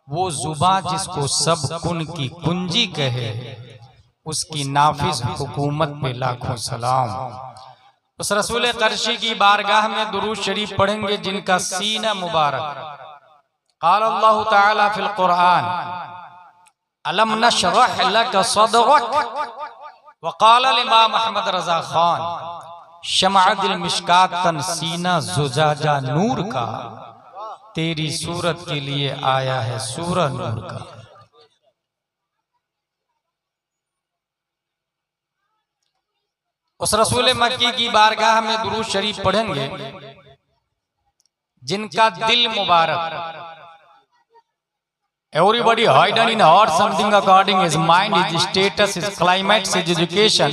वो जुबां जिसको सब कुन की कुंजी कहे, उसकी नाफिज हुकूमत पे लाखों सलाम। उस रसूल कर्शी की बारगाह में दुरूद शरीफ पढ़ेंगे जिनका सीना मुबारक क़ाल अल्लाह ताला फिल कुरान अलम नशरह लक सदरक व क़ाल इमाम अहमद रज़ा खान शमअदिल मिशकातन सीना जुजाजा नूर का, तेरी सूरत के लिए आया है सूरह नूर का। उस रसूल मक्की की बारगाह में दुरूद शरीफ पढ़ेंगे जिनका दिल मुबारक everybody hidden in heart something according his mind, his status, his climate, his education.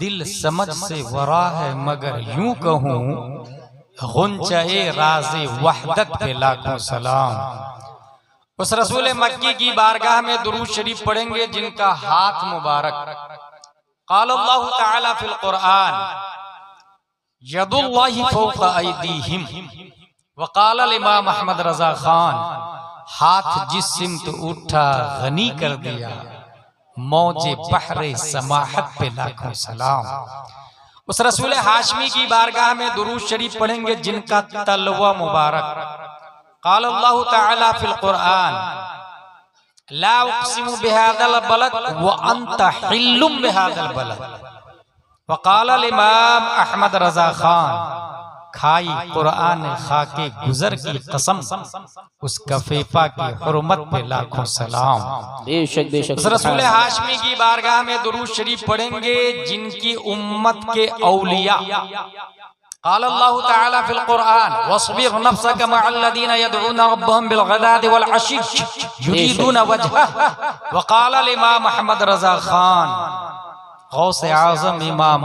दिल समझ से वरा है मगर यूं कहूं गुंचाए राज़े वहदत पे लाखों सलाम। उस रसूल मक्की की बारगाह में दुरूद शरीफ पढ़ेंगे जिनका हाथ मुबारक क़ाल अल्लाह ताला फिल कुरान यदुल्लाहि फौक़ अयदीहिम व क़ाल इमाम अहमद रज़ा खान हाथ जिस सिमत उठा गनी कर दिया मौजे बहरे समाहत पे लाखों सलाम। उस रसूल हाशमी की बारगाह में दुरूद शरीफ पढ़ेंगे जिनका तलवा मुबारक क़ाल अल्लाह ताला फिल कुरान ला उक़सिमु बिहाज़ल बलद व अंत हिल्लुम बिहाज़ल बलद व क़ाल इमाम अहमद रज़ा खान खाई कुरान खाके गुजर की कसम उस कफेफा की हुर्मत पे लाखों सलाम। बेशक बेशक। उस रसूल हाशमी की बारगाह में दुरूद शरीफ पढ़ेंगे जिनकी उम्मत के औलिया क़ाल अल्लाह ताला फिल कुरान वस्बिर नफ्सक मअल्लज़ीना यदऊना रब्बहुम बिलग़दाति वल अशी युरीदूना वजहह व क़ाल इमाम अहमद रज़ा खान गौसे आज़म इमाम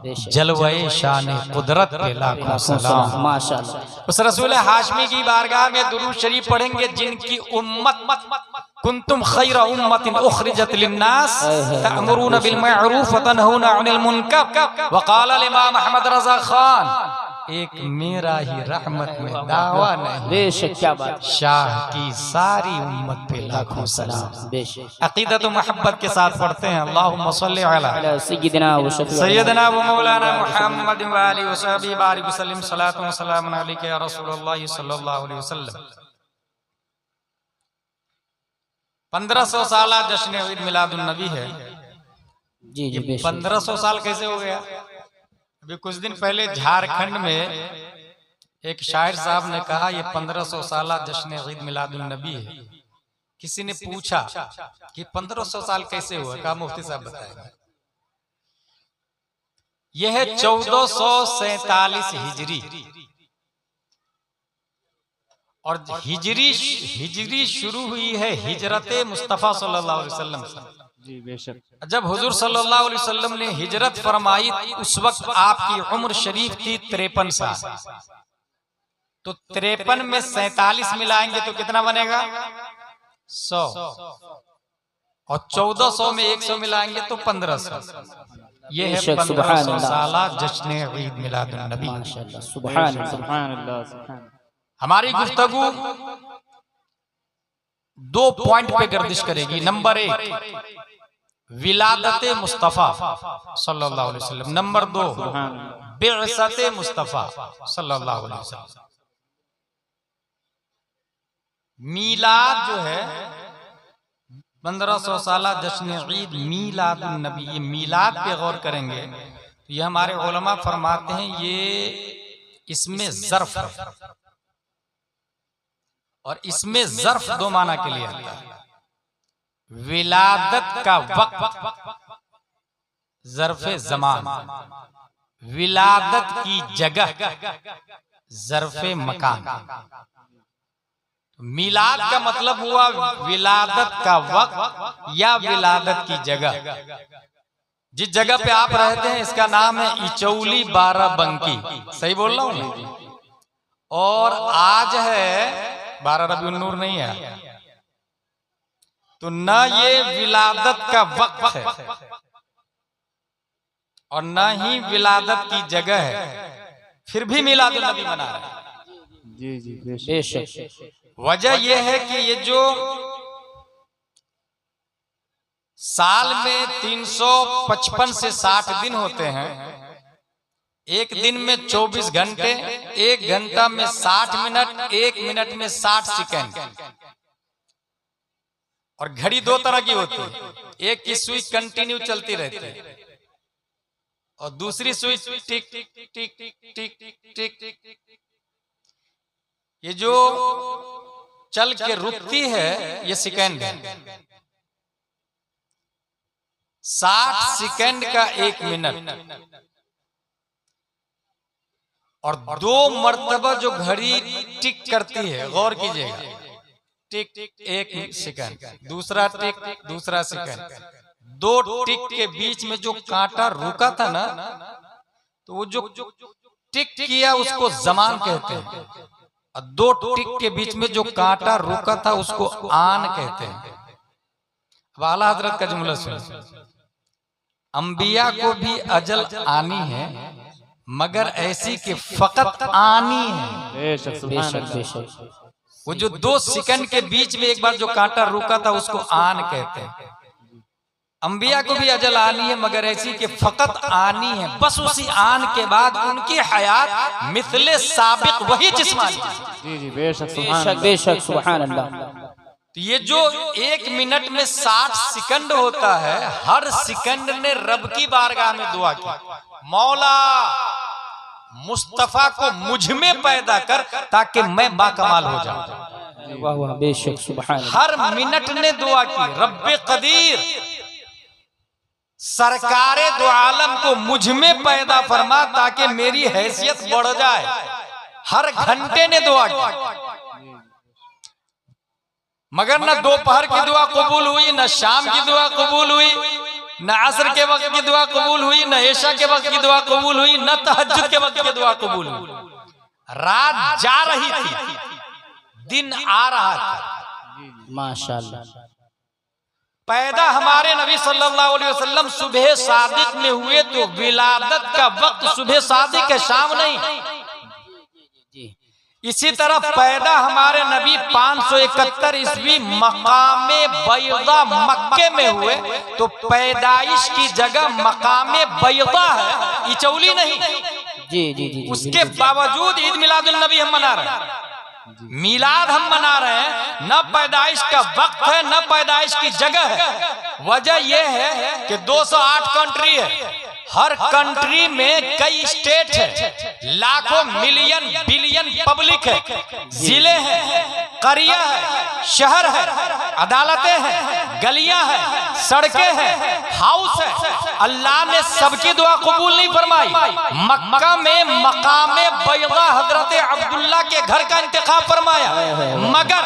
जलवे शान कुदरत पे लाखों सलाम। माशाअल्लाह। उस रसूल हाशमी की बारगाह में दुरूद शरीफ पढ़ेंगे जिनकी उम्मत कुंतुम खैरा उम्मतिन उखरिजत लिन्नास तअमुरूना बिल मअरूफ व तनहूना अनिल मुनकर व क़ाल इमाम अहमद रज़ा खान एक मेरा ही रहमत में दावा नहीं। बेशक क्या बात। शाह की सारी उम्मत पे लाखों सलाम। बेशक। अक़ीदत व मोहब्बत के साथ पढ़ते हैं अल्लाहुम्मा सल्लि अला सय्यिदना व सय्यदना व मौलाना मुहम्मद व आलिहि व सहबिहि बारिक वसल्लम सलातु व सलामुन अलैका या रसूलल्लाह सल्लल्लाहु अलैहि वसल्लम। 1500 साला जश्न ईद मिलादुन नबी है। जी जी बेशक। 1500 साल कैसे हो गया? अभी कुछ दिन पहले झारखंड में एक शायर साहब ने कहा ये 1500 साला जश्न ईद मिलादुन नबी है। किसी ने पूछा कि 1500 साल कैसे हुआ? कहा मुफ्ती साहब बताएंगे। यह है 1447 हिजरी और हिजरी शुरू हुई है हिजरत मुस्तफा सल्लल्लाहु अलैहि वसल्लम से। जी बेशक। जब हुजूर सल्लल्लाहु अलैहि वसल्लम ने हिजरत फरमाई उस वक्त आपकी उम्र शरीफ थी 53 साल। तो 53 में 47 मिलाएंगे तो कितना बनेगा? 100 और 1400 में 100 मिलाएंगे तो 1500। ये है 1500 साला जश्न ईद मिलादुन नबी। माशाअल्लाह सुभान अल्लाह। हमारी गुफ्तगू 2 पॉइंट पे गर्दिश करेगी। नंबर 1 विलादत मुस्तफा सल्लल्लाहु अलैहि वसल्लम। नंबर 2 बिअसत मुस्तफा सल्लल्लाहु अलैहि वसल्लम। मीलाद जो है 1500 साला जश्न ईद मीलादुन नबी, ये मीलाद पे गौर करेंगे तो ये हमारे उलमा फरमाते हैं ये इसमें ज़र्फ है और इसमें ज़र्फ 2 माना के लिए आता है। विलादत का वक्त ज़र्फ़े ज़मान, विलादत की जगह ज़र्फ़े मकान। मिलाद का मतलब हुआ विलादत का वक्त या विलादत की जगह। जिस जगह पे आप रहते हैं इसका नाम है इचौली बाराबंकी। सही बोल रहा हूँ? और आज है 12 रबीउन नूर नहीं है तो न ये विलादत का वक्त है और न ही विलादत की जगह है, फिर भी मिलादुल नबी मना रहे हैं। जी जी बेशक। वजह यह है कि ये जो साल में 355 से 60 दिन होते हैं, एक दिन में 24 घंटे, एक घंटा में 60 मिनट, एक मिनट में 60 सेकंड। और घड़ी दो तरह की होती है, एक की सुई कंटिन्यू चलती रहती है और दूसरी सुई टिक टिक टिक टिक टिक टिक। ये जो चल के रुकती है ये सेकंड है। 60 सेकंड का एक मिनट। और 2 मर्तबा जो घड़ी टिक करती है, गौर कीजिएगा, टिक टिक एक सेकंड, दूसरा टिक दूसरा सेकंड, 2 टिक के बीच में जो कांटा रुका था ना, तो वो जो टिक किया उसको जमान कहते हैं, और 2 टिक के बीच में जो कांटा रुका था उसको आन कहते हैं। अब आला हजरत का जुमला सुनिए, अंबिया को भी अजल आनी है मगर ऐसी कि फकत आनी है। वो जो 2 सेकंड के बीच में एक बार जो कांटा रुका था उसको आन कहते हैं। अंबिया को भी अजल आनी है मगर ऐसी कि फकत आनी है, बस उसी आन के बाद उनकी हयात मिथले साबिक वही जिस्मानी। जी जी बेशक बेशक सुभान अल्लाह। तो ये जो 1 मिनट में 60 सेकंड होता है, हर सेकंड ने रब की बारगाह में दुआ की, मौला मुस्तफा को मुझ में पैदा कर ताकि मैं बाकमाल हो जाऊं। वाह वाह बेशक सुभान। हर मिनट ने दुआ की, रब्बे कदीर सरकारे दो आलम को मुझ में पैदा फरमा ताकि मेरी हैसियत बढ़ जाए। हर घंटे ने दुआ की, मगर न दोपहर की दुआ कबूल हुई, न शाम की दुआ कबूल हुई, न असर के वक्त की दुआ कबूल हुई, न ऐशा के वक्त की दुआ कबूल हुई, न तहज्जुद के वक्त की दुआ कबूल हुई। रात जा रही थी, दिन आ रहा था। माशाअल्लाह। पैदा हमारे नबी सल्लल्लाहु अलैहि वसल्लम सुबह सादिक में हुए, तो विलादत का वक्त सुबह सादिक है, शाम नहीं। इसी तरह पैदा हमारे नबी 571 ईस्वी मकामे बैदा मक्के में हुए, तो पैदाइश की जगह मकामे बैदा है, इचौली नहीं। जी जी जी उसके बावजूद ईद मिलादुल नबी हम मना रहे हैं, मिलाद हम मना रहे हैं। न पैदाइश का वक्त है न पैदाइश की जगह है। वजह यह है कि 208 कंट्री है, हर कंट्री में कई स्टेट है, लाखों मिलियन बिलियन पब्लिक है, जिले हैं, करिया है, शहर है, अदालतें हैं, गलियां हैं, सड़कें हैं, हाउस है। अल्लाह ने सबकी दुआ कबूल नहीं फरमाई। मक्का में मकामे बैदा हजरत अब्दुल्ला के घर का इंतखाब फरमाया, मगर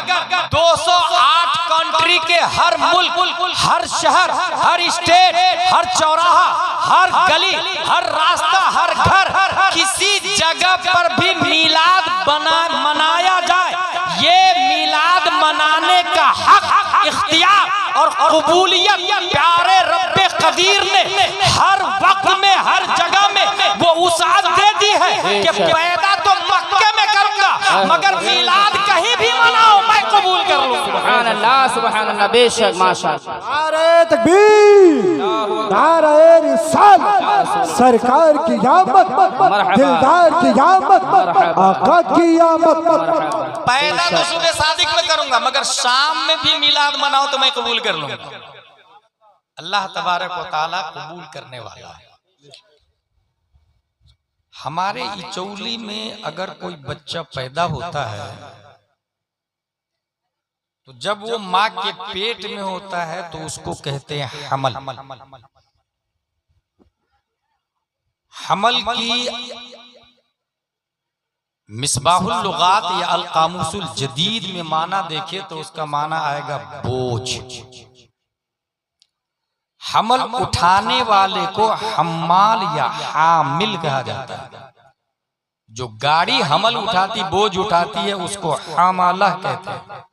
208 कंट्री के हर मुल्क, हर शहर, हर स्टेट, हर चौराहा, हर गली, हर रास्ता, हर घर, किसी जगह पर भी मिलाद मनाया जाए, ये मिलाद मनाने का हक, इख्तियार और कबूलियत प्यारे रब्बे कदीर ने हर वक्त में हर जगह में वो वुसाअत दे दी है कि पैदा तो मक्के में करूंगा मगर मिलाद कहीं भी मनाओ मैं कबूल कर लूंगा। सुभान अल्लाह बेशक माशाअल्लाह। नारे तकबीर, नारे रिसालत, सरकार की आमद, दिलदार की आमद, आका की आमद। पैदा तो सुबह सादिक में करूंगा मगर शाम में भी मिलाद मनाओ तो मैं कबूल कर लूंगा। अल्लाह तबारक व तआला कबूल करने वाला है। हमारे इचौली में अगर कोई बच्चा पैदा होता है तो जब वो माँ के पेट में होता है तो उसको कहते हैं हमल। हमल की मिसबाहुल लुगात या अल कामुसुल जदीद में माना देखे तो उसका माना आएगा बोझ। हमल उठाने वाले को हम्माल या हामिल कहा जाता है। जो गाड़ी हमल उठाती, बोझ उठाती है उसको हमाला कहते हैं।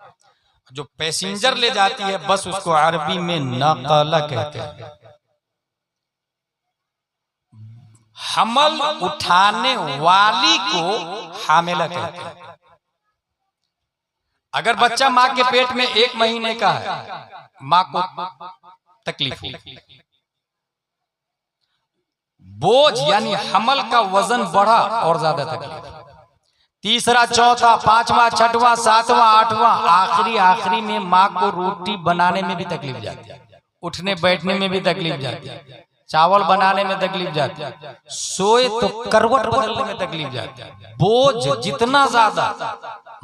जो पैसेंजर ले जाती है बस उसको अरबी में नकला कहते हैं। हमल उठाने वाली को हामिला कहते हैं। अगर बच्चा माँ के पेट में 1 महीने का है, माँ को तकलीफ होगी। बोझ यानी हमल का वजन बढ़ा और ज्यादा तकलीफ। तीसरा, चौथा, पांचवा, छठवां, सातवां, आठवां, आखिरी में माँ को रोटी बनाने में भी तकलीफ जाती है, उठने बैठने में भी तकलीफ जाती है, चावल बनाने में तकलीफ जाती है, सोए तो करवट बदलने में तकलीफ जाती है। बोझ जितना ज्यादा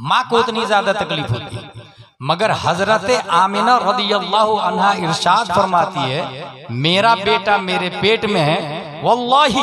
माँ को उतनी ज्यादा तकलीफ होती है। मगर हजरत आमिना रदियल्लाहु अन्हा इरशाद फरमाती है, मेरा बेटा मेरे पेट में है, वल्लाही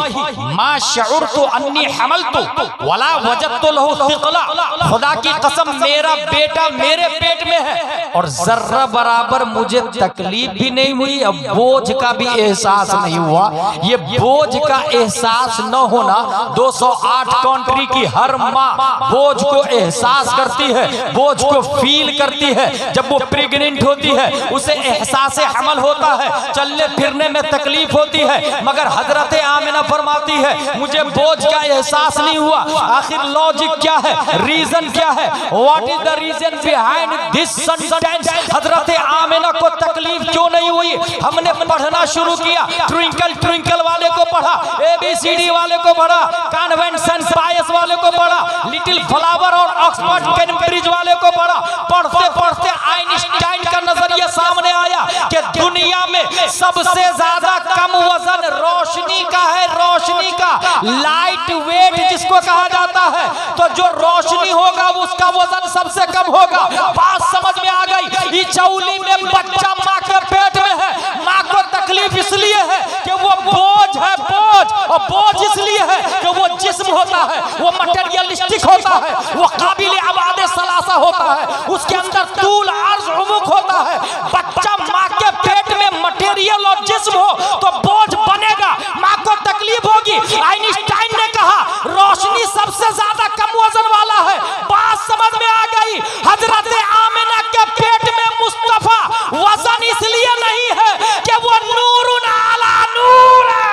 मा शउरतु अन्नी हमलतु वला वजदतु लहु थिक़ला। खुदा की कसम, मेरा बेटा मेरे पेट में है और जर्रा बराबर मुझे तकलीफ भी नहीं हुई, अब बोझ का भी एहसास नहीं हुआ। ये बोझ का एहसास न होना 208 कंट्री की हर माँ बोझ को एहसास करती है, बोझ को फील करती है। जब वो प्रेग्नेंट होती है उसे एहसास हमल होता है, चलने फिरने में तकलीफ होती है। मगर हजरत आमिना फरमाती है, मुझे बोझ का एहसास नहीं हुआ। आखिर लॉजिक क्या है, रीजन क्या है, what is the reason behind this sentence? हजरत आमिना को तकलीफ क्यों नहीं हुई? हमने पढ़ना शुरू किया, ट्विंकल ट्विंकल वाले को पढ़ा, ABCD वाले को पढ़ा, कॉन्वेंट सेंट पायस वाले को पढ़ा, लिटिल फ्लावर और ऑक्सफोर्ड कैम्ब्रिज वाले को पढ़ा। पढ़ते पढ़ते आइंस्टाइन का नजरिया सामने आया कि दुनिया में सबसे ज्यादा कम वजन रोशनी का है, रोशनी का, लाइट वेट जिसको कहा जाता है। तो जो रोशनी होगा उसका वजन सबसे कम होगा। बात समझ में आ गई? ये चौली में बच्चा माँ के पेट में है, माँ को तकलीफ इसलिए है कि वो बोझ है, बोझ, और बोझ इसलिए है कि वो जिस्म होता है, वो मटेरियलिस्टिक होता है, वो काबिल आबाद सलासा होता है, उसके अंदर तूल अर्ज उमुक होता है। बच्चा माँ के पेट में मटेरियल और जिस्म हो तो बोझ बनेगा, माँ को तकलीफ होगी। आइंस्टाइन ने कहा रोशनी सबसे ज्यादा कम वजन वाला है। बात समझ में आ गई? हजरत आमिना के पेट में मुस्तफा वजन इसलिए नहीं है कि वो नूरुन अला नूर है।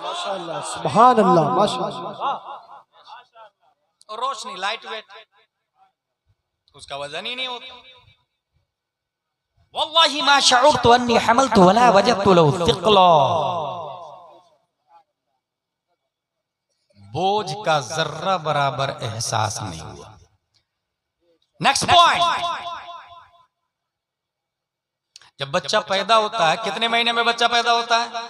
माशाअल्लाह, सुभान अल्लाह, माशाअल्लाह। रोशनी लाइट वेट, उसका वजन ही नहीं होता। वल्लाही मा शउरतु अन्नी हमलतु वला वजदतु लहु थिक़ला। बोझ का जर्रा बराबर एहसास नहीं हुआ। नेक्स्ट पॉइंट, जब बच्चा पैदा होता है, कितने महीने में बच्चा पैदा होता है?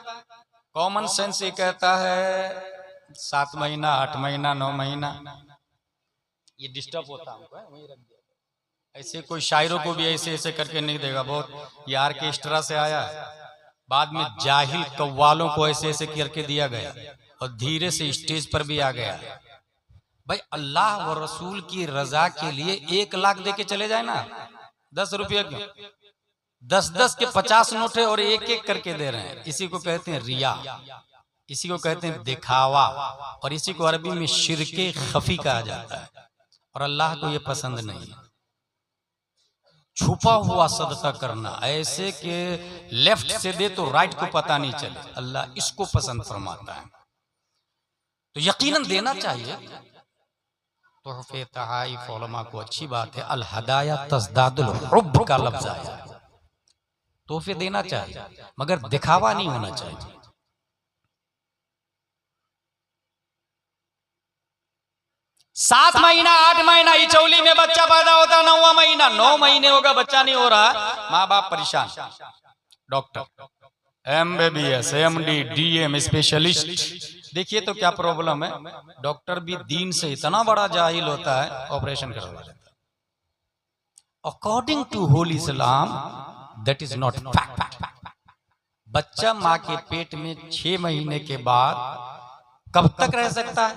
कॉमन सेंस ये कहता है 7 महीना, 8 महीना, 9 महीना। ये डिस्टर्ब होता है, वहीं रख दिया। ऐसे कोई शायरों को भी ऐसे ऐसे करके नहीं देगा, बहुत ये ऑर्केस्ट्रा से आया है। बाद में जाहिल कव्वालों को ऐसे ऐसे करके दिया गया और धीरे से स्टेज पर भी आ गया। भाई अल्लाह व रसूल की रजा के लिए 1 लाख दे के चले जाए ना, 10 रुपये क्यों? 10-10 के 50 नोट है और 1-1 करके दे रहे हैं। इसी को कहते हैं रिया, इसी को कहते हैं दिखावा, और इसी को अरबी में शिरके खफी कहा जाता है। और अल्लाह को ये पसंद नहीं है। छुपा हुआ सदका करना, ऐसे के लेफ्ट से दे तो राइट को पता नहीं चले, अल्लाह इसको पसंद फरमाता है। तो यकीनन देना चाहिए। तोहफे तहाइफ उलमा को अच्छी बात है। अल हदाया तज़दादुल हुब्ब का लफ्ज आया, तोहफे देना चाहिए मगर दिखावा नहीं होना चाहिए। 7 महीना 8 महीना इचौली में बच्चा पैदा होता है, 9वां महीना 9 महीने होगा बच्चा नहीं हो रहा, माँ बाप परेशान। Doctor, MBBS, MD, DM specialist, देखिए तो क्या प्रॉब्लम है। डॉक्टर भी दीन से इतना बड़ा जाहिल होता है, ऑपरेशन करवा देता है। According to holy Islam that is not fact. बच्चा माँ के पेट में 6 महीने के बाद कब तक रह सकता है?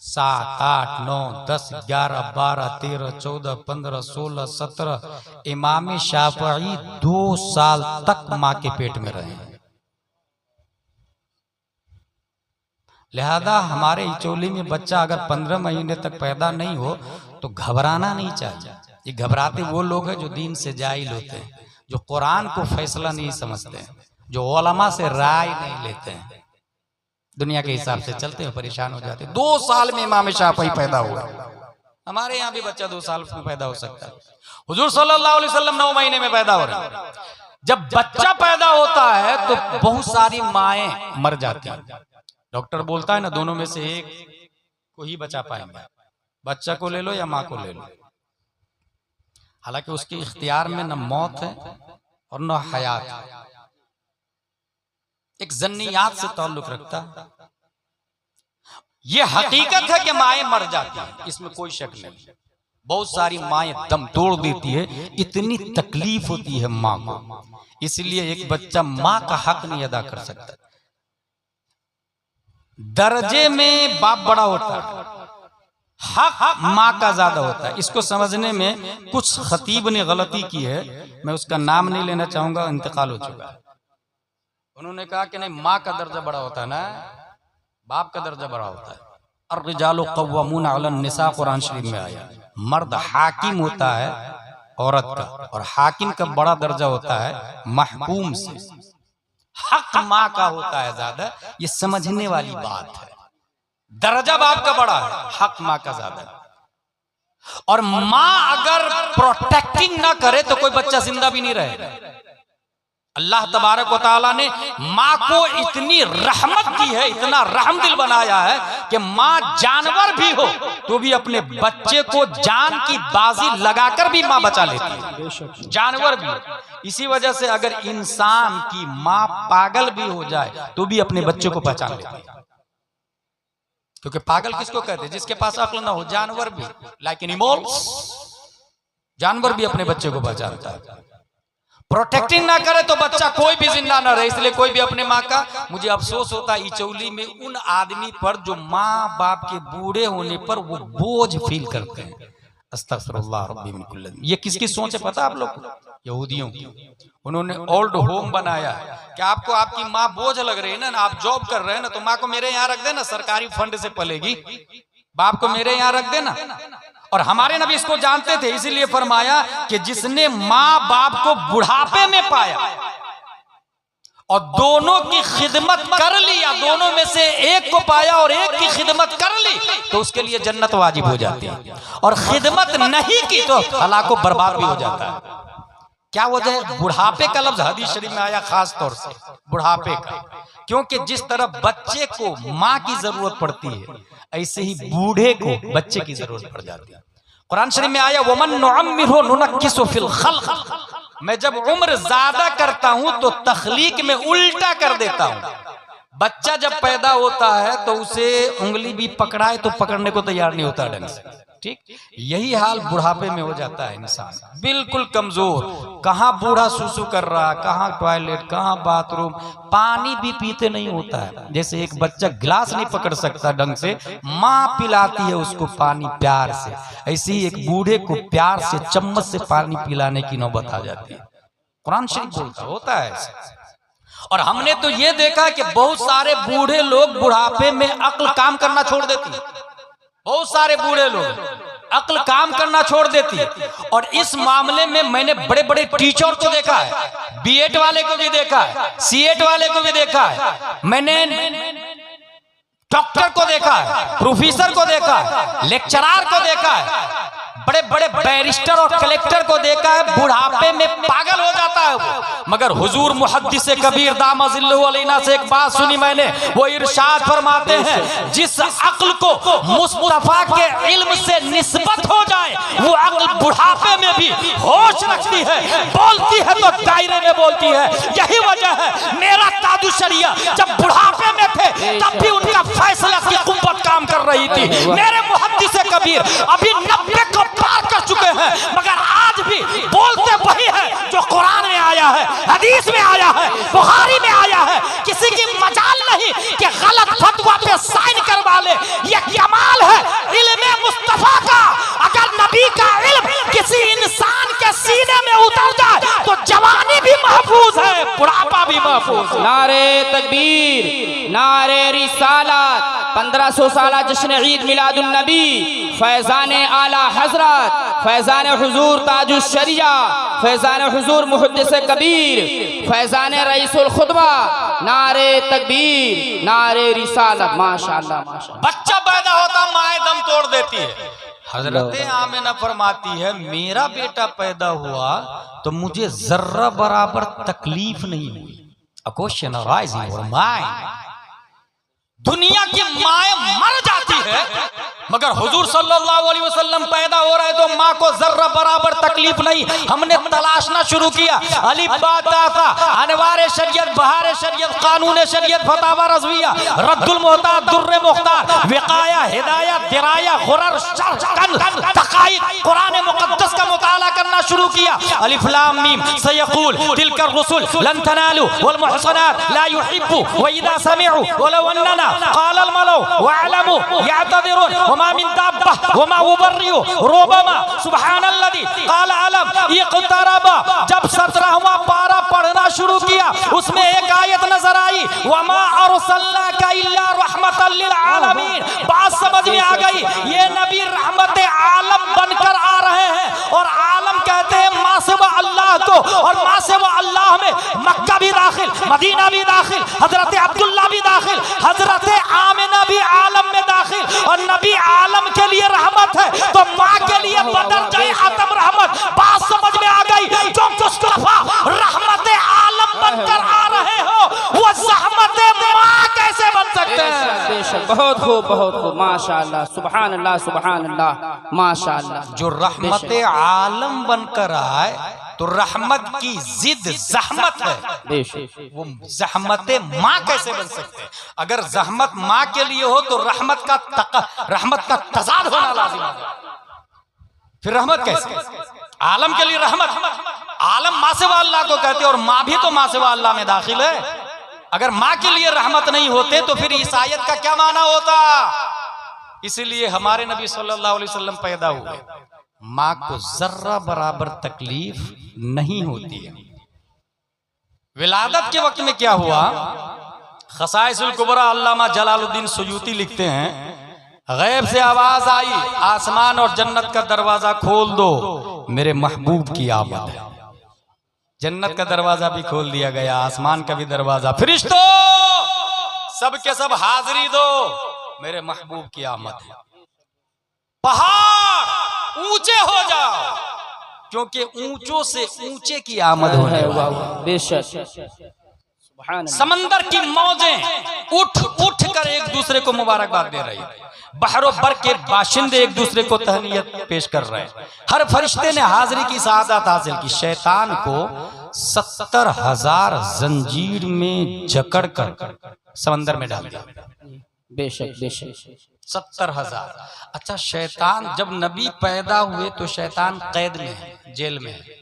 7, 8, 9, 10, 11, 12, 13, 14, 15, 16, 17। इमाम शाफई 2 साल तक माँ के पेट में रहे। लिहाजा हमारे इचौली में बच्चा अगर 15 महीने तक पैदा नहीं हो तो घबराना नहीं चाहिए। ये घबराते वो लोग हैं जो दीन से जाहिल होते हैं, जो कुरान को फैसला नहीं समझते हैं, जो उलमा से राय नहीं लेते हैं। दुनिया के हिसाब से चलते हैं, परेशान हो जाते हैं। 2 साल में इमाम शाफी पैदा हुआ। हमारे यहाँ भी बच्चा 2 साल में पैदा हो सकता है। हुजूर सल्लल्लाहु अलैहि वसल्लम 9 महीने में पैदा हो रहे हैं। जब बच्चा पैदा होता है तो बहुत सारी माएं मर जाती हैं। डॉक्टर बोलता है ना, दोनों में से एक को ही बचा पाएंगे, बच्चा को ले लो या माँ को ले लो। हालांकि उसके इख्तियार में न मौत है और न हयात है, एक जन्नियात से ताल्लुक रखता है। यह हकीकत है कि माएं मर जाती हैं, इसमें कोई शक नहीं। बहुत सारी माएं दम तोड़ देती है, इतनी तकलीफ होती है माँ को, इसलिए एक बच्चा माँ का हक नहीं अदा कर सकता। दर्जे में बाप बड़ा होता है, हक माँ का ज्यादा होता है। इसको समझने में कुछ खतीब ने गलती की है, मैं उसका नाम नहीं लेना चाहूंगा, इंतकाल हो चुका है। उन्होंने कहा कि नहीं, माँ का दर्जा बड़ा होता है ना, बाप का दर्जा बड़ा होता है। अर्रिजालु क़व्वामूना अलन निसा, कुरान शरीफ में आया। मर्द हाकिम होता है औरत का, और हाकिम का बड़ा दर्जा होता है महकूम से। हक माँ का होता है ज्यादा, ये समझने वाली बात है। दर्जा बाप का बड़ा है, हक माँ का ज्यादा है। और माँ अगर प्रोटेक्टिंग ना करे तो कोई बच्चा जिंदा भी नहीं रहेगा। अल्लाह तबारक व तआला ने माँ को इतनी रहमत दी है, इतना रहम दिल बनाया है कि माँ जानवर भी हो तो भी अपने बच्चे को जान की बाजी लगाकर भी माँ बचा लेती है, जानवर भी। इसी वजह से अगर इंसान की माँ पागल भी हो जाए तो भी अपने बच्चे को पहचान लेती है। क्योंकि पागल किसको कहते हैं? जिसके पास अक्ल ना हो। जानवर भी, लाइक एनिमल्स, जानवर भी अपने बच्चे को पहचानता है। प्रोटेक्टिंग ना करे तो बच्चा कोई भी जिंदा ना रहे। इसलिए कोई भी अपने माँ का, मुझे अफसोस होता है इचौली में उन आदमी पर जो माँ बाप के बूढ़े होने पर वो बोझ फील करते हैं। अस्तगफिरुल्लाह रब्बी मिन कुल्ल। ये किसकी सोच है पता आप लोग? यहूदियों की। उन्होंने ओल्ड होम बनाया कि आपको आपकी माँ बोझ लग रही है ना, आप जॉब कर रहे हैं ना, तो माँ को मेरे यहाँ रख देना, सरकारी फंड से पलेगी। बाप को मेरे यहाँ रख देना। और हमारे नबी इसको जानते थे, इसीलिए फरमाया कि जिसने माँ बाप को बुढ़ापे में पाया और दोनों की खिदमत कर ली, या दोनों में से एक को पाया और एक की खिदमत कर ली, तो उसके लिए जन्नत वाजिब हो जाती है। और खिदमत नहीं की तो हलाको बर्बाद भी हो जाता है। क्या वजह है? बुढ़ापे का लफ्ज हदीस शरीफ में आया, खास तौर से बुढ़ापे का। क्योंकि जिस तरह बच्चे को माँ की जरूरत पड़ती है, ऐसे ही बूढ़े को बच्चे की जरूरत पड़ जाती है। कुरान शरीफ में आया, वमन नुअम्मिरहु नुनक्किसु फिल खल्क। मैं जब उम्र ज्यादा करता हूं तो तखलीक में उल्टा कर देता हूं। बच्चा जब पैदा होता है तो उसे उंगली भी पकड़ाए तो पकड़ने को तैयार नहीं होता ढंग से, ठीक। यही हाल बुढ़ापे में हो जाता है। इंसान बिल्कुल कमजोर, कहाँ बूढ़ा सुसु कर रहा, कहाँ टॉयलेट, कहाँ बाथरूम, पानी भी पीते नहीं होता है। जैसे एक बच्चा गिलास नहीं पकड़ सकता ढंग से, माँ पिलाती है उसको पानी प्यार से, ऐसे ही एक बूढ़े को प्यार से चम्मच से पानी पिलाने की नौबत आ जाती है। कुरान शरीफ बोलता होता है ऐसे। और हमने तो ये देखा कि बहुत सारे बूढ़े लोग बुढ़ापे में अक्ल काम करना छोड़ देती है। बहुत सारे बूढ़े लोग अक्ल काम करना छोड़ देती है। और इस मामले में मैंने बड़े बड़े टीचर को देखा है, बीएड वाले को भी देखा है, सीएड वाले को भी देखा है, मैंने डॉक्टर को देखा है, प्रोफेसर को देखा है, लेक्चरार को देखा है, बड़े बड़े बैरिस्टर और कलेक्टर को देखा है। बुढ़ापे में पागल हो जाता है वो। मगर हुजूर मुहद्दिस कबीर दामजिल्लुहु अलैना से एक बात सुनी मैंने, वो इरशाद फरमाते हैं, जिस अक्ल को मुस्तफा के इल्म से निस्बत हो जाए वो अक्ल बुढ़ापे में भी होश रखती है, बोलती है तो दायरे में बोलती है। यही वजह है मेरा तादु शरिया जब बुढ़ापे में थे तब भी उनका फैसला की कुव्वत काम कर रही थी। मेरे मुहद्दिस कबीर अभी 90 को पार कर चुके हैं, मगर आज भी बोलते वही है जो कुरान में आया है, हदीस में आया है, बुखारी में आया है। किसी की मजाल नहीं कि गलत फतवा पे साइन करवा ले। ये कमाल है इल्म मुस्तफा का। अगर नबी का इल्म किसी इंसान के सीने में उतर जाए तो जवानी भी महफूज है, बुढ़ापा भी महफूज है। नारे तकबीर, नारे रिसालत, 1500 साला जश्न ईद मिलादुन नबी, फैजान आला हजरत, फैजान हुजूर ताजुश शरिया, फैजान हुजूर मुहद्दिस कबीर, फैजान रईसुल खुतबा, नारे तकबीर, नारे रिसालत। माशाअल्लाह माशाअल्लाह। बच्चा पैदा होता माए दम तोड़ देती है। हजरत आमिना फरमाती है मेरा बेटा पैदा हुआ तो मुझे जर्रा बराबर तकलीफ नहीं हुई। A question arising in your mind. दुनिया की माए मर जाती है मगर हुजूर सल्लल्लाहु अलैहि वसल्लम पैदा हो रहे तो माँ को जर्रा बराबर तकलीफ नहीं। हमने तलाशना शुरू किया, अलिफ बा ता था, अनवार शरीयत, बहार शरीयत, कानून शरीयत, फतावा रज़विया, रद्दुल मुहताज, दुर्र मुख्तार, विकाया, हिदायत, दिराया, गुरर, शरकन, तकाइद, कुरान मुकद्दस का मुताला करना शुरू किया। अलिफ लाम मीम सयक़ूल तिलकर रुसुल लन तनालू वल मुहसनात ला युहिब्बु व इदा समिअू वलौ अन्ना क़ालल मलौ वअलमू यअतदिरुन वमा मिन दाब्बा वमा उबर्रियु रुबमा सुब्हानल्लज़ी क़ाल अलम इक़तरबा। जब 17वां पारा पढ़ना शुरू किया उसमें एक आयत नजर आई, वमा अरसलनाका इल्ला रहमतल लिल आलमीन। बात समझ में आ गई, ये नबी रहमत आलम बनकर आ रहे हैं और आलम कहते हैं माँ से वह अल्लाह को, और माँ से वह अल्लाह में मक्का भी दाखिल, मदीना भी दाखिल, हजरत अब्दुल्ला भी दाखिल, हजरत आमिना भी आलम में दाखिल। और नबी आलम के लिए रहमत है तो माँ के लिए बदर जाए आतम रहमत। बात समझ में आ गई, जो मुस्तफा रहमत आलम बनकर आ रहे हो वो रहमत माँ कैसे बन सकते हैं? बेशक, बहुत खूब बहुत खूब, माशाअल्लाह, सुभान अल्लाह सुभान अल्लाह, माशाअल्लाह। जो रहमत आलम बनकर आए तो रहमत की जिद जहमत है, वो जहमत माँ कैसे बन सकते हैं? अगर जहमत माँ के लिए हो तो रहमत का तजाद होना लाजिम है। फिर रहमत कैसे? आलम के लिए रहमत, आलम माँ से अल्लाह को कहते हैं और माँ भी तो माँ से अल्लाह में दाखिल है। अगर माँ के लिए रहमत नहीं होते तो फिर इस आयत का क्या माना होता? इसलिए हमारे नबी सल्लल्लाहु अलैहि वसल्लम पैदा हुए, माँ को जर्रा बराबर तकलीफ नहीं होती है। विलादत के वक्त में क्या हुआ? खसाइसुल कुबरा अल्लामा जलालुद्दीन सुयूती लिखते हैं, गैब से आवाज आई, आसमान और जन्नत का दरवाजा खोल दो, मेरे महबूब की आमद है। जन्नत का दरवाजा भी खोल दिया गया, आसमान का भी दरवाजा। फरिश्तों सब के सब हाजिरी दो, मेरे महबूब की आमद है। पहाड़ ऊंचे हो जाओ क्योंकि ऊंचों से ऊंचे की आमद होने वाली है। बेशक, समंदर की मौजें उठ उठ कर एक दूसरे को मुबारकबाद दे रही है। बहरो बर के बाशिंदे एक दूसरे को तहनीयत पेश कर रहे हैं। हर फरिश्ते ने हाजिरी की सआदत हासिल की। शैतान को 70,000 जंजीर में जकड़ कर समंदर में डाल दिया। बेशक बेशक, 70,000। अच्छा, शैतान जब नबी पैदा हुए तो शैतान कैद में है, जेल में है।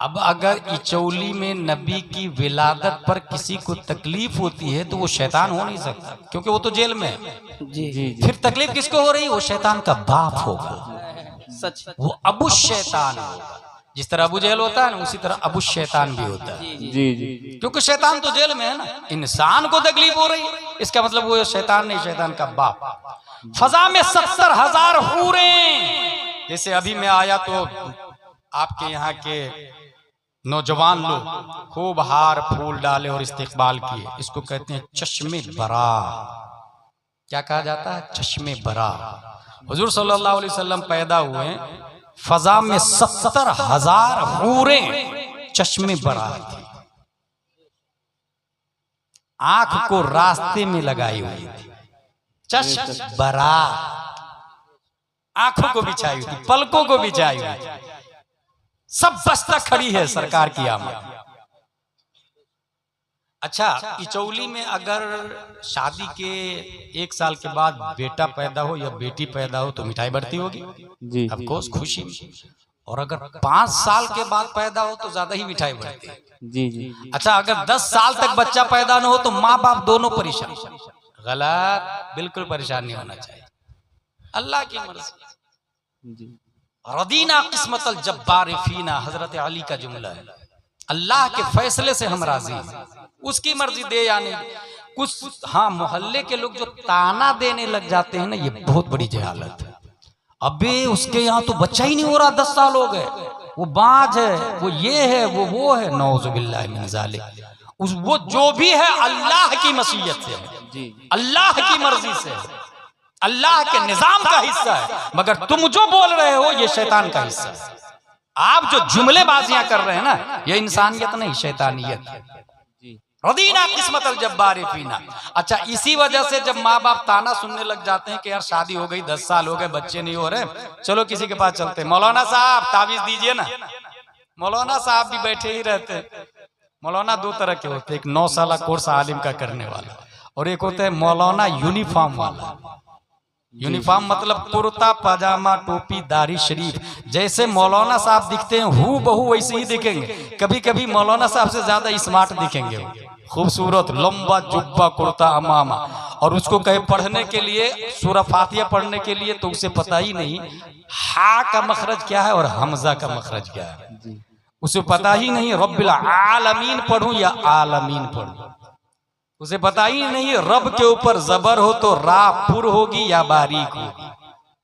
अब अगर इचौली में नबी की विलादत पर किसी को तकलीफ होती है तो वो शैतान हो नहीं सकता क्योंकि वो तो जेल में है। जी। फिर तकलीफ किसको हो रही है? वो शैतान का बाप होगा, सच, वो अबू शैतान होगा। जिस तरह अबू जेल होता है ना, उसी तरह अबू शैतान भी होता है। जी। क्योंकि शैतान तो जेल में है ना। इंसान को तकलीफ हो रही है, इसका मतलब वो शैतान नहीं, शैतान का बाप। फजा में 70,000 हूरें। जैसे अभी मैं आया तो आपके यहाँ के नौजवान लोग खूब हार फूल डाले और इस्तेकबाल किए। इसको कहते हैं चश्मे बरा। क्या कहा जाता है? चश्मे बरा। हुजूर सल्लल्लाहु अलैहि वसल्लम पैदा हुए, फजा में 70,000 हूरें चश्मे बरा थी, आंख को रास्ते में लगाई हुई थी। चश्म बरा, आंखों को बिछाई हुई थी, पलकों को बिछाई हुई थी, सब बस्ता खड़ी है सरकार की आमद। अच्छा, इचौली में अगर शादी के 1 साल के बाद बेटा पैदा हो या बेटी पैदा हो तो मिठाई बढ़ती होगी जी, ऑफ कोर्स, खुशी में। और अगर 5 साल के बाद पैदा हो तो ज्यादा ही मिठाई बढ़ती है। जी। अच्छा, अगर 10 साल तक बच्चा पैदा न हो तो माँ बाप दोनों परेशान। गलत, बिल्कुल परेशान नहीं होना चाहिए। अल्लाह की मर्जी। रदीना किस्मत अल जब्बार फीना, हजरत अली का जुमला है। अल्लाह के फैसले से हम राजी हैं, उसकी मर्जी दे या नहीं। कुछ हाँ मोहल्ले के लोग जो ताना देने लग जाते हैं ना, ये बहुत बड़ी जहालत है। अबे उसके यहाँ तो बच्चा ही नहीं हो रहा, 10 साल हो गए, वो बाज है, वो ये है, वो है, नौजुबिल्लाह मिन ज़ालिक। वो जो भी है अल्लाह की मशीयत से है, अल्लाह की मर्जी से है, अल्लाह के निजाम का हिस्सा है। मगर तुम जो बोल रहे हो ये शैतान का हिस्सा है। आप जो जुमलेबाजियां कर रहे हैं ना, ये इंसानियत नहीं, शैतानियत है। रदीना किस्मत अल जब्बारी फीना। अच्छा, इसी वजह से जब माँ बाप ताना सुनने लग जाते हैं कि यार शादी हो गई, 10 साल हो गए, बच्चे नहीं हो रहे, चलो किसी के पास चलते, मौलाना साहब ताबीज दीजिए ना। मौलाना साहब भी बैठे ही रहते। मौलाना 2 तरह के होते हैं, एक 9 साल कोर्स आलिम का करने वाला, और एक होता है मौलाना यूनिफॉर्म वाला। यूनिफॉर्म मतलब कुर्ता पजामा टोपी दाढ़ी शरीफ। जैसे मौलाना साहब दिखते हैं हू बहू वैसे ही दिखेंगे। कभी कभी मौलाना साहब से ज्यादा स्मार्ट दिखेंगे, खूबसूरत लंबा जुब्बा कुर्ता अमामा, और उसको कहे पढ़ने के लिए सूरह फातिहा पढ़ने के लिए, तो उसे पता ही नहीं हा का मखरज क्या है और हमजा का मखरज क्या है, उसे पता ही नहीं रब्बिल आलमीन पढ़ूं या आलमीन पढ़ूं, उसे पता ही नहीं रब के ऊपर जबर हो तो रा पुर होगी या बारीक होगी।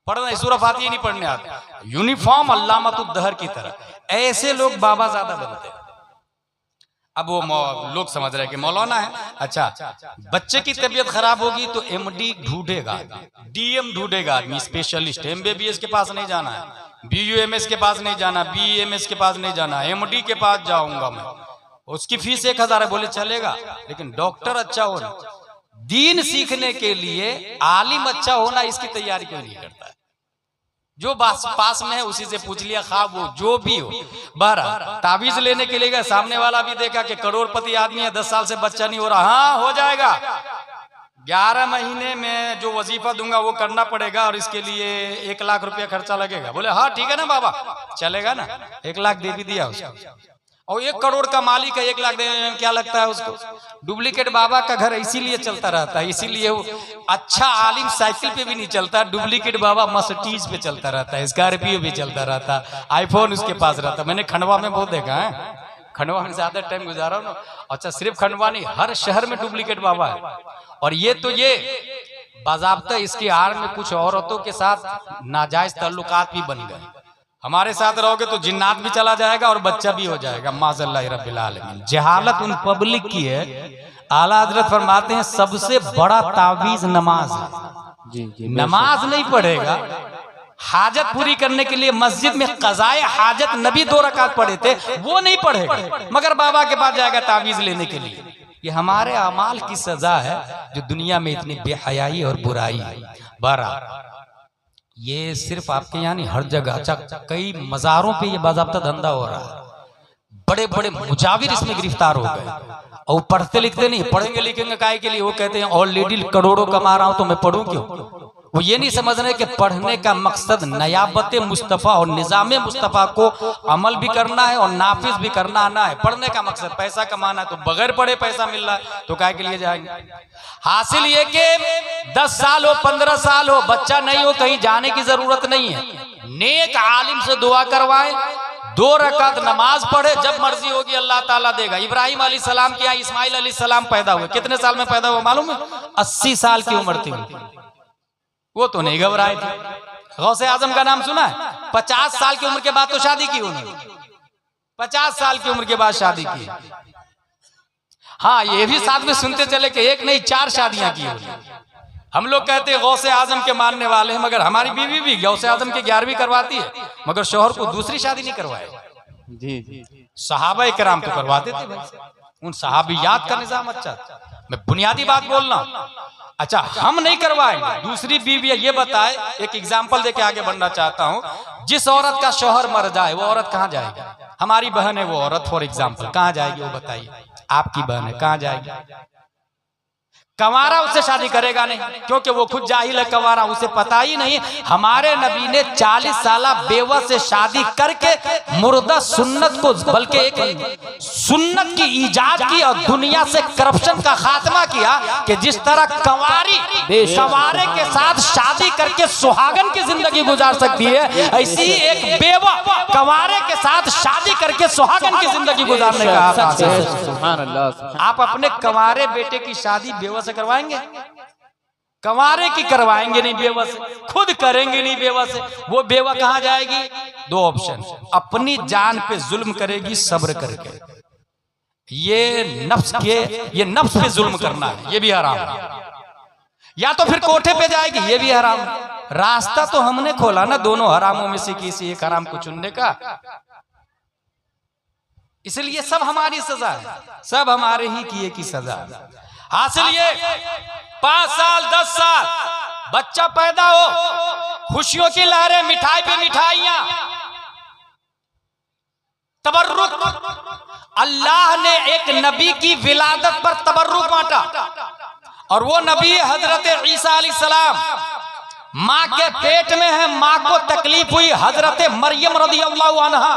पढ़ना सूरह फातिहा नहीं पढ़ने आता। यूनिफॉर्म अल्लामतुद्दहर की तरह ऐसे लोग बाबा ज्यादा बनते हैं। अब वो लोग समझ रहे हैं कि मौलाना है। अच्छा, बच्चे की तबीयत खराब होगी तो एमडी ढूंढेगा, डीएम ढूंढेगा आदमी, स्पेशलिस्ट। एमबीबीएस के पास नहीं जाना है, बीयूएमएस के पास नहीं जाना, बीएमएस के पास नहीं जाना, एमडी के पास जाऊंगा मैं, उसकी फीस 1000 है, बोले चलेगा, लेकिन डॉक्टर अच्छा होना, दीन सीखने के लिए आलिम अच्छा होना, इसकी तैयारी कोई नहीं करता है। जो पास में है उसी से पूछ लिया, ख्वाब हो जो भी हो। बहरहाल ताबीज लेने के लिए गए, सामने वाला भी देखा कि करोड़पति आदमी है, 10 साल से बच्चा नहीं हो रहा। हाँ हो जाएगा, 11 महीने में जो वजीफा दूंगा वो करना पड़ेगा और इसके लिए 1 लाख रुपया खर्चा लगेगा। बोले हाँ ठीक है ना बाबा, चलेगा ना। 1 लाख दे भी दिया उसको, और 1 करोड़ का मालिक है, 1 लाख देने में क्या लगता है उसको। डुप्लीकेट बाबा का घर इसीलिए चलता रहता है, इसीलिए वो अच्छा आलिम साइकिल पे भी नहीं चलता, डुप्लीकेट बाबा मर्सिडीज पे चलता रहता है, स्कॉर्पियो भी चलता रहता, आईफोन उसके पास रहता। मैंने खंडवा में बहुत देखा है, खंडवा में ज्यादा टाइम गुजारा हूं ना। अच्छा, सिर्फ खंडवा नहीं, हर शहर में डुप्लीकेट बाबा है। और ये बाज़ाब्ता इसकी आड़ में कुछ औरतों के साथ नाजायज ताल्लुकात भी बन गए। हमारे साथ रहोगे तो जिन्नात भी चला जाएगा और बच्चा भी हो जाएगा, माज़अल्लाह रब्बिल आलमीन। जहालत उन पब्लिक की है। आला हजरत फरमाते हैं सबसे बड़ा तावीज नमाज है। नमाज नहीं पढ़ेगा, हाजत पूरी करने के लिए मस्जिद में क़ज़ाए हाजत नबी 2 रकात पढ़े थे, वो नहीं पढ़ेगा, मगर बाबा के पास जाएगा तावीज लेने के लिए। ये हमारे अमाल की सजा है जो दुनिया में इतनी बेहयाई और बुराई है। बहरहाल ये सिर्फ आपके यहाँ नहीं, हर जगह। अच्छा, कई मज़ारों पे ये बाज़ाब्ता धंधा हो रहा है, बड़े बड़े मुजाविर इसमें गिरफ्तार हो गए, और पढ़ते लिखते नहीं, पढ़ेंगे लिखेंगे काहे के लिए। वो कहते हैं ऑलरेडी करोड़ों कमा रहा हूं तो मैं पढ़ूं क्यों। वो ये नहीं समझ रहे कि पढ़ने का मकसद नयाबत मुस्तफ़ा और निज़ाम मुस्तफ़ा को अमल भी करना है और नाफिज भी करना आना है। पढ़ने का मकसद पैसा कमाना है, तो बगैर पढ़े पैसा मिल रहा है तो काहे के लिए जाएंगे। हासिल ये कि 10 साल हो 15 साल हो, बच्चा नहीं हो, कहीं जाने की जरूरत नहीं है। नेक आलिम से दुआ करवाएं, 2 रकात नमाज पढ़े, जब मर्जी होगी अल्लाह ताला देगा। इब्राहिम अलैहिस्सलाम के यहाँ इस्माइल अलैहिस्सलाम पैदा हुए, कितने साल में पैदा हुआ मालूम है? 80 साल की उम्र थी उनकी। वो तो नहीं घबराए थे। गौसे आजम का नाम सुना है? 50 साल की उम्र के बाद तो शादी की उन्होंने, 50 साल की उम्र के बाद शादी की। हाँ, ये भी साथ में सुनते चले कि 1 नहीं 4 शादियां की उन्होंने। हम लोग कहते हैं गौसे आजम के मानने वाले हैं, मगर हमारी बीवी भी गौसे आजम की 11वीं करवाती है, मगर शौहर को दूसरी शादी नहीं करवाए। जी, सहाबा किराम तो करवाते थे भाई, उन सहाबियात का निजाम अच्छा था। मैं बुनियादी बात बोल रहा हूं। अच्छा, हम नहीं करवाएंगे, दूसरी बीवी ये बताए। एक एग्जाम्पल देके आगे बढ़ना चाहता हूं। जिस औरत का शौहर मर जाए वो औरत कहाँ जाएगी? हमारी बहन है वो औरत, फॉर एग्जाम्पल, कहाँ जाएगी वो बताइए? आपकी बहन है, कहाँ जाएगी? कंवारा उससे शादी करेगा नहीं, क्योंकि वो खुद जाहिल है कंवारा, उसे पता ही नहीं। हमारे नबी ने 40 साल बेवा से शादी करके मुर्दा सुन्नत को, बल्कि एक सुन्नत की ईजाद की और दुनिया से करप्शन का खात्मा किया कि जिस तरह कंवारे के साथ शादी करके सुहागन की जिंदगी गुजार सकती है, ऐसी एक बेवा कंवारे के साथ शादी करके सुहागन की जिंदगी गुजारने का आकाश है। सुभान अल्लाह। आप अपने कंवारे बेटे की शादी बेवा से करवाएंगे? कंवारे की करवाएंगे नहीं, बेवा से खुद करेंगे नहीं, बेवा से। वो बेवा कहां जाएगी? दो ऑप्शन, अपनी जान पे जुल्म करेगी सब्र करके, ये नफ्स पे जुल्म करना है, ये भी हराम है। या तो फिर कोठे पे जाएगी, ये भी हराम है। रास्ता तो हमने खोला ना दोनों हरामों में से किसी एक हराम को चुनने का, इसलिए सब हमारी सजा है, सब हमारे ही किए की सजा है। हासिल ये 5 साल 10 साल बच्चा पैदा हो, खुशियों की लहरें, मिठाई पे मिठाइयां, तबर्रुक। अल्लाह ने एक नबी की विलादत पर तबर्रुक बांटा, और वो नबी हजरत ईसा अलैहिस्सलाम। माँ के पेट में है, माँ को तकलीफ हुई, हजरत मरियम रदियल्लाहु अन्हा।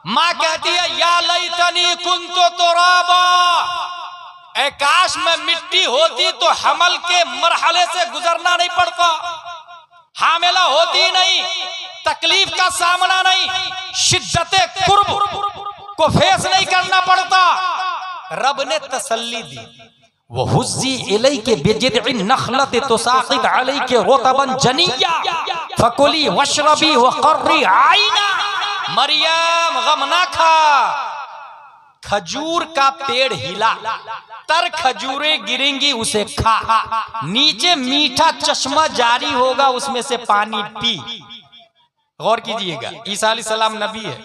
माँ कहती है या लैतनी कुन्तु तुराबा, ऐ काश में मिट्टी होती तो हमल के मरहले से गुजरना नहीं पड़ता, हामिला होती नहीं, तकलीफ का सामना नहीं, शिद्दते कुर्ब को फेस नहीं करना पड़ता। रब ने तसल्ली दी, वो हुज़्ज़ी इलैके बिजिद्इन नखलत तुसाक़ित अलैके रुतबन जनिया फकुली वशरबी वक़र्री आइना। मरियम गम ना खा, खजूर का पेड़ हिला, तर खजूरें गिरेंगी, उसे खा, नीचे मीठा चश्मा जारी होगा, उसमें से पानी पी। गौर कीजिएगा, ईसा अलैहिस्सलाम नबी है,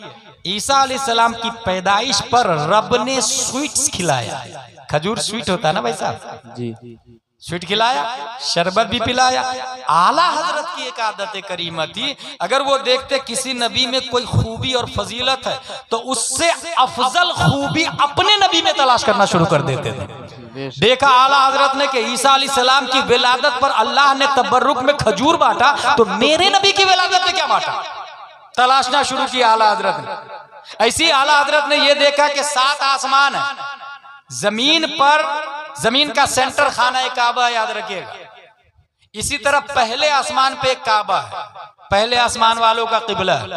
ईसा अलैहिस्सलाम की पैदाइश पर रब ने स्वीट्स खिलाया। खजूर स्वीट होता है ना भाई साहब जी, स्वीट खिलाया, शरबत भी पिलाया। आला हजरत की एक आदत करीमा थी, अगर वो देखते किसी नबी में कोई खूबी और फजीलत है तो उससे अफजल खूबी अपने नबी में तलाश करना शुरू कर देते थे। देखा आला हजरत ने कि ईसा अलैहिस्सलाम की विलादत पर अल्लाह ने तबर्रुक में खजूर बांटा, तो मेरे नबी की विलादत में क्या बांटा, तलाशना शुरू किया आला हजरत ने। ऐसी आला हजरत ने यह देखा कि 7 आसमान है, जमीन पर, जमीन का सेंटर खाना काबा है, याद रखिएगा। इसी तरह पहले आसमान पे एक काबा है, पहले आसमान वालों का किबला है,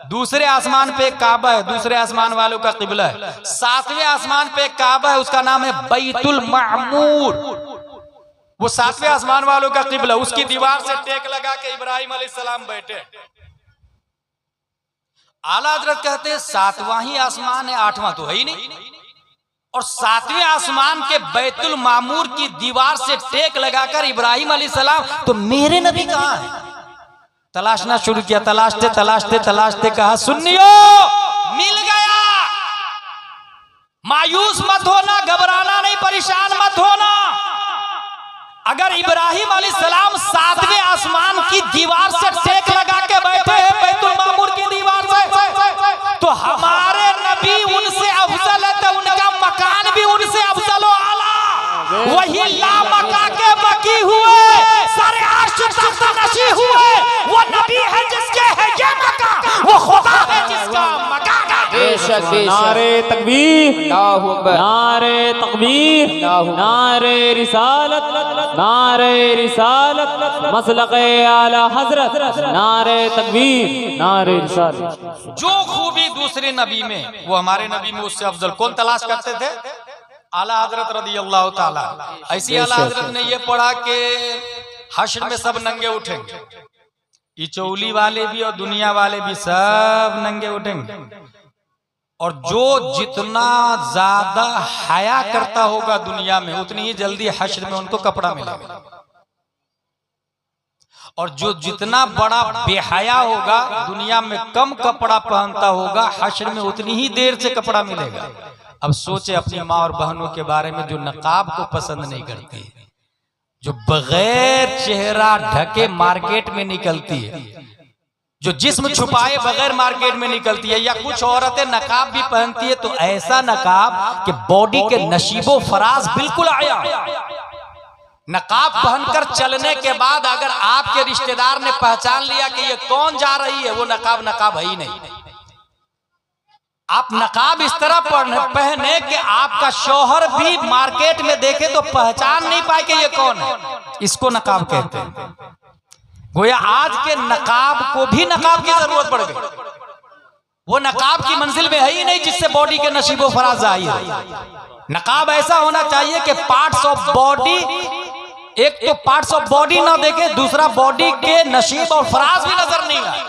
दूसरे आसमान पे एक काबा है, दूसरे आसमान वालों का किबला है, 7वें आसमान पे एक काबा है, उसका नाम है बैतुल मामूर, वो 7वें आसमान वालों का किबला। उसकी दीवार से टेक लगा के इब्राहिम अलैहिस्सलाम बैठे। आला हजरत कहते हैं 7वां ही आसमान है, 8वां तो है ही नहीं, और 7वें आसमान के बैतुल मामूर की दीवार से टेक लगाकर इब्राहिम अलैहिस्सलाम, तो मेरे नबी कहां है? तलाशना शुरू किया, तलाशते तलाशते तलाशते कहा सुन्नियो मिल गया। मायूस मत होना, घबराना नहीं, परेशान मत होना। अगर इब्राहिम अलैहिस्सलाम 7वें आसमान की दीवार से टेक लगा के बैठे हैं बैतुल मामूर की दीवार से, तो हमारे नबी उनसे अफजल है, तो उनका मकान भी उनसे अफजल हो आला। वही लामका के बकी हुए, सारे आशिक नशी हुए, वो नबी है जिसके है ये मका, वो खुदा है जिसका मकान है। बेशक नारे तकबीर, अल्लाहु अकबर, नारे तकबीर, नारे रिसालत, नारे रिसालत, मसलक़े आला हजरत, नारे तकबीर, नारे रिसालत। जो खूबी दूसरे नबी में, वो हमारे नबी में उससे अफजल। कौन तलाश करते थे? आला हजरत रदियल्लाहु ताला। ऐसी आला हजरत ने ये पढ़ा कि हश्र में सब नंगे उठेंगे, ये चौली वाले भी और दुनिया वाले भी सब नंगे उठेंगे, और जो जितना ज्यादा हया करता होगा दुनिया में, उतनी ही जल्दी हश्र में उनको कपड़ा मिलेगा, और जो जितना बड़ा बेहया होगा, दुनिया में कम कपड़ा पहनता होगा, हश्र में उतनी ही देर से कपड़ा मिलेगा। अब सोचे अपनी माँ और बहनों के बारे में जो नकाब को पसंद नहीं करती, जो बगैर चेहरा ढके मार्केट में निकलती है, जो जिस्म छुपाए बगैर मार्केट में निकलती है, या कुछ औरतें नकाब भी पहनती है तो ऐसा नकाब कि बॉडी के नशीबो फराज बिल्कुल आया, नकाब पहनकर चलने के बाद अगर आपके रिश्तेदार ने पहचान लिया कि ये कौन जा रही है, वो नकाब है ही नहीं। आप नकाब इस तरह पहने कि आपका शौहर भी मार्केट में देखे तो पहचान नहीं पाए कि ये कौन है, इसको नकाब कहते हैं। गोया आज के नकाब को भी नकाब की जरूरत पड़ गई। वो नकाब की मंजिल में है ही नहीं जिससे बॉडी के नशीबो फराज जाहिर है। नकाब ऐसा होना चाहिए कि पार्ट्स ऑफ बॉडी, एक तो पार्ट्स ऑफ बॉडी ना देखे, दूसरा बॉडी के नशीब और फराज भी नजर नहीं आए,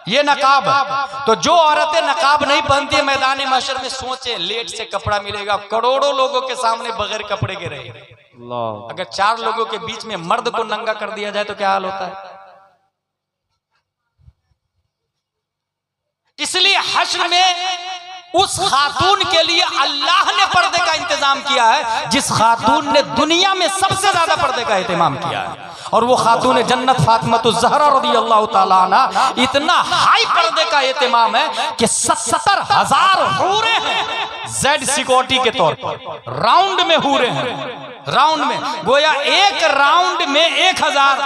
ये नकाब है। तो जो औरतें नकाब नहीं पहनती है, मैदान महशर में सोचे लेट से कपड़ा मिलेगा, करोड़ों लोगों के सामने बगैर कपड़े के रहे। अगर 4 लोगों के बीच में मर्द को नंगा कर दिया जाए तो क्या हाल होता है। इसलिए हश्र में उस खातून के लिए अल्लाह ने पर्दे का इंतजाम किया है जिस खातून ने दुनिया में सबसे ज्यादा पर्दे का इंतजाम किया है, और वो खातून जन्नत फातिमातुज़ ज़हरा रज़ियल्लाहु ताला अन्हा। इतना हाई पर्दे का एहतमाम है कि 70,000 हूरे हैं जेड सिक्योरिटी के तौर पर, राउंड में हूरे हैं, राउंड में। गोया एक राउंड में 1000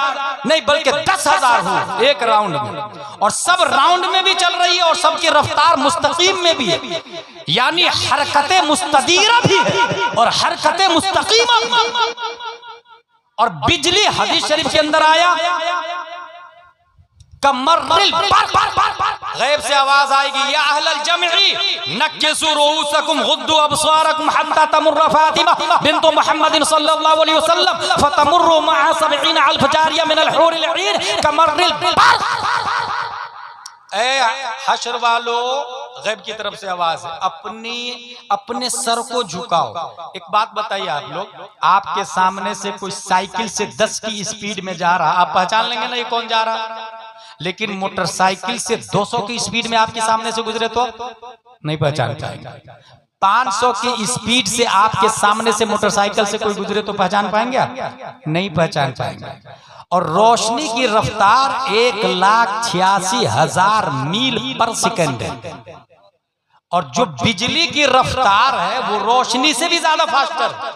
नहीं बल्कि 10,000 हूर एक राउंड में, और सब राउंड में भी चल रही है और सबकी रफ्तार मुस्तकीम में भी है, यानी हरकतें मुस्तदीरा भी है और हरकतें मुस्तकीमा भी। और बिजली हदीस शरीफ के अंदर आया कमर्रिल गैब से आवाज आएगी, या अहलल जमई नक्किसू रुऊसकुम गुद्दू अबसारकुम हत्ता तमुर्र फातिमा बिन्तु मुहम्मदिन सल्लल्लाहु अलैहि वसल्लम फतमुर्रु मअ 70,000 जारिया मिनल हूरिल ईन कमर्रिल। ए हश्र वालों, गैब की तरफ से आवाज है, अपने सर को झुकाओ। एक बात बताइए आप लोग, आपके सामने से कोई साइकिल से 10 की स्पीड में जा रहा, आप पहचान लेंगे ना ये कौन जा रहा। लेकिन मोटरसाइकिल से 200 की स्पीड में आपके सामने से गुजरे तो नहीं पहचान पाएंगे। 500 की स्पीड से आपके सामने से मोटरसाइकिल से कोई गुजरे तो पहचान पाएंगे आप? नहीं पहचान पाएंगे। और रोशनी की रफ्तार 1,86,000 मील पर सेकंड है, और जो बिजली की रफ्तार है वो रोशनी से भी ज्यादा फास्टर है।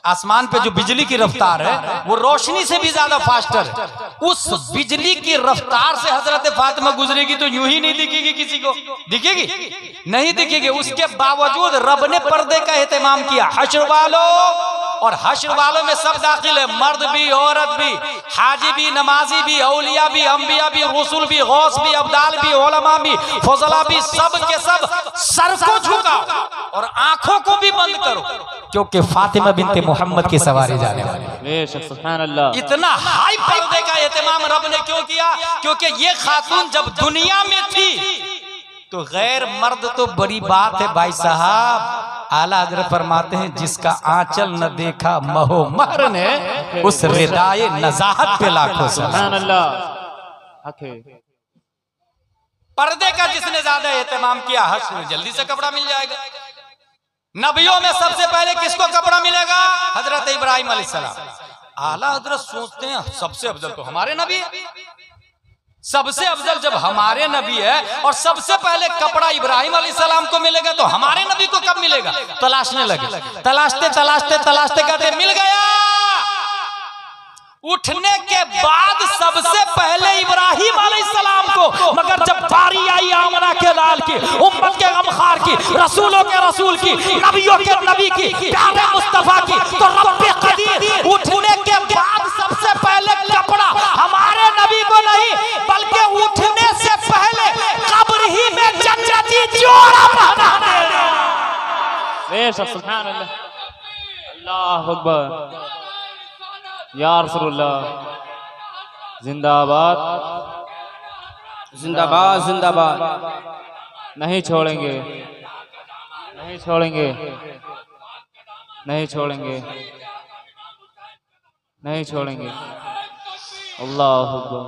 आसमान पे जो बिजली की रफ्तार है वो रोशनी से भी ज्यादा फास्टर है। उस बिजली की रफ्तार से हजरत फातिमा गुजरेगी तो यूं ही नहीं दिखेगी, किसी को दिखेगी नहीं दिखेगी। उसके बावजूद रब ने पर्दे का एहतमाम किया। हश्र वालों, और हश्र वालों में सब दाखिल है, मर्द भी औरत भी, हाजी भी नमाजी भी, औलिया भी, अंबिया भी, रसूल भी, गौस भी, अब्दाल भी, उलमा भी, फजला भी, सब के सब सर को झुकाओ और आंखों को भी बंद करो, क्योंकि फातिमा बिनते मोहम्मद की सवारी जाने वाली। सुभान अल्लाह। इतना हाई पर्दे का एहतमाम रब ने क्यों किया? क्योंकि ये खातून जब दुनिया में थी तो गैर मर्द तो बड़ी बात है भाई साहब। आला हज़रत फरमाते हैं, जिसका आंचल न देखा महो महर ने, उस रिदाए नज़ाहत पे लाखों सुभान अल्लाह। पर्दे का जिसने ज्यादा एहतमाम किया, हश्र में जल्दी से कपड़ा मिल जाएगा। नबियों में सबसे पहले किसको कपड़ा मिलेगा? हजरत इब्राहिम अलैहिस्सलाम। आला हजरत सोचते हैं सबसे अफजल तो हमारे नबी है, सबसे अफजल जब हमारे नबी है और सबसे पहले कपड़ा इब्राहिम अलैहिस्सलाम को मिलेगा तो हमारे नबी को कब मिलेगा? तलाशने लगे, तलाशते तलाशते तलाशते कहते मिल गया। उठने के बाद सबसे पहले इब्राहिम अलैहिस्सलाम को, मगर जब बारी आई आमना के लाल की, उम्मत के गमखार की, रसूलों के रसूल की, नबियों के नबी की, प्यारे मुस्तफा की, तो रब्बे कदीर उठने के बाद सबसे पहले कपड़ा हमारे नबी को नहीं बल्कि उठने से पहले कब्र ही में जन्नती जोड़ा पहना देगा। बेशक सुभान अल्लाह, अल्लाहु अकबर, या रसूलुल्लाह। जिंदाबाद जिंदाबाद जिंदाबाद। नहीं छोड़ेंगे, नहीं छोड़ेंगे, नहीं छोड़ेंगे, नहीं छोड़ेंगे। अल्लाहु अकबर,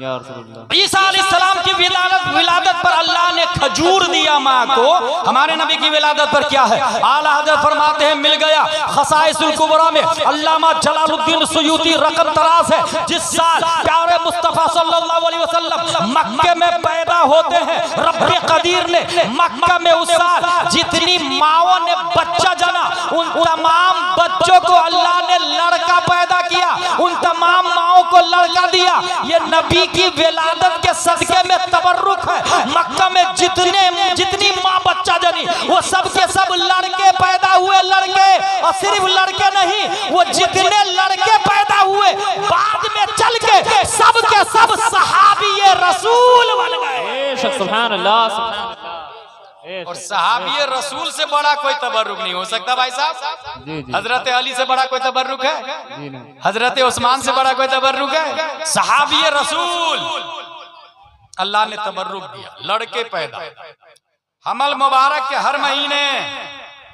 या रसूलुल्लाह। ईसा अलैहिस्सलाम की विलादत पर अल्लाह ने खजूर दिया माँ को, हमारे नबी की विलादत पर क्या है? आला हज़रत फरमाते हैं मिल गया। खसाइसुल कुबरा में अल्लामा जलालुद्दीन सुयूती रकम तराज है, जिस साल प्यारे मुस्तफा सल्लल्लाहु अलैहि वसल्लम मक्के में पैदा होते हैं, रब्बे कदीर ने मक्का में उस साल जितनी माओं ने बच्चा जना उन तमाम बच्चों को अल्लाह ने लड़का पैदा किया, उन तमाम माओं को लड़का दिया। ये नबी की विलादत के सदके में तबर्रुक है। मक्का में जितनी माँ बच्चा जनी वो सब के सब लड़के पैदा हुए, लड़के। और सिर्फ लड़के नहीं, वो जितने लड़के पैदा हुए बाद में चल के सब के सब सहाबी रसूल बन गए। सुभान अल्लाह, सुभान अल्लाह। और सहाबी रसूल से बड़ा कोई तबर्रुक नहीं हो सकता भाई साहब। जी जी हजरत अली से बड़ा कोई तबर्रुक है? जी नहीं। हजरत उस्मान से बड़ा कोई तबर्रुक है? सहाबी रसूल अल्लाह ने तबर्रुक दिया, लड़के पैदा। हमल मुबारक के हर महीने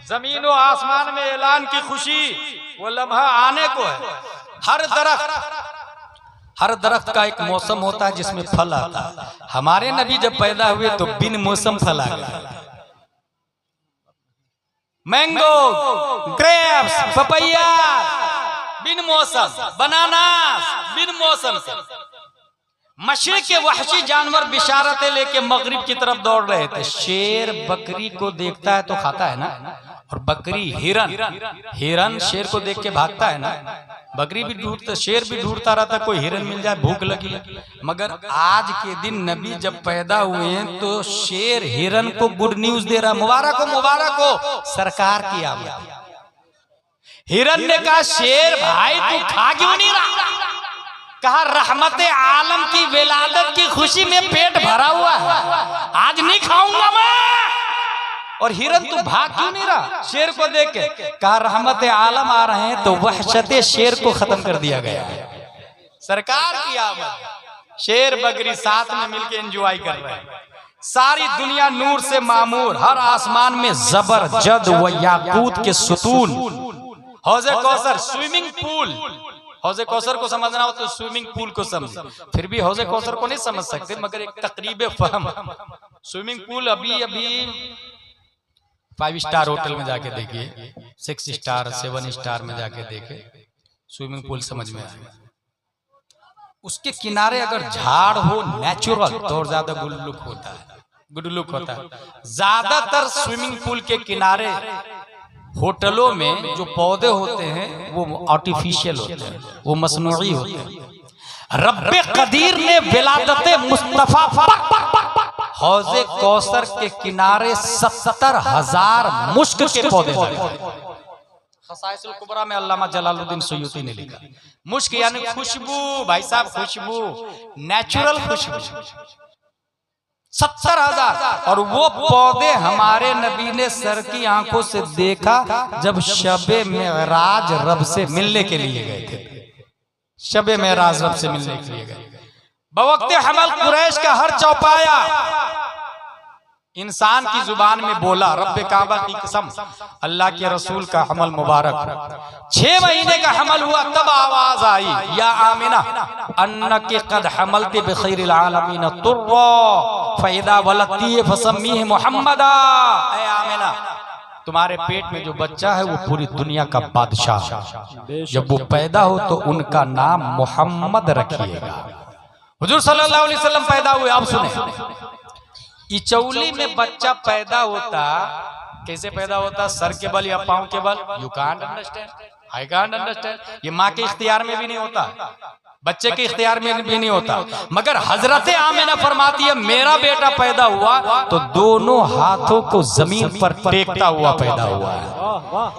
जमीन और आसमान में ऐलान की खुशी, वो लम्हा आने को है। हर दरख्त का एक मौसम होता है जिसमें फल आता है। हमारे नबी जब पैदा हुए तो बिन मौसम फल आ गया। मैंगो, ग्रेप्स, पपैया बिन मौसम, बनानास बिन मौसम से। मशरिक के वहशी जानवर बिशारतें लेके मगरिब की तरफ दौड़ रहे थे। शेर बकरी को देखता है तो खाता है ना, और बकरी हिरन शेर को देख के भागता है ना। बकरी भी ढूंढता, शेर भी ढूंढता रहता कोई हिरन मिल जाए, भूख लगी। मगर आज के दिन नबी जब पैदा हुए हैं तो शेर हिरन को गुड न्यूज दे रहा, मुबारक हो सरकार की आमद। हिरन ने कहा शेर भाई तू खा क्यों नहीं रहा? कहा रहमत आलम की विलादत की खुशी में पेट भरा हुआ है, आज नहीं खाऊंगा मैं। और हिरन तू भाग क्यों नहीं रहा शेर को देख के? कहा रहमत आलम आ रहे हैं तो वहशत शेर को खत्म कर दिया गया। सरकार की आमद। शेर बकरी साथ में मिलके एंजॉय कर रहे हैं। सारी दुनिया नूर से मामूर, हर आसमान में जबर जद व याकूत के सुतून। हौज़े कौसर स्विमिंग पूल, हौज़े कौसर को समझना हो तो स्विमिंग पूल को समझ। फिर भी हौज़े कौसर को नहीं समझ सकते, मगर एक तकरीब फहम। स्विमिंग पूल अभी 5 स्टार होटल में जाके देखिए, 6 स्टार 7 स्टार में जाके देखे, स्विमिंग पूल समझ में आएगा। उसके किनारे अगर झाड़ हो नेचुरल तो और ज्यादा गुड लुक होता है। ज्यादातर स्विमिंग पूल के किनारे होटलों में जो पौधे होते हैं वो आर्टिफिशियल होते हैं, वो मसनूई होते हैं। रब्बे कदीर ने विलादते मुस्तफा हौज़े कौसर के किनारे 70,000 मुश्क के पौधे लगे। खसाइसुल कुबरा में अल्लामा जलालुद्दीन सुयूती ने लिखा, मुश्क यानी खुशबू भाई साहब, खुशबू, नेचुरल खुशबू। 70,000। और वो पौधे हमारे नबी ने सर की आंखों से देखा जब शबे मेराज रब से मिलने के लिए गए थे। शबे मेराज रब से मिलने के लिए गए। बवक्ते हमल कुरैश का हर चौपाया इंसान की जुबान में बोला रब्बे काबा की कसम, अल्लाह के रसूल का हमल मुबारक। 6 महीने का हमल हुआ तब आवाज आई, या आमिना अन्नके कद हमलते बिखैरिल आलमीन तुर्रा फैदा वलती फसम्मीह मुहम्मदा। ऐ आमिना, तुम्हारे पेट में जो बच्चा है वो पूरी दुनिया का बादशाह, जब वो पैदा हो तो उनका नाम मोहम्मद रखिएगा। हुजूर सल्लल्लाहु अलैहि वसल्लम पैदा हुए। अब सुने, इचौली में बच्चा पैदा होता, कैसे पैदा होता? सर के बल या पांव के बल? You can't understand, I can't understand. ये माँ के इख्तियार में भी नहीं होता, बच्चे के इख्तियार में भी नहीं होता। मगर हजरत आमिना फरमाती है मेरा बेटा पैदा हुआ तो दोनों हाथों को जमीन पर टेकता हुआ पैदा हुआ है।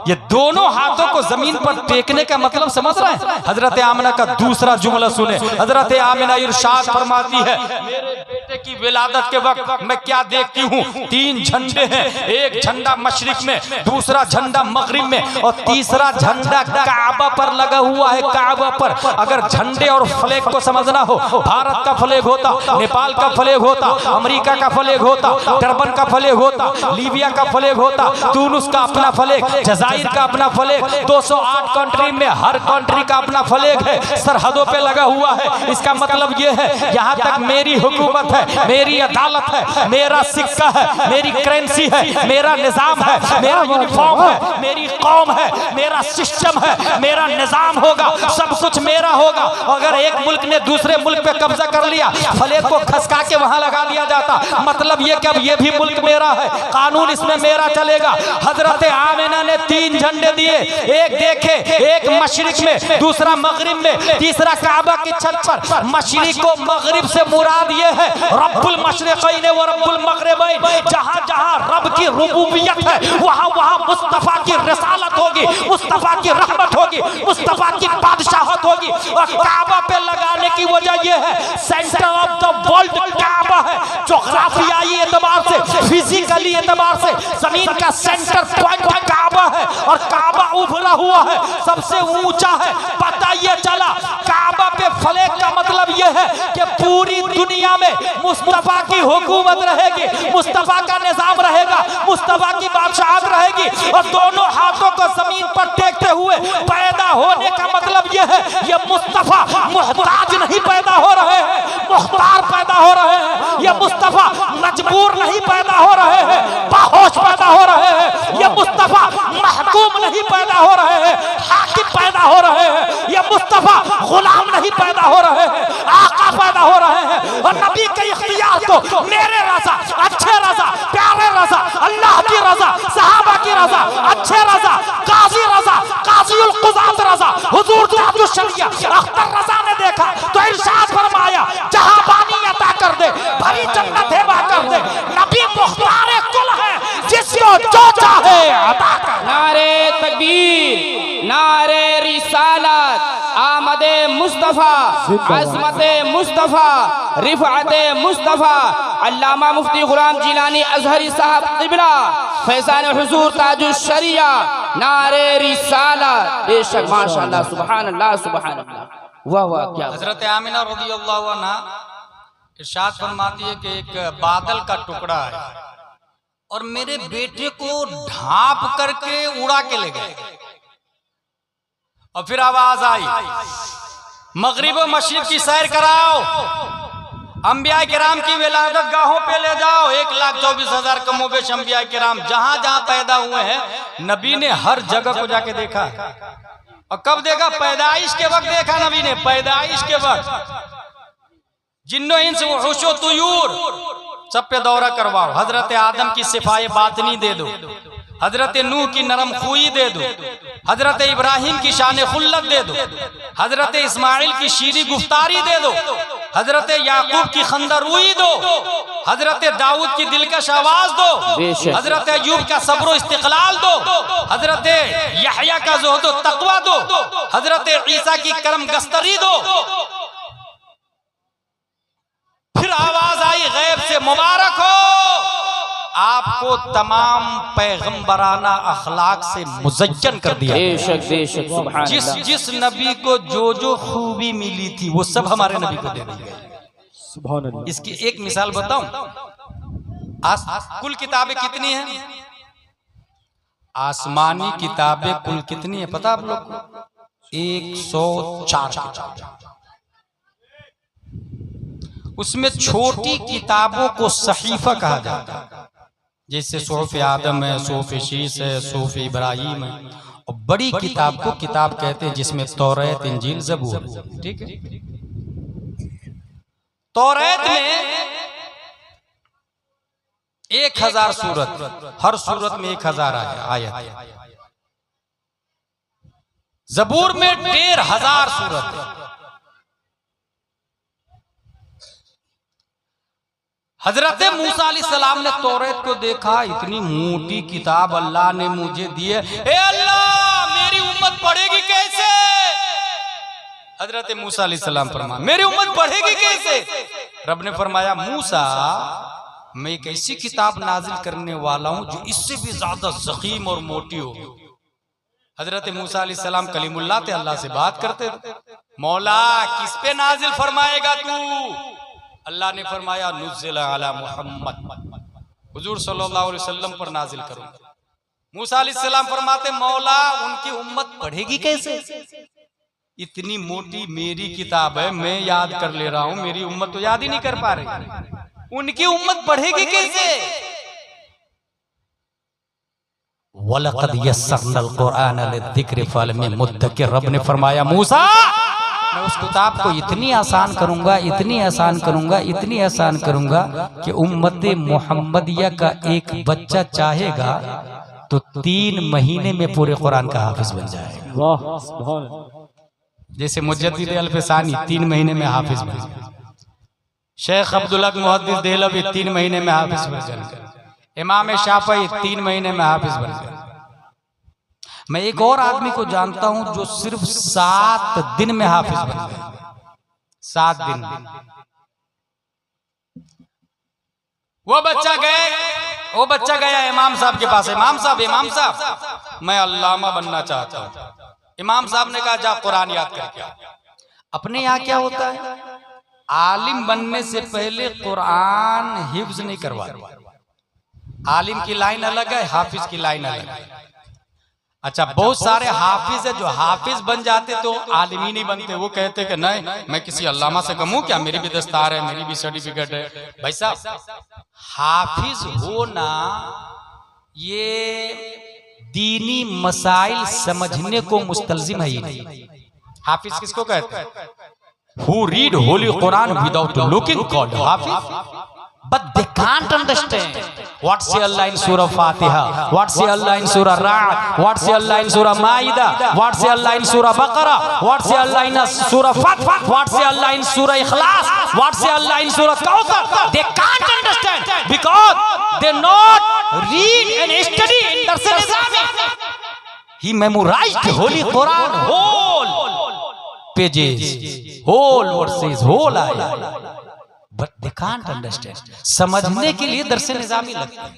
ये दोनों हाथों को जमीन पर टेकने का मतलब समझ रहे हैं? हजरत आमिना का दूसरा जुमला सुने। हजरत आमिना इरशाद फरमाती है मेरे बेटे की विलादत के वक्त मैं क्या देखती हूँ? 3 झंडे हैं, एक झंडा मशरिक में, दूसरा झंडा मगरिब में, और तीसरा झंडा काबा पर लगा हुआ है। काबा पर अगर झंडे और फ्लैग को समझना हो, भारत का फ्लैग होता, नेपाल का फ्लैग होता, अमेरिका का फ्लैग होता, टर्बन का फ्लैग होता, लीबिया का फ्लैग होता, तुनिस का अपना फ्लैग, जजायर का अपना फ्लैग। 208 कंट्री में हर कंट्री का अपना फ्लैग है, सरहदों पे लगा हुआ है। इसका मतलब ये है यहाँ तक मेरी हुकूमत है, मेरी अदालत है, मेरा सिक्का है, मेरी करेंसी है, मेरा निजाम है, मेरा यूनिफॉर्म है, मेरी कौम है, मेरा सिस्टम है, मेरा निजाम होगा, सब कुछ मेरा होगा। अगर एक मुल्क ने दूसरे मुल्क पे कब्जा कर लिया, फ्लैग को खसका के वहां लगा दिया जाता, मतलब ये कि अब ये भी मुल्क मेरा है, कानून इसमें मेरा चलेगा। हजरत आमिना ने 3 झंडे दिए, एक देखे, एक मशरिक में, दूसरा मगरिब में, तीसरा काबा की छत पर। मशरिक को मगरिब से मुराद ये है रब्बुल मशरिकैन व रब्बुल मगरिबैन, जहां जहां रब की रुबूबियत है वहां वहां मुस्तफा की रिसालत होगी, मुस्तफा की रहमत होगी, मुस्तफा की बादशाहत होगी। और काबा पे लगाने की वजह यह है सेंटर ऑफ द वर्ल्ड काबा है, जोग्राफियाई एतबार से, फिजिकली एतबार से जमीन का सेंटर पॉइंट काबा है। और काबा उभरा हुआ है, सबसे ऊंचा है। पता ये चला काबा पे फ्लैग का मतलब यह है कि पूरी दुनिया में मुस्तफा की हुकूमत रहेगी, मुस्तफा का निजाम रहेगा, मुस्तफा की बादशाहत रहेगी। और दोनों हाथों को जमीन पर टेकते हुए पैदा होने का मतलब यह है ये मुस्तफा मुहताज नहीं पैदा हो रहे हैं, मुख्तार पैदा हो रहे हैं। ये मुस्तफा मजबूर नहीं पैदा हो रहे हैं, बाहोश पैदा हो रहे हैं। ये मुस्तफा महकूम नहीं पैदा हो रहे हैं, हाकिम पैदा हो रहे हैं। ये मुस्तफा गुलाम नहीं पैदा हो रहे हैं, आका पैदा हो रहे हैं। और नबी के इख्तियार तो मेरे रजा, अच्छे रजा, प्यारे रजा, अल्लाह की रजा, सहाबा की रजा, अच्छे रजा, काजी रजा, काजीउल कुज़ात रजा, हुजूर ताजुश शरिया अख्तर रजा ने देखा तो इरशाद फरमाया जहां पानी अता कर दे, भरी जन्नत हिबा कर दे। नबी मुख्तार कुल है, जिसको जो चाहे अता कर। नारे तकबीर, नारे रिसालत, आमदे मुस्तफा, अज़मते मुस्तफा, रिफ़अते मुस्तफा। अल्लामा मुफ्ती गुलाम जिलानी अज़हरी साहब क़िबला, फैज़ान हुज़ूर ताजुश शरिया, नारे रिसालत। बेशक माशाअल्लाह, सुभान अल्लाह, सुभान अल्लाह, वाह वाह क्या। हजरत आमिना रज़ियल्लाहु अन्हा इरशाद फरमाती है कि एक बादल का टुकड़ा है और मेरे बेटे को ढांप करके उड़ा के ले गए। और फिर आवाज आई मगरिब व मशरिक की सैर कराओ, अंबिया किराम की विलादत गाहों पे ले जाओ। 1,24,000 कमोबेश अंबिया किराम जहां जहां पैदा हुए हैं, नबी ने हर जगह को जाके देखा। और कब देखा? पैदाइश के वक्त देखा नबी ने, पैदाइश के वक्त। जिन्नो इंस वहुशो तुयूर सब पे दौरा करवाओ। हजरत आदम की सिफाए बातनी दे दो, हजरत नूह की नरम खुई दे दो, हजरत इब्राहिम की शान खुल्लत दे दो, हजरत इस्माइल की शीरी गुफ्तारी दे दो, हजरत याकूब की खंदरूई दो, हजरत दाऊद की दिलकश आवाज दो, हजरत अय्यूब का सब्र इस्तिक़लाल दो, हजरत यहया का ज़ुहद व तक़वा दो, हजरत ईसा की करम गस्तरी दो। फिर आवाज आई गैब से, मुबारक हो आपको तमाम पैगंबराना अखलाक से मुज़य्यन कर दिया। बेशक बेशक, सुभान जिस अल्लाह। जिस नबी को जो जो खूबी मिली थी वो सब हमारे नबी को दे दी गई। सुभान अल्लाह। इसकी एक मिसाल बताऊं, कुल किताबें कितनी हैं? आसमानी किताबें कुल कितनी है पता आप लोग को? 104 किताबें। उसमें छोटी किताबों को सहीफा कहा जाता है, जैसे सूफ़ आदम है, सूफ़ शीश है, सूफ़ इब्राहिम है। और बड़ी किताब को किताब कहते हैं जिसमें तौरात, इंजील, ज़बूर। ठीक है, तौरात में 1000 सूरत, हर सूरत में 1000 आयत। ज़बूर में 1500 सूरत है। हजरत मूसा अलैहिस्सलाम ने तौरात को देखा, इतनी मोटी किताब अल्लाह ने मुझे दी है, ए अल्लाह मेरी उम्मत पढ़ेगी कैसे? हजरत मूसा अलैहिस्सलाम फरमाया मेरी उम्मत पढ़ेगी कैसे? रब ने फरमाया मूसा मैं एक ऐसी किताब नाजिल करने वाला हूं जो इससे भी ज्यादा ज़ख़ीम और मोटी हो। हजरत मूसा अलैहिस्सलाम कलीमुल्लाह थे, अल्लाह से बात करते थे। मौला किस पे नाजिल फरमाएगा तू? अल्लाह ने फरमाया नुज़्ज़िल अला मुहम्मद, हुजूर सल्लल्लाहु अलैहि वसल्लम पर नाजिल करूंगा। मूसा अलैहिस्सलाम फरमाते मौला उनकी उम्मत पढ़ेगी कैसे? इतनी मोटी मेरी किताब है, मैं याद कर ले रहा हूं, मेरी उम्मत तो याद ही नहीं कर पा रही, उनकी उम्मत पढ़ेगी कैसे? वलक़द यस्सरनल क़ुरआन लिज़्ज़िक्रि फ़हल मिन मुद्दकिर। रब ने फरमाया मूसा मैं उस किताब को इतनी आसान करूंगा, इतनी आसान करूंगा, इतनी आसान करूंगा कि उम्मत मोहम्मदिया का एक बच्चा चाहेगा तो 3 महीने में पूरे कुरान का हाफिज बन जाएगा। वाह सुभान अल्लाह। जैसे मुजद्दिद अल-फ़सानी 3 महीने में हाफिज बन गए, शेख अब्दुल हक मुहद्दिस देहलवी 3 महीने में हाफिज बन गए, इमाम शाफई 3 महीने में हाफिज बन गए। मैं एक और आदमी को जानता हूं जो सिर्फ 7 दिन में हाफिज बन गए, 7 दिन। वो बच्चा गया इमाम साहब के पास, इमाम साहब मैं अल्लामा बनना चाहता हूं। इमाम साहब ने कहा जा कुरान याद करके आ। अपने यहाँ क्या होता है, आलिम बनने से पहले कुरान हिफ्ज नहीं करवाते। आलिम की लाइन अलग है, हाफिज की लाइन अलग है। अच्छा, बहुत सारे हाफिज है जो हाफिज बन जाते तो आलिम ही नहीं बनते। वो कहते कि नहीं मैं किसी अल्लामा से कम हूं क्या, मेरी भी दस्तार है, मेरी भी सर्टिफिकेट है। भाई साहब, हाफिज होना ये दीनी मसाइल समझने को मुस्तलजिम है ही नहीं। हाफिज किसको कहते हैं? Who read Holy Quran without looking called Hafiz, but they can't understand what say Allah in Surah Fatiha, what say Allah in Surah Ra'd, what say Allah in Surah Ma'idah, what say Allah in Surah Baqarah, what say Allah in Surah Fath, what say Allah in Surah Ikhlas, what say Allah in Surah Kawthar. They can't understand because they not read and study in Dars Nizami. He memorized Holy Quran, whole pages, whole verses, whole ayat. But they can't understand. समझने के लिए दर्स निजामी लगता है।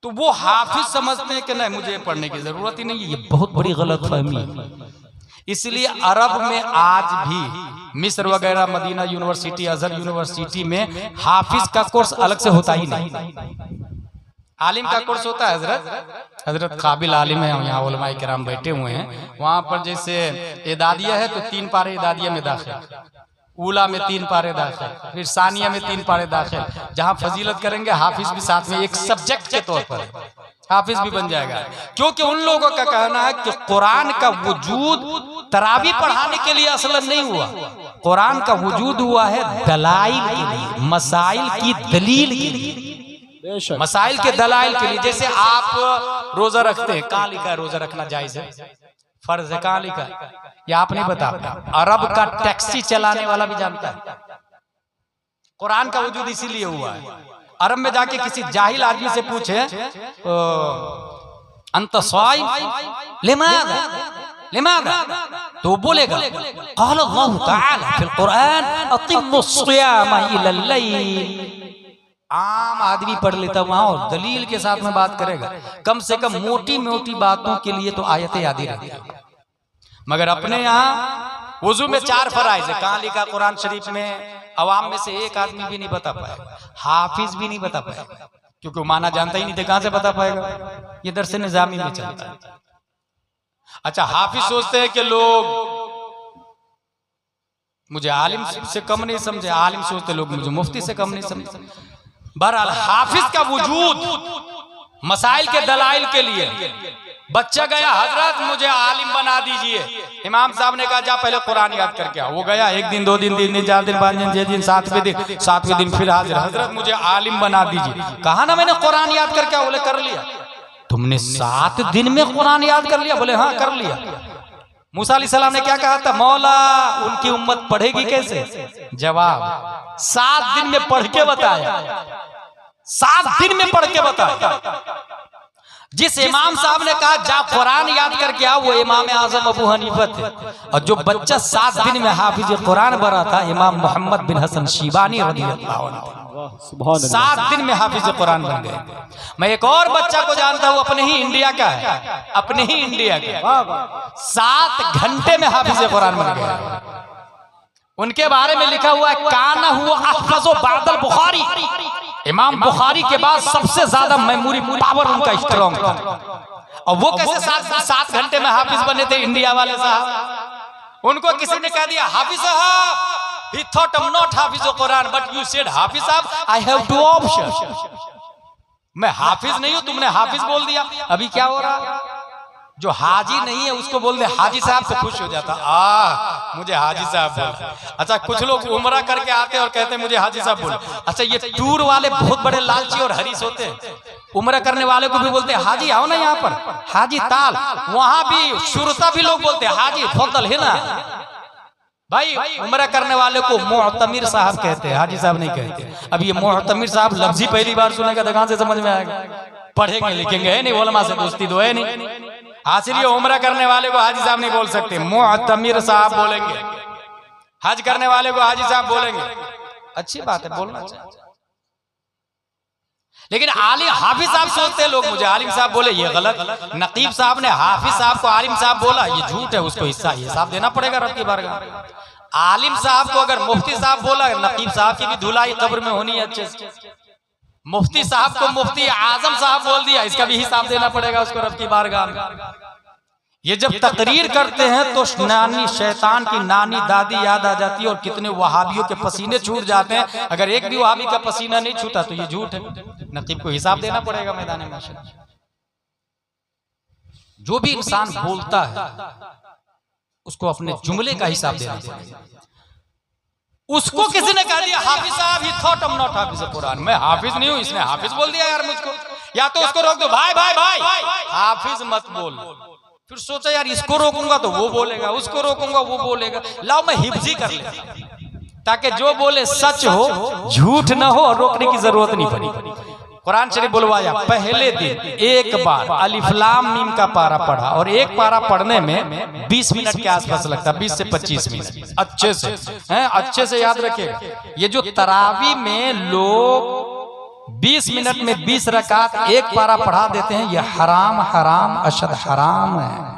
तो वो हाफिज समझते हैं कि नहीं मुझे पढ़ने की जरूरत ही नहीं है। ये बहुत बड़ी गलतफहमी है। इसलिए अरब में आज भी मिस्र वगैरह, मदीना यूनिवर्सिटी, अजहर यूनिवर्सिटी में हाफिज का कोर्स अलग से होता ही नहीं। आलिम का कोर्स होता है। हजरत काबिल आलिम है, यहाँ उलमाए किराम बैठे हुए हैं। वहां पर जैसे एदादिया है तो 3 पारे एदादिया में दाखिल, ऊला में 3 पारे दाखिल, फिर सानिया में 3 पारे दाखिल। जहां फजीलत करेंगे हाफिज भी साथ में एक सब्जेक्ट के तौर पर हाफिज भी बन जाएगा। क्योंकि उन लोगों का कहना है कि कुरान का वजूद तरावी पढ़ाने के लिए असलन नहीं हुआ। कुरान का वजूद हुआ है दलाइल के लिए, मसाइल की दलील के लिए, मसाइल के दलाइल के लिए। जैसे आप रोजा रखते हैं, कहाँ लिखा है रोजा रखना जायज है, फर्ज है, कहाँ लिखा है? ये आप नहीं बता। अरब का टैक्सी चलाने वाला भी जानता है कुरान का वजूद इसीलिए हुआ है। अरब में जाके किसी जाहिल आदमी से पूछे अंत स्वाइम लिमाज़ा लिमाज़ा, तो बोलेगा क़ाल अल्लाहु तआला फिल कुरान अतिम्मुस सियाम इलल लैल। आम आदमी पढ़ लेता वहां और दलील के साथ में बात करेगा। कम से कम मोटी मोटी बातों के लिए तो आयतें याद ही रहती है। मगर अपने यहाँ वुजू में 4 फराइज है, कहाँ लिखा कुरान शरीफ में? अवाम में से एक आदमी भी नहीं बता पाएगा, हाफिज भी नहीं बता पाएगा, क्योंकि वो माना जानता ही नहीं थे, कहां से बता पाएगा? ये दर्स निजामी में चलता है। अच्छा, हाफिज सोचते हैं कि लोग मुझे आलिम से कम नहीं समझे, आलिम सोचते लोग मुझे मुफ्ती से कम नहीं समझे। बहरहाल हाफिज का वजूद मसाइल के दलाइल के लिए। बच्चा गया, हजरत मुझे आलिम बना दीजिए। इमाम साहब ने कहा जा पहले कुरान याद करके आओ। वो गया, 1 दिन 2 दिन 3 दिन 4 दिन 5 दिन 6 दिन 7वें दिन फिर हाजिर, हजरत मुझे आलिम बना दीजिए। कहा ना मैंने कुरान याद करके आओ। बोले कर लिया। तुमने 7 दिन में कुरान याद कर लिया? बोले हाँ कर लिया। मूसा अलैहिस्सलाम ने क्या कहा था? मौला उनकी उम्मत पढ़ेगी कैसे? जवाब 7 दिन में पढ़ के बताया, 7 दिन में पढ़ के बताया। जिस इमाम साहब ने कहा जा कुरान याद करके आओ, वो इमाम आजम अबू हनीफा थे। और जो बच्चा 7 दिन में हाफिज कुरान बना था, इमाम मोहम्मद बिन हसन शीबानी रज़ियल्लाहु अन्हु, 7 दिन में हाफिज कुरान बन गए। मैं एक और बच्चा को जानता हूँ, अपने ही इंडिया का है, अपने ही इंडिया का, 7 घंटे में हाफिज कुरान बन गया। उनके बारे में लिखा हुआ है काना हुआ अहफज़ो बादल बुखारी। इमाम बुखारी के बाद सबसे ज्यादा मेमोरी पावर उनका स्ट्रॉन्ग था। और वो कैसे 7 घंटे में हाफिज बने थे? इंडिया वाले साहब, उनको किसी ने कह दिया हाफिज साहब, he thought I'm not Hafiz Quran but you said हाफिज साहब I have 2 options, मैं हाफिज नहीं हूं, तुमने हाफिज बोल दिया। अभी क्या हो रहा, जो हाजी नहीं है उसको बोल दे हाजी साहब, तो खुश हो जाता, मुझे हाजी साहब बोला। अच्छा, कुछ लोग उम्रा करके आते और कहते हैं मुझे हाजी साहब बोला। अच्छा, ये टूर वाले बहुत बड़े लालची और हरीश होते हैं, उम्रा करने वाले को भी बोलते हैं हाजी आओ ना यहाँ पर, हाजी ताल। वहां भी शुरता भी लोग बोलते हैं हाजी फौतल है ना भाई। उम्रा करने वाले को मुअतमिर साहब कहते हैं, हाजी साहब नहीं कहते। अब ये मुअतमिर साहब लफ्ज ही पहली बार सुनेगा तो कहां से समझ में आएगा, पढ़ेंगे लिखेंगे है नहीं, उलमा से दोस्ती तो है नहीं। हासिल ये उम्रा करने वाले को हाजी साहब नहीं बोल सकते, मुअतमिर साहब बोलेंगे। हज करने वाले को हाजी साहब बोलेंगे, अच्छी बात है बोलना चाहिए। लेकिन आलिम हाफिज साहब सोचते हैं लोग, मुझे आलिम साहब बोले, ये गलत। नकीब साहब ने हाफिज साहब को आलिम साहब बोला, ये झूठ है, उसको हिसाब देना पड़ेगा रब की बारगाह। आलिम साहब को अगर मुफ्ती साहब बोला, नकीब साहब की भी धुलाई कब्र में होनी है अच्छे से। मुफ्ती साहब को मुफ्ती आजम साहब बोल दिया, इसका भी हिसाब देना पड़ेगा उसको रब की बारगाह में। ये जब तकरीर करते हैं तो नानी शैतान की नानी दादी याद आ जाती है और कितने वहाबियों के पसीने छूट जाते हैं। अगर एक भी वहाबी का पसीना नहीं छूटा तो ये झूठ है। नकीब को हिसाब देना पड़ेगा मैदान महशर। जो भी इंसान बोलता है उसको अपने जुमले का हिसाब देना पड़ेगा। उसको किसी ने कह दिया हाफिज साहब, he thought I am not हाफिज कुरान, मैं हाफिज नहीं हूं, इसने हाफिज बोल दिया यार मुझको, या तो उसको रोक दो, भाई भाई भाई हाफिज मत बोल। फिर सोचा यार इसको रोकूंगा तो वो बोलेगा, उसको रोकूंगा वो बोलेगा, लाओ मैं हिफ्जी कर ले ताकि जो बोले सच हो, झूठ ना हो और रोकने की जरूरत नहीं पड़ी। कुरान शरीफ बुलवाया, पहले दिन एक बार अलिफ लाम मीम का पारा पढ़ा और एक पारा पढ़ने में 20 मिनट के आसपास लगता, 20 से 25 मिनट अच्छे से हैं, अच्छे से याद रखिएगा। ये जो तरावी में लोग 20 मिनट में 20 रकात एक पारा पढ़ा देते हैं, ये हराम हराम अशद हराम है।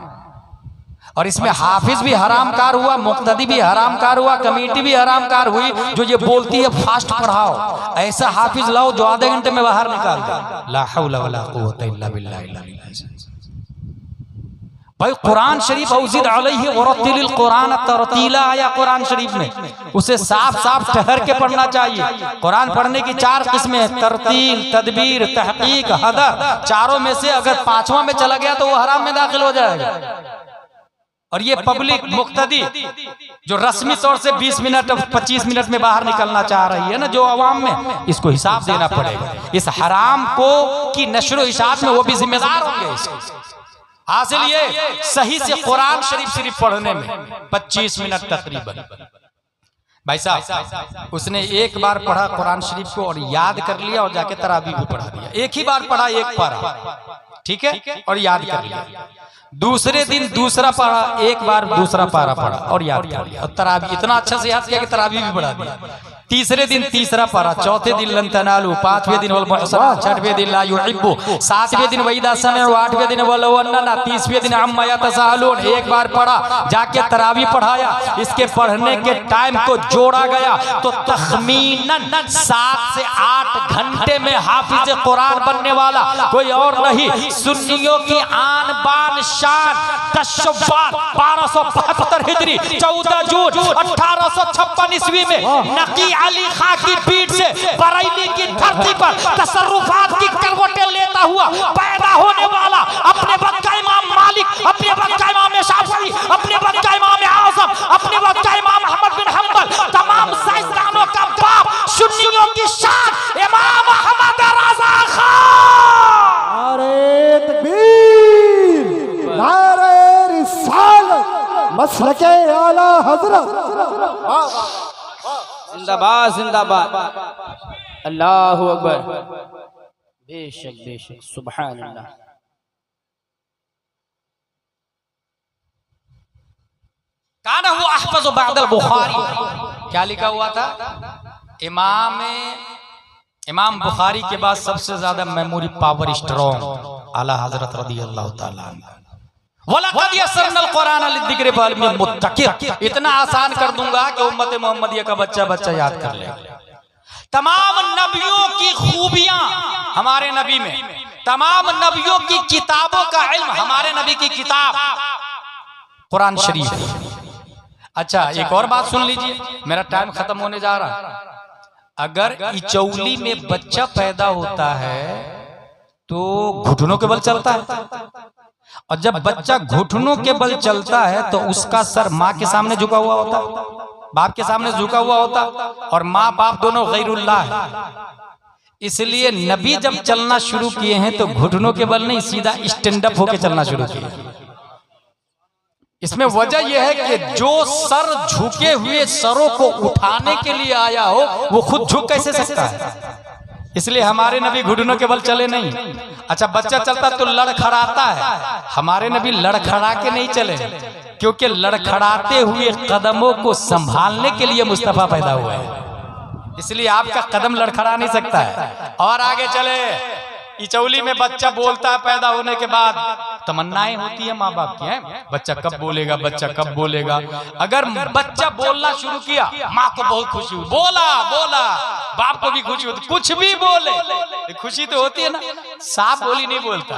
और इसमें हाफिज भी हरामकार हुआ, मुक्तदी भी हरामकार हुआ, कमेटी भी हरामकार हुई। जो ये बोलती है फास्ट पढ़ाओ, ऐसा हाफिज लाओ जो आधे घंटे में बाहर निकाल दे। ला हौला वला कुव्वता इल्ला बिल्लाह। भाई कुरान शरीफ औजिद अलैहि वरतिलिल कुरान तरतीला आया कुरान शरीफ में, उसे साफ साफ ठहर के पढ़ना चाहिए। कुरान पढ़ने की 4 किस्में हैं, तरतील, तदबीर, तहकीक, हदर। चारों में से अगर 5वां में चला गया तो वो हराम में दाखिल हो जाएगा। और ये पब्लिक मुक्तदी जो रस्मी तौर से 20 मिनट 25 मिनट में बाहर निकलना चाह रही है ना, जो अवाम में, इसको हिसाब देना पड़ेगा। इस हराम को की नशर इशात में वो भी जिम्मेदार होंगे। हासिल ये सही से कुरान शरीफ सिर्फ पढ़ने में 25 मिनट तकरीबन। भाई साहब उसने एक बार पढ़ा कुरान शरीफ को और याद कर लिया और जाके तरावी भी पढ़ा दिया। एक ही बार पढ़ा, एक पारा, ठीक है, और याद कर लिया। दूसरे दिन दूसरा पढ़ा, एक बार दूसरा पारा पढ़ा और याद कर लिया। और तरावी इतना अच्छा से याद किया कि तरावी भी पढ़ा दिया। तीसरे दिन तीसरा पारा, चौथे दिन लन तनालू, 5वें दिन वल मुहसन, 6वें दिन ला युहिब्बु, 7वें दिन वइदा समिअ, 8वें दिन वलौ अन्ना, 30वें दिन अम्मा यतसाअलून। एक बार पढ़ा, जाके तरावी पढ़ाया। इसके पढ़ने के टाइम को जोड़ा गया तो तखमीनन 7 से 8 घंटे में हाफिज कुरान बनने वाला कोई और नहीं, सुन्नियों की आन बान शान 10 शव्वाल 1272 हिजरी 14 जून 1856 ईस्वी में नकी अली खां की पीठ से बरेली की धरती पर तसर्रुफात की करवटें लेता हुआ पैदा होने वाला, अपने वक्त का इमाम मालिक, अपने वक्त का इमाम शाफी, अपने वक्त का इमाम आज़म, अपने वक्त का इमाम अहमद बिन हंबल, तमाम साइंसदानों का बाप, सुन्नियों की शान इमाम अहमद रज़ा खान। नारे तकबीर, नारे रिसालत, मसलके आला हज़रत। जिंदाबाद जिंदाबाद, अल्लाहु अकबर, बेशक बेशक, सुभान अल्लाह। काना हुआ अहफज़ बअदल बुखारी, क्या लिखा हुआ था? इमाम बुखारी के बाद सबसे ज्यादा मेमोरी पावर स्ट्रॉन्ग आला हजरत रज़ियल्लाहु ताला अन्हु। वलक़द यस्सरनल कुरान लिज़िक्रि फ़हल मिन मुद्दकिर, इतना आसान कर दूंगा कि उम्मत मोहम्मदिया का बच्चा बच्चा याद कर ले। तमाम नबियों की खूबियां हमारे नबी में, तमाम नबियों की किताबों का इल्म हमारे नबी की किताब कुरान शरीफ। अच्छा एक और बात सुन लीजिए, मेरा टाइम खत्म होने जा रहा। अगर इचौली में बच्चा पैदा होता है तो घुटनों के बल चलता है, और जब बच्चा घुटनों के बल चलता है तो उसका सर माँ के सामने झुका हुआ होता, बाप के सामने झुका हुआ होता, और माँ बाप दोनों गैरुल्लाह है। इसलिए नबी जब चलना शुरू किए हैं तो घुटनों के बल नहीं, सीधा स्टैंड अप होकर चलना शुरू किए। इसमें वजह यह है कि जो सर झुके हुए सरों को उठाने के लिए आया हो वो खुद झुक कैसे सकता है? इसलिए हमारे नबी घुटनों के बल चले नहीं। अच्छा, बच्चा चलता तो लड़खड़ाता है, हमारे नबी लड़खड़ा के नहीं चले, क्योंकि लड़खड़ाते हुए कदमों को संभालने के लिए मुस्तफा पैदा हुआ है। इसलिए आपका कदम लड़खड़ा नहीं सकता है। और आगे चले, इचौली में बच्चा बोलता है, पैदा होने के बाद तमन्नाएं होती है माँ बाप की, हैं बच्चा कब बोलेगा, बच्चा कब बोलेगा। अगर बच्चा बोलना शुरू किया, माँ को बहुत खुशी हुई, बोला बोला, बाप को भी खुशी होती, कुछ भी बोले खुशी तो होती है ना। साफ बोली नहीं बोलता,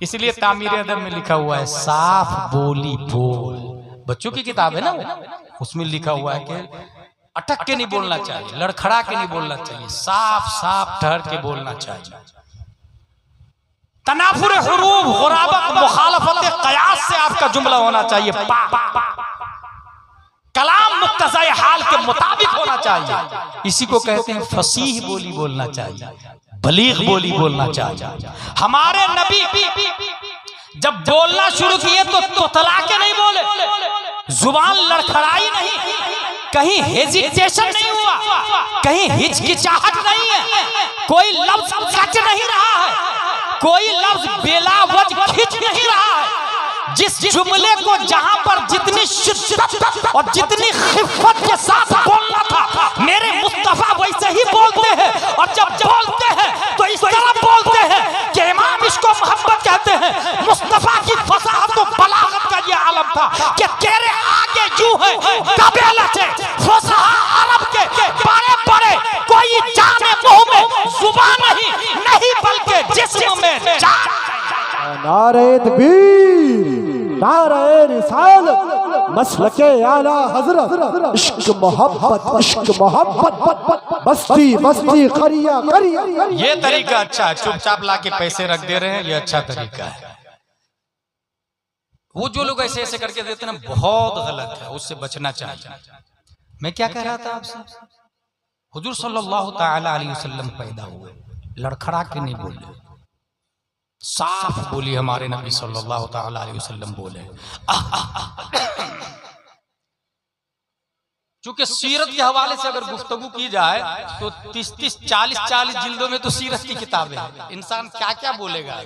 इसलिए तामीर अदब में लिखा हुआ है साफ बोली बोल। बच्चों की किताब है ना वो, उसमें लिखा हुआ है कि अटक के नहीं बोलना चाहिए, लड़खड़ा के नहीं बोलना चाहिए, साफ साफ ठहर के बोलना चाहिए। तनाफुर हुरूफ, गुराबत, मुखालफत क़यास से आपका जुमला होना चाहिए। कलाम मुक्तज़ाए हाल के मुताबिक होना चाहिए। इसी को कहते हैं फसीह बोली बोलना चाहिए, बलीग बोली बोलना चाहिए। हमारे नबी जब बोलना शुरू किए तो तुतला के नहीं बोले, जुबान लड़खड़ाई नहीं, कहीं हेजिटेशन नहीं हुआ, कहीं हिचकिचाहट नहीं है, कोई लफ्ज कच नहीं रहा है, कोई लफ्ज बेलावज खिंच नहीं रहा है। जिस जुमले को जहां पर जितनी शिद्दत और जितनी खिफ़्फ़त के साथ बोलना था, मेरे मुस्तफा वैसे ही बोलते हैं। और जब बोलते हैं तो इस तरह बोलते हैं कि इमाम इसको मोहब्बत कहते हैं। मुस्तफा की फसाहत और बलागत का ये आलम था कि तेरे आगे यूं है कबीला से फसाहा अरब के बड़े बड़े, कोई जाने मुंह में जुबान नहीं बल्कि जिस्म में जान। नारे तकबीर, नारे रिसालत, मसलके आला हजरत, इश्क मोहब्बत, बस्ती बस्ती करिया करिया। ये तरीका अच्छा है, चुपचाप लाके पैसे रख दे रहे हैं, ये अच्छा तरीका है। वो जो लोग ऐसे ऐसे करके देते हैं ना, बहुत गलत है, उससे बचना चाहिए। मैं क्या कह रहा था आपसे, हुजूर सल्लल्लाहु ताला अलैहि वसल्लम पैदा हुए, लड़खड़ा के नहीं बोले, साफ बोली हमारे नबी सल्लल्लाहु ताला अलैहि वसल्लम बोले। क्योंकि सीरत के हवाले से अगर गुफ्तगू की जाए तो 30-30, 40-40 जिल्दों में तो सीरत की किताबें हैं, इंसान क्या क्या बोलेगा।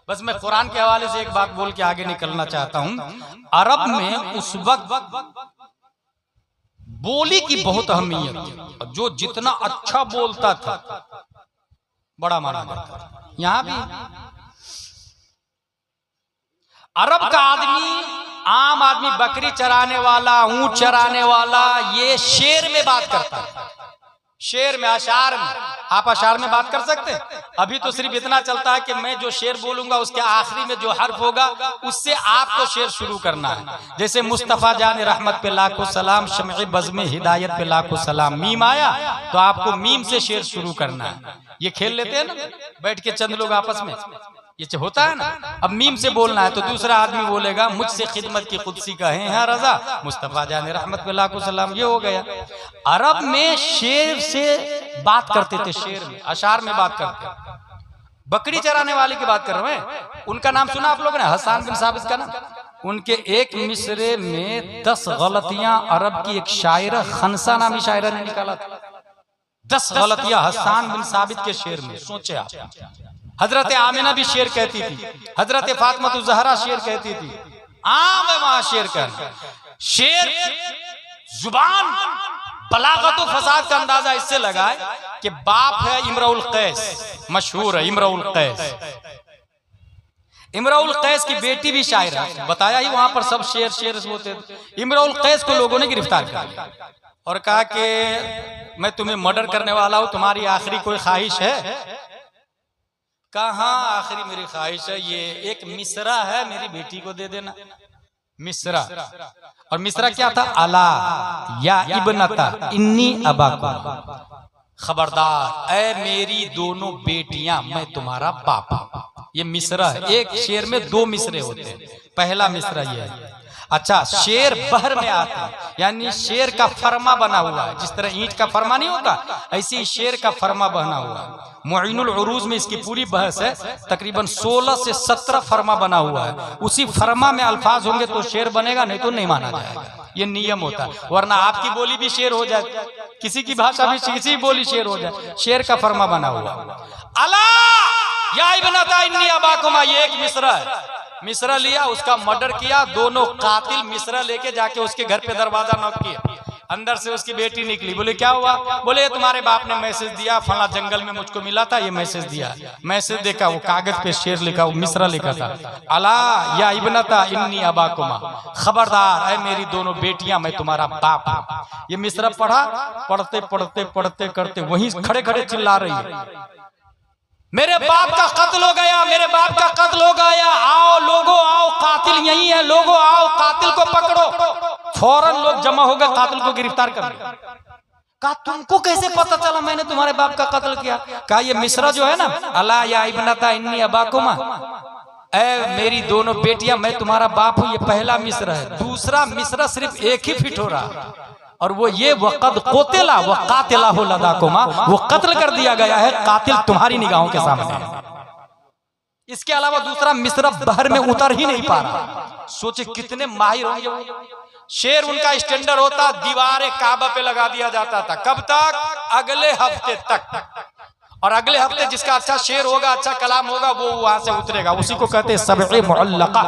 बस मैं कुरान के हवाले से एक बात बोल के आगे निकलना चाहता हूं। अरब में उस वक्त बोली की बहुत अहमियत थी, जो जितना अच्छा बोलता था बड़ा माना जाता था। यहां भी अरब का आदमी, आम आदमी, बकरी चराने वाला, ऊंट चराने वाला, ये शेर में बात करता है, शेर में, अशार में। आप अशार में बात कर सकते हैं? अभी तो सिर्फ इतना चलता है कि मैं जो शेर बोलूंगा उसके आखिरी में जो हर्फ होगा उससे आपको शेर शुरू करना है। जैसे मुस्तफा जान रहमत पे लाखों सलाम, शम्ए बज़्म हिदायत पे लाखों सलाम, मीम आया तो आपको मीम से शेर शुरू करना है। ये खेल लेते हैं ना बैठ के चंद लोग आपस में, ये होता है ना। अब मीम से बोलना है तो दूसरा आदमी बोलेगा मुझसे खिदमत की कुदसी कहें हैं रजा, मुस्तफा जान रहमत पे लाखों सलाम, ये हो गया। अरब में शेर से बात करते थे, शेर में, अशार में बात करते। बकरी चराने वाले की बात कर रहे हैं, उनका नाम सुना आप लोगों ने, हसन बिन साबित का नाम। उनके एक मिसरे में 10 गलतियां अरब की एक शायरा, खनसा नामी शायरा ने निकाला था। 10 गलतियां हसन बिन साबित के शेर में, सोचे आप। हजरत आमिना भी शेर कहती थी, हजरत फातिमा ज़हरा शेर कहती थी, आम है वहां शेर कहना। शेर जुबान बलागत और फसाद का अंदाजा इससे लगाए कि बाप है इमरुल कैस, मशहूर है इमरुल कैस। इमरुल कैस की बेटी भी शायर है, बताया ही वहां पर सब शेर शेर होते थे। इमरुल कैस को लोगों ने गिरफ्तार कर लिया और कहा कि मैं तुम्हें मर्डर करने वाला हूं, तुम्हारी आखिरी कोई ख्वाहिश है? कहाँ आखिरी मेरी ख्वाहिश है, ये एक मिसरा है, मेरी बेटी को दे देना। मिसरा, और मिसरा क्या था? अला या इब्नता इन्नी अबाकुम, खबरदार ऐ मेरी दोनों बेटियां मैं तुम्हारा बाप हूं। ये मिसरा है, एक शेर में दो मिसरे होते हैं। पहला मिसरा ये है। अच्छा, शेर बहर में आते हैं, यानी शेर का फरमा बना हुआ है। जिस तरह ईंट का फरमा नहीं होता, ऐसे ही शेर का फरमा बना हुआ है। मुइनुल उरूज में इसकी पूरी बहस है। तकरीबन 16 से 17 फरमा बना हुआ है। उसी फरमा में अल्फाज होंगे तो शेर बनेगा, नहीं तो नहीं माना जाएगा। ये नियम होता है, वरना आपकी बोली भी शेर हो जाए, किसी की भाषा भी किसी बोली शेर हो जाए। शेर का फरमा बना हुआ। अला या इब्नता इन्नी अबाकुमा, ये एक मिसरा है। मिसरा लिया, उसका मर्डर किया। दोनों कातिल मिसरा लेके जाके उसके घर पे दरवाजा नॉक किया। अंदर से उसकी बेटी निकली। बोले क्या हुआ? बोले तुम्हारे बाप ने मैसेज दिया, फला जंगल में मुझको मिला था, ये मैसेज दिया। मैसेज देखा, वो कागज पे शेर लिखा, वो मिसरा लिखा था। अला या इब्नता इन्नी अबाकुमा, खबरदार ऐ मेरी दोनों बेटियां मैं तुम्हारा बाप हूं। ये मिसरा पढ़ा, पढ़ते पढ़ते पढ़ते करते वहीं खड़े खड़े चिल्ला रही है, मेरे बाप का कत्ल हो गया, मेरे बाप का कत्ल हो गया। आओ लोगो आओ, कातिल यही है, लोगो आओ कातिल को पकड़ो। फौरन लोग जमा हो गए कातिल को गिरफ्तार करने। कहा तुमको कैसे पता चला मैंने तुम्हारे बाप का कत्ल किया? कहा ये मिसरा जो है ना, अला या इब्नता इन्नी अबाकुमा, ऐ मेरी दोनों बेटियां मैं तुम्हारा बाप हूं, ये पहला मिसरा है। दूसरा मिसरा सिर्फ एक ही फिट हो रहा, और वो ये वक़द कोतेला व कातिला हो लदाकुमा, वो कत्ल कर दिया गया है, कातिल तुम्हारी निगाहों के सामने। इसके अलावा दूसरा मिसरा बहर में उतर ही नहीं पा रहा। सोचे कितने माहिर होंगे वो। शेर उनका स्टैंडर्ड होता, दीवारे काबा पे लगा दिया जाता था। कब तक? अगले हफ्ते तक। और अगले हफ्ते जिसका अच्छा शेर होगा, अच्छा कलाम होगा, वो वहां से उतरेगा। उसी को कहते हैं सबए मुअल्लका,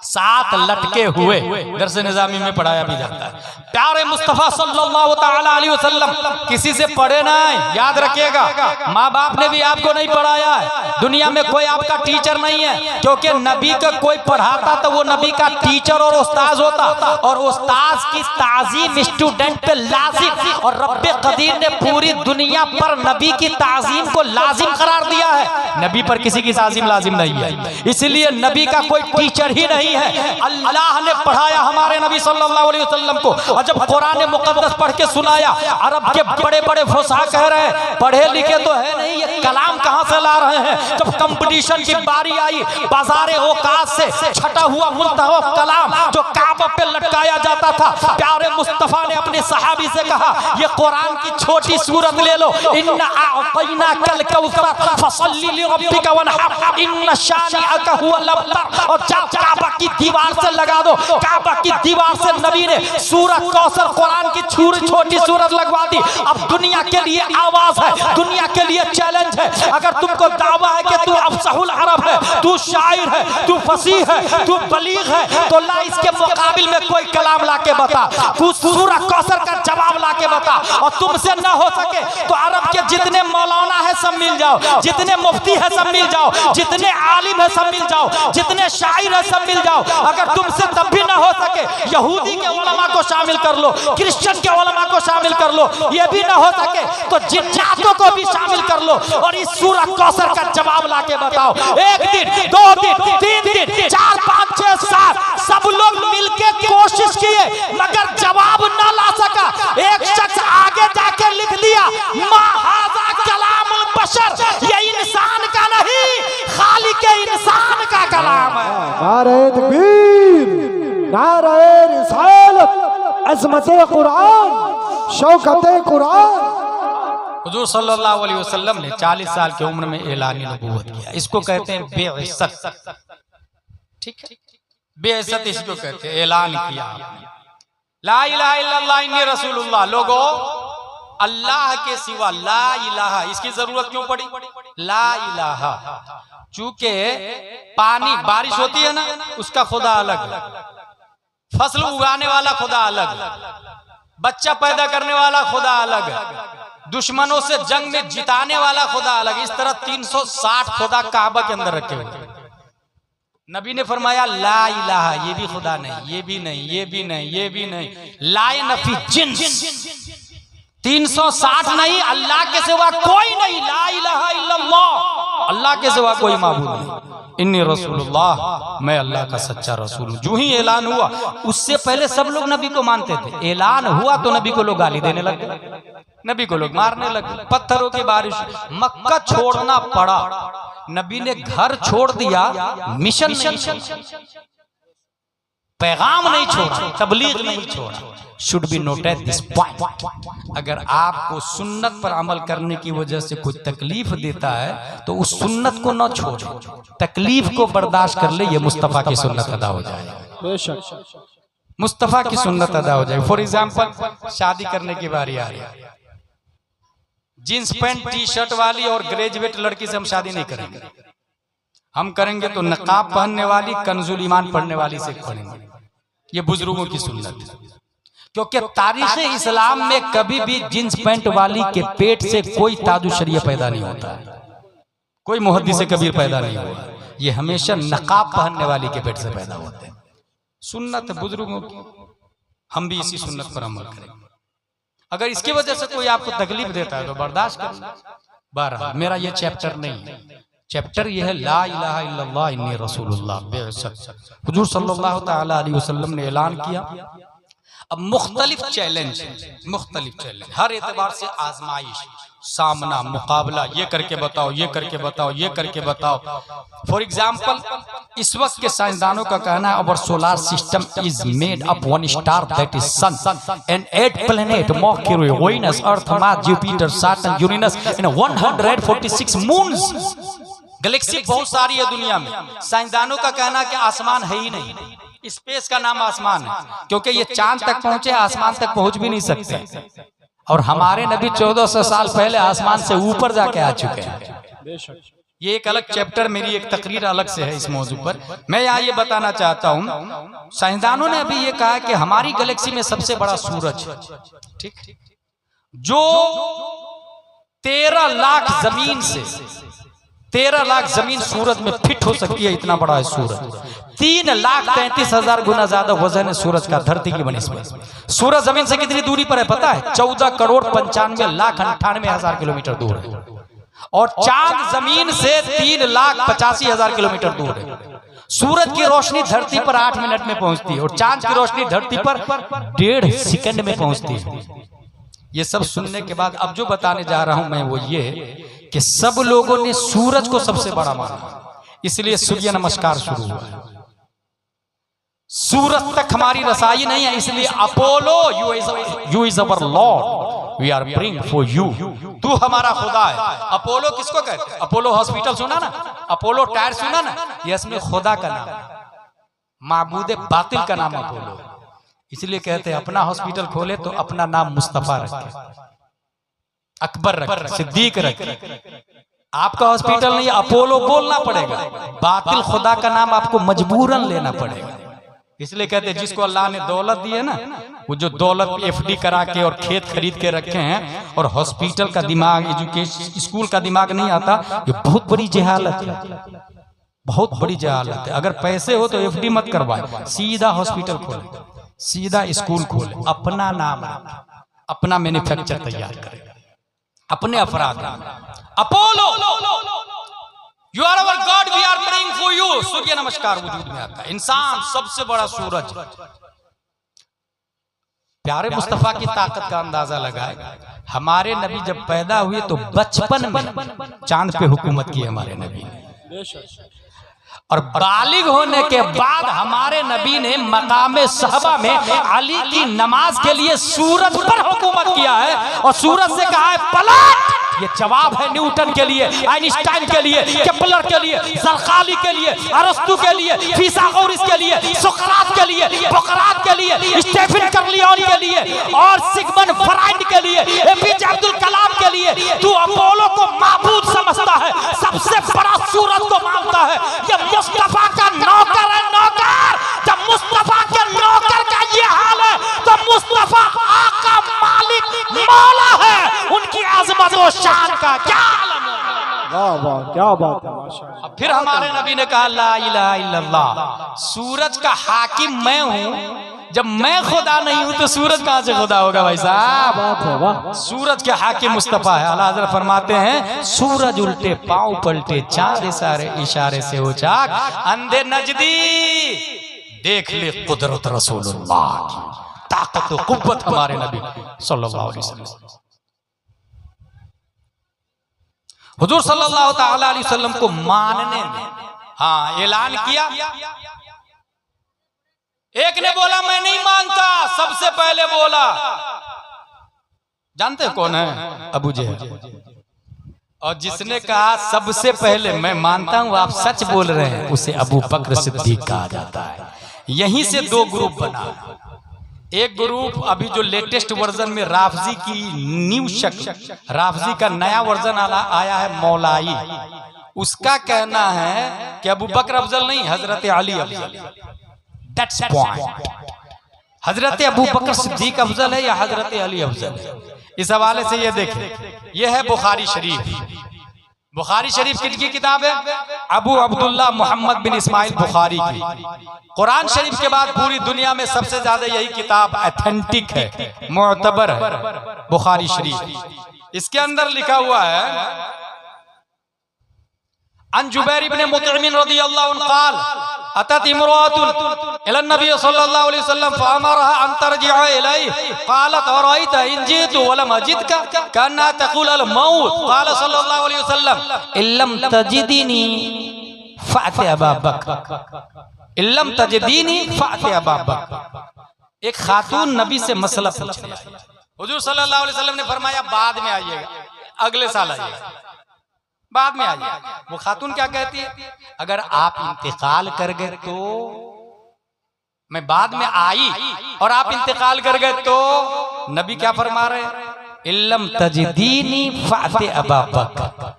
7 लटके हुए। दरस निजामी में पढ़ाया भी जाता है। प्यारे मुस्तफा सल्लल्लाहु तआला अलैहि वसल्लम किसी से पढ़े नहीं, याद रखिएगा। माँ बाप ने भी आपको नहीं पढ़ाया है। दुनिया में कोई आपका टीचर नहीं है, क्योंकि नबी का कोई पढ़ाता तो वो नबी का टीचर और उस्ताद होता, और उस्ताद की ताजीम स्टूडेंट पे लाजिम। और रब्बे कदीर ने पूरी दुनिया पर नबी की ताजीम को लाजिम करार दिया है। नबी पर किसी की ताजीम लाजिम नहीं है, इसलिए नबी का कोई टीचर ही नहीं है। अल्लाह ने पढ़ाया हमारे नबी सल्लल्लाहु अलैहि वसल्लम को। और जब कुरान मुकद्दस पढ़ के सुनाया, अरब के बड़े बड़े फुसहा कह रहे हैं पढ़े लिखे तो है नहीं, ये कलाम कहां से ला रहे हैं। जब कंपटीशन की बारी आई, बाजारे औकात से छटा हुआ मुंतखब कलाम जो काबा पे लटकाया जाता था, प्यारे मुस्तफा ने अपने सहाबी से कहा ये कुरान की छोटी सूरत ले लो, इन्ना आअतैना कल कौसर फसल्ली लिरब्बिका वनहर इन्ना शानिअका हुवल अबतर। और काबा की दीवार से लगा दो। काबा की दीवार से नबी ने सूरत कौसर कुरान की छोटी सूरत लगवा दी। अब दुनिया के लिए आवाज है, दुनिया के लिए चैलेंज है। अगर तुमको दावा है कि तू अफसहुल अरब है, तू शायर है, तू फसीह है, तू बलीग है, तो ला इसके मुकाबिल में कोई कलाम लाके बता। तू सूरत कौसर का जवाब लाके बता। और तुमसे ना हो सके तो अरब के जितने मौलाना है सब मिल जाओ, जितने मुफ्ती है सब मिल जाओ, जितने आलिम है सब मिल जाओ, जितने शायर है सब मिल जाओ। अगर तुमसे तब भी ना हो सके, यहूदी के उलमा को शामिल कर लो, क्रिश्चियन के उलमा को शामिल कर लो। ये भी ना हो सके तो जिन्नातों को भी शामिल कर लो, और इस सूरत कौसर का जवाब लाके बताओ। 1 दिन 2 दिन 3 दिन 4 5 6 7 सब लोग मिलके कोशिश किए, मगर जवाब ना ला सका। एक शख्स आगे जाके लिख दिया मा हाज़ा कलामुल बशर, ये इंसान का नहीं खालिक इंसान का कलाम है। नारे तकबीर, नारे रिसालत, अज़मत कुरान, शौकत कुरान। हुजूर सल्लल्लाहु अलैहि वसल्लम ने 40 साल की उम्र में ऐलान नबूवत किया। इसको कहते हैं बेइज्जत। ठीक है, बेइज्जत इसको कहते हैं। ऐलान किया ला इलाहा इल्लल्लाह इन्नी रसूलुल्लाह। लोगों, अल्लाह के सिवा ला इलाहा, इसकी जरूरत क्यों पड़ी? ला इलाहा, चूंकि पानी बारिश होती है ना, उसका खुदा अलग, फसल उगाने वाला खुदा अलग, बच्चा पैदा करने वाला खुदा अलग, दुश्मनों से जंग में जिताने वाला खुदा अलग। इस तरह 360 खुदा काबा के अंदर रखे हुए। नबी ने फरमाया ला इलाहा, ये भी खुदा नहीं, ये भी नहीं, ये भी नहीं, ये भी नहीं। लाए नफी जिन्स, 360 नहीं, अल्लाह के सिवा कोई नहीं। ला इलाहा इल्लल्लाह, अल्लाह के सिवा कोई माबूद नहीं। इन्नी रसूलुल्लाह, मैं अल्लाह का सच्चा रसूल हूँ। जो ही ऐलान हुआ, उससे पहले सब लोग नबी को मानते थे। ऐलान हुआ तो नबी को लोग गाली देने लगे, नबी को लोग मारने लगे, पत्थरों की बारिश। मक्का छोड़ना पड़ा, नबी ने घर छोड़ दिया, मिशन नहीं छोड़ा, पैगाम नहीं छोड़ा, तबलीग नहीं छोड़ा। Should be noted this point. अगर आपको सुन्नत पर अमल करने की वजह से कोई तकलीफ देता है तो उस सुन्नत को न छोड़ो, तकलीफ को बर्दाश्त कर ले, ये मुस्तफ़ा की सुन्नत अदा हो जाए, मुस्तफ़ा की सुन्नत अदा हो जाए। फॉर एग्जाम्पल, शादी करने की बारी आ रही है, जींस पैंट टी शर्ट वाली और ग्रेजुएट लड़की से हम शादी नहीं करेंगे। हम करेंगे तो नकाब पहनने वाली, कंजुल ईमान पढ़ने वाली से करेंगे। ये बुजुर्गों की सुन्नत है, क्योंकि तारीख़ इस्लाम में कभी भी जींस पैंट वाली के पेट से कोई ताजु शरिया पैदा नहीं होता है, कोई मुहद्दिस कबीर पैदा नहीं हुआ। ये हमेशा नकाब पहनने वाली के पेट से पैदा होते हैं। सुन्नत बुजुर्गों की, हम भी इसी सुन्नत पर अमल करें। अगर इसकी वजह से कोई आपको तकलीफ देता है तो बर्दाश्त कर। बहरहाल मेरा ये चैप्टर नहीं है, चैप्टर ये है ला इलाहा इल्लल्लाह इन्नी रसूलुल्लाह बेशक। हुजूर सल्लल्लाहु तआला अलैहि वसल्लम ने ऐलान किया। अब मुख्तलिफ चैलेंज, हर एतबार से आजमाइश, सामना, मुकाबला, ये करके बताओ, ये करके बताओ, ये करके बताओ। फॉर एग्जाम्पल, इस वक्त के साइंसदानों का कहना है our solar system is made up one star that is sun and 8 planet Mercury, Venus, Earth, Mars, Jupiter, Saturn, Uranus and 146 moons. Galaxy बहुत सारी है दुनिया में। साइंसदानों का कहना है कि आसमान है ही नहीं, स्पेस का नाम आसमान है, क्योंकि ये चांद तक पहुंचे, आसमान तक पहुंच भी नहीं सकते। और हमारे नबी 1400 साल पहले आसमान से ऊपर जाके आ चुके हैं। ये एक अलग चैप्टर, मेरी एक तकरीर अलग से है इस मौजू पर। मैं यहाँ ये बताना चाहता हूँ, साइंसदानों ने अभी ये कहा कि हमारी गैलेक्सी में सबसे बड़ा सूरज, ठीक, जो 13 लाख जमीन से 13 लाख जमीन सूरज में फिट हो सकती है, इतना बड़ा है सूरज। 3,33,000 गुना ज्यादा वजन है सूरज का धरती की बनिस्बत। सूरज जमीन से कितनी दूरी पर है पता है? 14,95,98,000 किलोमीटर दूर है। और चांद जमीन से 3,85,000 किलोमीटर दूर है। सूरज की रोशनी धरती पर 8 मिनट में पहुंचती है और चांद की रोशनी धरती पर 1.5 सेकंड में पहुंचती है। ये सब सुनने के बाद अब जो बताने जा रहा हूं मैं वो ये कि सब लोगों ने सूरज को सबसे बड़ा माना, इसलिए सूर्य नमस्कार शुरू हुआ। सूरज तक हमारी रसाई नहीं है, इसलिए Apollo, you is our lord, we are praying for you, तू हमारा खुदा है। अपोलो किसको कहते हैं? अपोलो हॉस्पिटल सुना ना, अपोलो टायर सुना ना, ये इसमें खुदा का नाम, माबूदे बातिल का नाम अपोलो। इसलिए कहते हैं अपना हॉस्पिटल खोले तो अपना नाम मुस्तफा रखे, अकबर रखे, सिद्दीक रखे। आपका हॉस्पिटल नहीं, अपोलो बोलना पड़ेगा। बातिल खुदा का नाम आपको मजबूरन लेना पड़ेगा। इसलिए कहते हैं जिसको अल्लाह ने दौलत दी है ना, वो जो दौलत FD करा के और खेत खरीद के रखे हैं और हॉस्पिटल का दिमाग, एजुकेशन, स्कूल का दिमाग नहीं आता, ये बहुत बड़ी जहालत है, बहुत बड़ी जहालत है। अगर पैसे हो तो FD मत करवाए, सीधा हॉस्पिटल खोले, सीधा स्कूल खोले, अपना नाम, अपना मैन्युफैक्चर तैयार करे, अपने अफराद। Apollo, you are our god, we are praying for you. सूर्य नमस्कार वजूद में आता है। इंसान सबसे बड़ा सूरज। प्यारे मुस्तफा की ताकत का अंदाजा लगाए। हमारे नबी जब पैदा हुए तो बचपन में चांद पे हुकूमत की हमारे नबी ने, और बालिग होने के बाद हमारे नबी ने मकामे सहबा में अली की नमाज के लिए सूरज पर हुकूमत किया है और सूरज से कहा है पलट। ये जवाब है न्यूटन के लिए, आइंस्टाइन के लिए, केपलर के लिए, ज़रक़ाली के लिए, अरस्तु के लिए, फिसागोरस के लिए, सुक़रात के लिए, बोकरात के लिए, स्टीफन कर्लियोन के लिए और सिगमंड फ्राइड के लिए, एपीजे अब्दुल कलाम के लिए। तू अपोलो को माबूद समझता है, सबसे बड़ा सूरज को मानता है। ये मुस्तफा का नौकर है, नौकर। जब मुस्तफा के नौकर का ये हाल है तो मुस्तफा आका, मालिक, मौला है। उनकी आज़मत और शान का क्या आलम है। वाह वाह, क्या बात है, माशाअल्लाह। फिर हमारे नबी ने कहा ला इलाहा इल्लल्लाह, सूरज का हाकिम मैं हूं, जब मैं खुदा नहीं हूं तो सूरज कहां से खुदा होगा भाई साहब? बात है वाह। सूरज के हाकिम मुस्तफा है। आला हज़रत फरमाते हैं सूरज उल्टे पांव पलटे, चांद इशारे से हो चाक, अंधे नजदी देख ले कुदरत रसूलुल्लाह की, ताकत और कुव्वत हमारे नबी सल्लल्लाहु अलैहि वसल्लम। हुजूर सल्लल्लाहु ताला अलैहि वसल्लम को मानने में हाँ ऐलान किया। एक ने बोला मैं नहीं मानता, सबसे पहले बोला, जानते कौन है? अबू जहल। और जिसने कहा सबसे पहले मैं मानता हूं आप सच बोल रहे हैं, उसे अबू बकर सिद्दीक कहा जाता है। यहीं से दो ग्रुप बना। एक ग्रुप अभी जो लेटेस्ट वर्जन में राफजी की न्यू शक्ल, राफजी का नया वर्जन आया है मौलाई, उसका कहना है कि अबू बकर अफजल नहीं, हजरत अली अफजल। That's point. हजरत अबू बकर सिद्दीक अफजल है या हजरत अली अफजल है? इस हवाले से ये देखें, यह है बुखारी शरीफ। बुखारी शरीफ किसकी किताब है? अबू अब्दुल्ला मोहम्मद बिन इस्माइल बुखारी की। कुरान शरीफ के बाद पूरी दुनिया में सबसे ज्यादा यही किताब ऑथेंटिक है, मुअतबर है, बुखारी शरीफ। इसके अंदर लिखा हुआ है अन जुबैर इब्न मुतइम रदियल्लाहु अन्हु क़ाल अतत इमरातुन इला नबी सल्लल्लाहु अलैहि वसल्लम फअमरहा अन तरजिअ इलैहि क़ालत अरअयत इन जितु वलम अजिदका कन्ना तक़ूल अल मौत क़ाल सल्लल्लाहु अलैहि वसल्लम इल्लम तजिदनी फ़अति अबा बकर इल्लम तजिदनी फ़अति अबा बकर। एक खातून नबी से मसला पूछ रही है। हुजूर सल्लल्लाहु अलैहि वसल्लम ने फरमाया बाद में आइएगा, अगले साल आइएगा, बाद में आइए। वो खातून क्या कहती है? अगर आप इंतकाल कर गए तो मैं बाद में आई और आप इंतकाल कर गए तो नबी क्या फरमा रहे हैं? इल्लम तजदीनी फ़अति अबा बकर,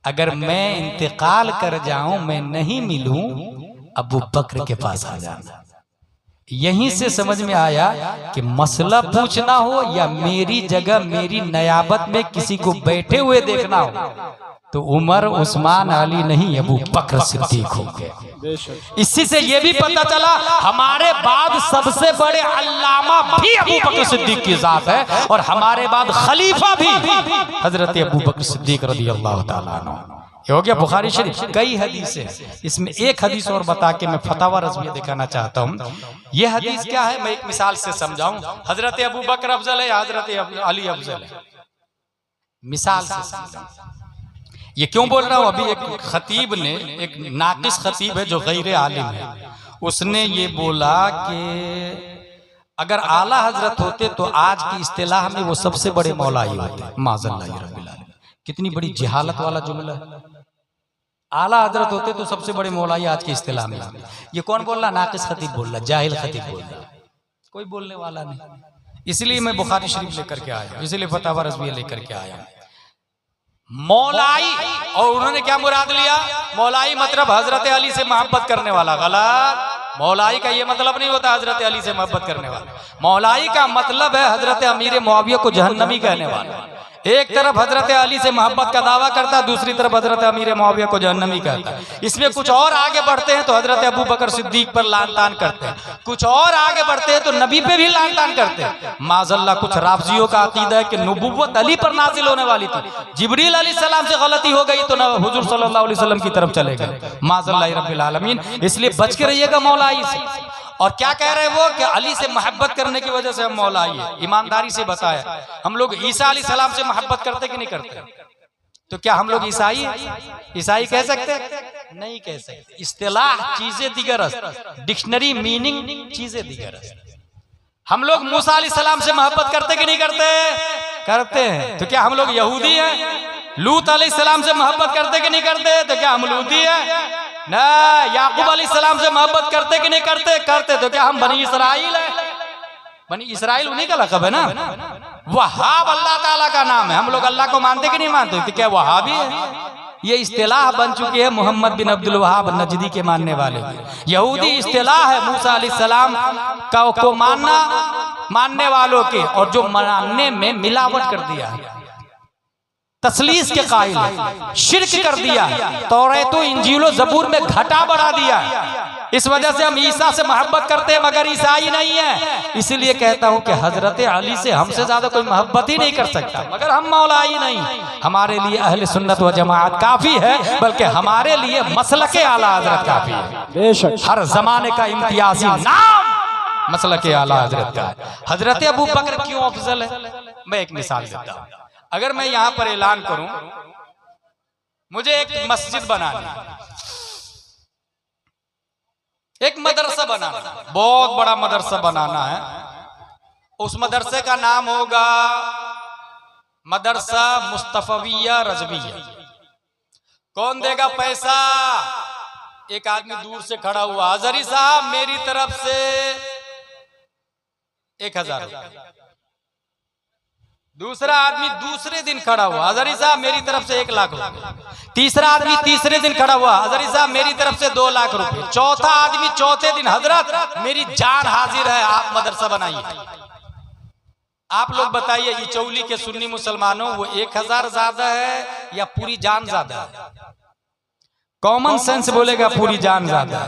अगर मैं इंतकाल कर जाऊं, मैं नहीं मिलूं, अबू बकर के पास आ जाना। यहीं से समझ में आया कि मसला पूछना हो या मेरी जगह मेरी नयाबत में किसी को बैठे हुए देखना हो तो उमर, उस्मान, अली नहीं, अबू बकर सिद्दीक हो गए। इसी से ये भी पता चला हमारे बाद सबसे बड़े अल्लामा भी अबू बकर सिद्दीक की जात है और हमारे बाद खलीफा भी हजरत अबू बकर सिद्दीक रज़ियल्लाहु ताला अन्हु। ये हो गया बुखारी शरीफ। कई हदीस है, इसमें एक हदीस और बता के मैं फतावा रज़विया दिखाना चाहता हूँ। ये हदीस क्या है मैं एक मिसाल से समझाऊं। हजरत अबू बकर अफजल है या हजरत अली अफजल है? मिसाल से समझाऊं। ये क्यों बोल रहा हूं? अभी एक खतीब ने, एक नाकिस खतीब है जो गैर आलिम है, उसने ये बोला कि अगर आला हजरत होते तो आज की इस्तिलाह में वो सबसे बड़े मौलाई होते। माज़ल्लाह रब्बिल आलमीन, कितनी बड़ी जिहालत वाला जुमला है। आला हजरत होते तो सबसे बड़े मौलाई आज की इस्तिलाह में। ये कौन बोल रहा? नाकिस खतीब बोल रहा, जाहिल खतीब बोल रहा, कोई बोलने वाला नहीं। इसलिए मैं बुखारी शरीफ लेकर के आया, इसलिए फतावा रज़विया लेकर के आया। मौलाई, और उन्होंने क्या मुराद लिया? मौलाई मतलब हजरत अली से मोहब्बत करने वाला। गलत। मौलाई का ये मतलब नहीं होता हजरत अली से मोहब्बत करने वाला। मौलाई का मतलब है हजरत अमीर मुआविया को जहन्नमी कहने वाला। एक तरफ हजरत अली से मोहब्बत का दावा करता है, दूसरी तरफ हजरत अमीर मुआविया को जहन्नमी कहता है। इसमें कुछ और आगे बढ़ते हैं तो हजरत अबू बकर सिद्दीक पर लान तान करते हैं, कुछ और आगे बढ़ते हैं तो नबी पे भी लान तान करते हैं। माज़ल्लाह कुछ राफ़ज़ियों का अकीदा है कि नबुव्वत अली पर नाज़िल होने वाली थी, जिब्रील अलैहिस्सलाम से गलती हो गई तो न हुजूर सल्लल्लाहु अलैहि वसल्लम की तरफ चले गए। माज़ल्लाह रब्बिल आलमीन। इसलिए बच के रहिएगा मौलाई से। और क्या कह रहे हैं वो कि अली से मोहब्बत करने की वजह से हम मौलाई है। ईमानदारी से बताया, हम लोग ईसा अलैहिस्सलाम से मोहब्बत करते कि नहीं करते? तो क्या हम लोग ईसाई ईसाई कह सकते? नहीं कह सकते। इस्तिलाह चीजें दिगर, डिक्शनरी मीनिंग चीजें दिगर। हम लोग मूसा अलैहिस्सलाम से मोहब्बत करते कि नहीं करते? करते हैं। तो क्या हम लोग यहूदी हैं? लूत अलैहिस्सलाम से मोहब्बत करते कि नहीं करते? तो क्या हम लूती हैं? ना। याकूब अलैहिस्सलाम से मोहब्बत करते कि नहीं करते? करते। तो क्या हम बनी इसराइल है? बनी इसराइल उन्हीं का लक़ब है ना। वहाब अल्लाह ताला का नाम है। हम लोग अल्लाह को मानते कि नहीं मानते? तो क्या वहाबी है? ये इस्तिलाह बन चुकी है मोहम्मद बिन अब्दुल वहाब नजदी के मानने वाले। यहूदी इस्तिलाह है मूसा अलैहिस्सलाम को मानने वालों के, और जो मानने में मिलावट कर दिया, तस्लीस के कायल, शिर्क कर दिया, तौरात इंजील ज़बूर में घटा बढ़ा दिया। इस वजह से हम ईसा से मोहब्बत करते हैं मगर ईसाई नहीं है। इसीलिए कहता हूं कि हजरत अली से हमसे ज्यादा कोई मोहब्बत ही नहीं कर सकता, मगर हम मौलाई नहीं। हमारे लिए अहले सुन्नत व जमाअत काफी है, बल्कि हमारे लिए मसलके आला हजरत काफी है। बेशक हर जमाने का इम्तियाजी नाम मसलके आला हजरत का है। हजरत अबू बकर क्यों अफजल है? मैं एक मिसाल देता हूं। अगर मैं यहां पर ऐलान करूं मुझे एक मस्जिद बनानी, एक मदरसा बनाना, बहुत बड़ा मदरसा बनाना है, उस मदरसे का नाम होगा मदरसा मुस्तफविया रजविया। कौन देगा पैसा? एक आदमी दूर से खड़ा हुआ, हजरी साहब मेरी तरफ से 1000। दूसरा आदमी दूसरे दिन खड़ा हुआ, हजरी साहब मेरी तरफ से 1 लाख रुपए। तीसरा आदमी तीसरे दिन खड़ा हुआ, हजरी साहब मेरी तरफ से 2 लाख रुपए। चौथा आदमी चौथे दिन, हजरत मेरी जान हाजिर है, आप मदरसा बनाइए। आप लोग बताइए, ये चौली के सुन्नी मुसलमानों, वो 1000 ज्यादा है या पूरी जान ज्यादा है? कॉमन सेंस बोलेगा पूरी जान ज्यादा है।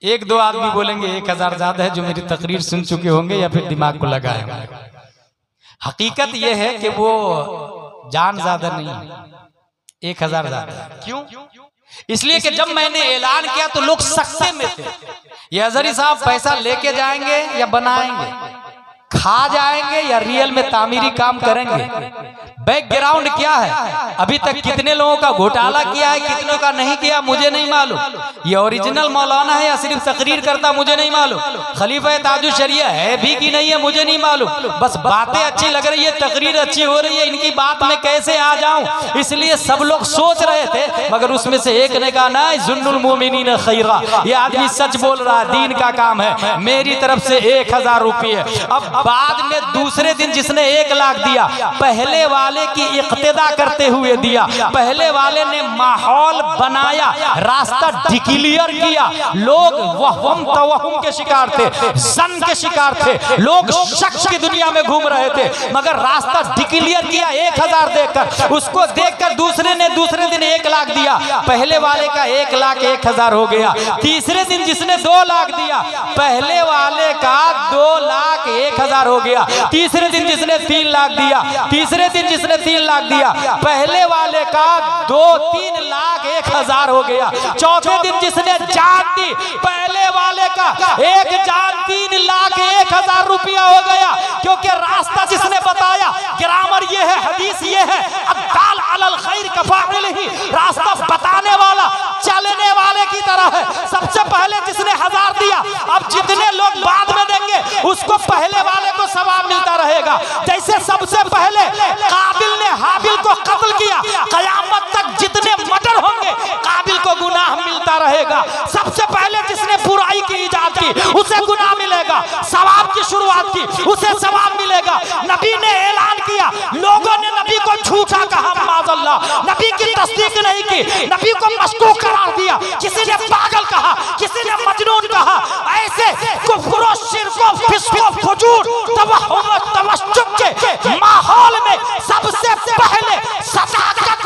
1-2 आदमी बोलेंगे 1000 ज्यादा है, जो मेरी तकरीर सुन चुके होंगे या फिर दिमाग को लगाए होंगे। हकीकत यह है कि वो जान ज्यादा नहीं, 1000 ज्यादा। क्यों? इसलिए कि जब मैंने ऐलान किया तो लोग सकते में थे, ये हजरी साहब पैसा लेके जाएंगे या बनाएंगे, खा जाएंगे या रियल में तामीरी काम करेंगे। बैकग्राउंड क्या है, अभी तक कितने लोगों का घोटाला किया है, कितनों का नहीं किया, मुझे नहीं मालूम। ये ओरिजिनल मौलाना है या सिर्फ तकरीर करता, मुझे नहीं मालूम। खलीफा ताजुश शरिया है भी कि नहीं है, मुझे नहीं मालूम। बस बातें अच्छी लग रही है, तकरीर अच्छी हो रही है, इनकी बात में कैसे आ जाऊं, इसलिए सब लोग सोच रहे थे। मगर उसमें से एक ने कहा ना, जुन्नुल मोमिनीन खैरा, ये आदमी सच बोल रहा है, दीन का काम है, मेरी तरफ से 1000 रुपये। अब बाद में दूसरे दिन जिसने 1 लाख दिया, पहले वाले की इक्तिदा करते हुए दिया। पहले वाले ने माहौल बनाया, रास्ता डिक्लेयर किया। लोग वहम तवहम के शिकार थे, ज़न के शिकार थे, लोग शक की दुनिया में घूम रहे थे, मगर रास्ता डिक्लेयर किया 1000 देकर। उसको देखकर दूसरे ने दूसरे दिन 1 लाख दिया, पहले वाले का 1 लाख 1000 हो गया। तीसरे दिन जिसने 2 लाख दिया, पहले वाले का 2 लाख 1000 हो गया। तीसरे दिन जिसने 3 लाख दिया, तीसरे दिन जिसने 3 लाख दिया, पहले वाले का 2-3 लाख 1000 हो गया। चौथे दिन जिसने जान दी, पहले वाले का 1 जान 3 लाख 1000 रुपया हो गया। क्योंकि रास्ता जिसने बताया, ग्रामर ये है, हदीस ये है, अद्दाल अलल खैर कफाइलिही, रास्ता बताने वाला चलने वाले की तरह है। सबसे पहले जिसने 1000 दिया, अब जितने लोग बाद में देंगे उसको पहले वाले को सवाब मिलता रहेगा। जैसे सबसे पहले काबिल ने हाबिल को कत्ल किया, कयामत तक जितने मर्डर होंगे काबिल को गुनाह मिलता रहेगा। सबसे पहले जिसने बुराई की इजाजत की उसे गुनाह मिलेगा, सवाब की शुरुआत की उसे सवाब मिलेगा। नबी ने ऐलान किया, लोगों ने नबी को झूठा कहा, माज़अल्लाह, नबी की तस्दीक नहीं की, नबी को मशकूक करार दिया, किसी ने पागल कहा, किसी ने मजनून कहा। ऐसे कुफ्र और शिर्क और फिस्क और फुजूर तवहम और तमस्सुक के माहौल में सबसे पहले सदाकत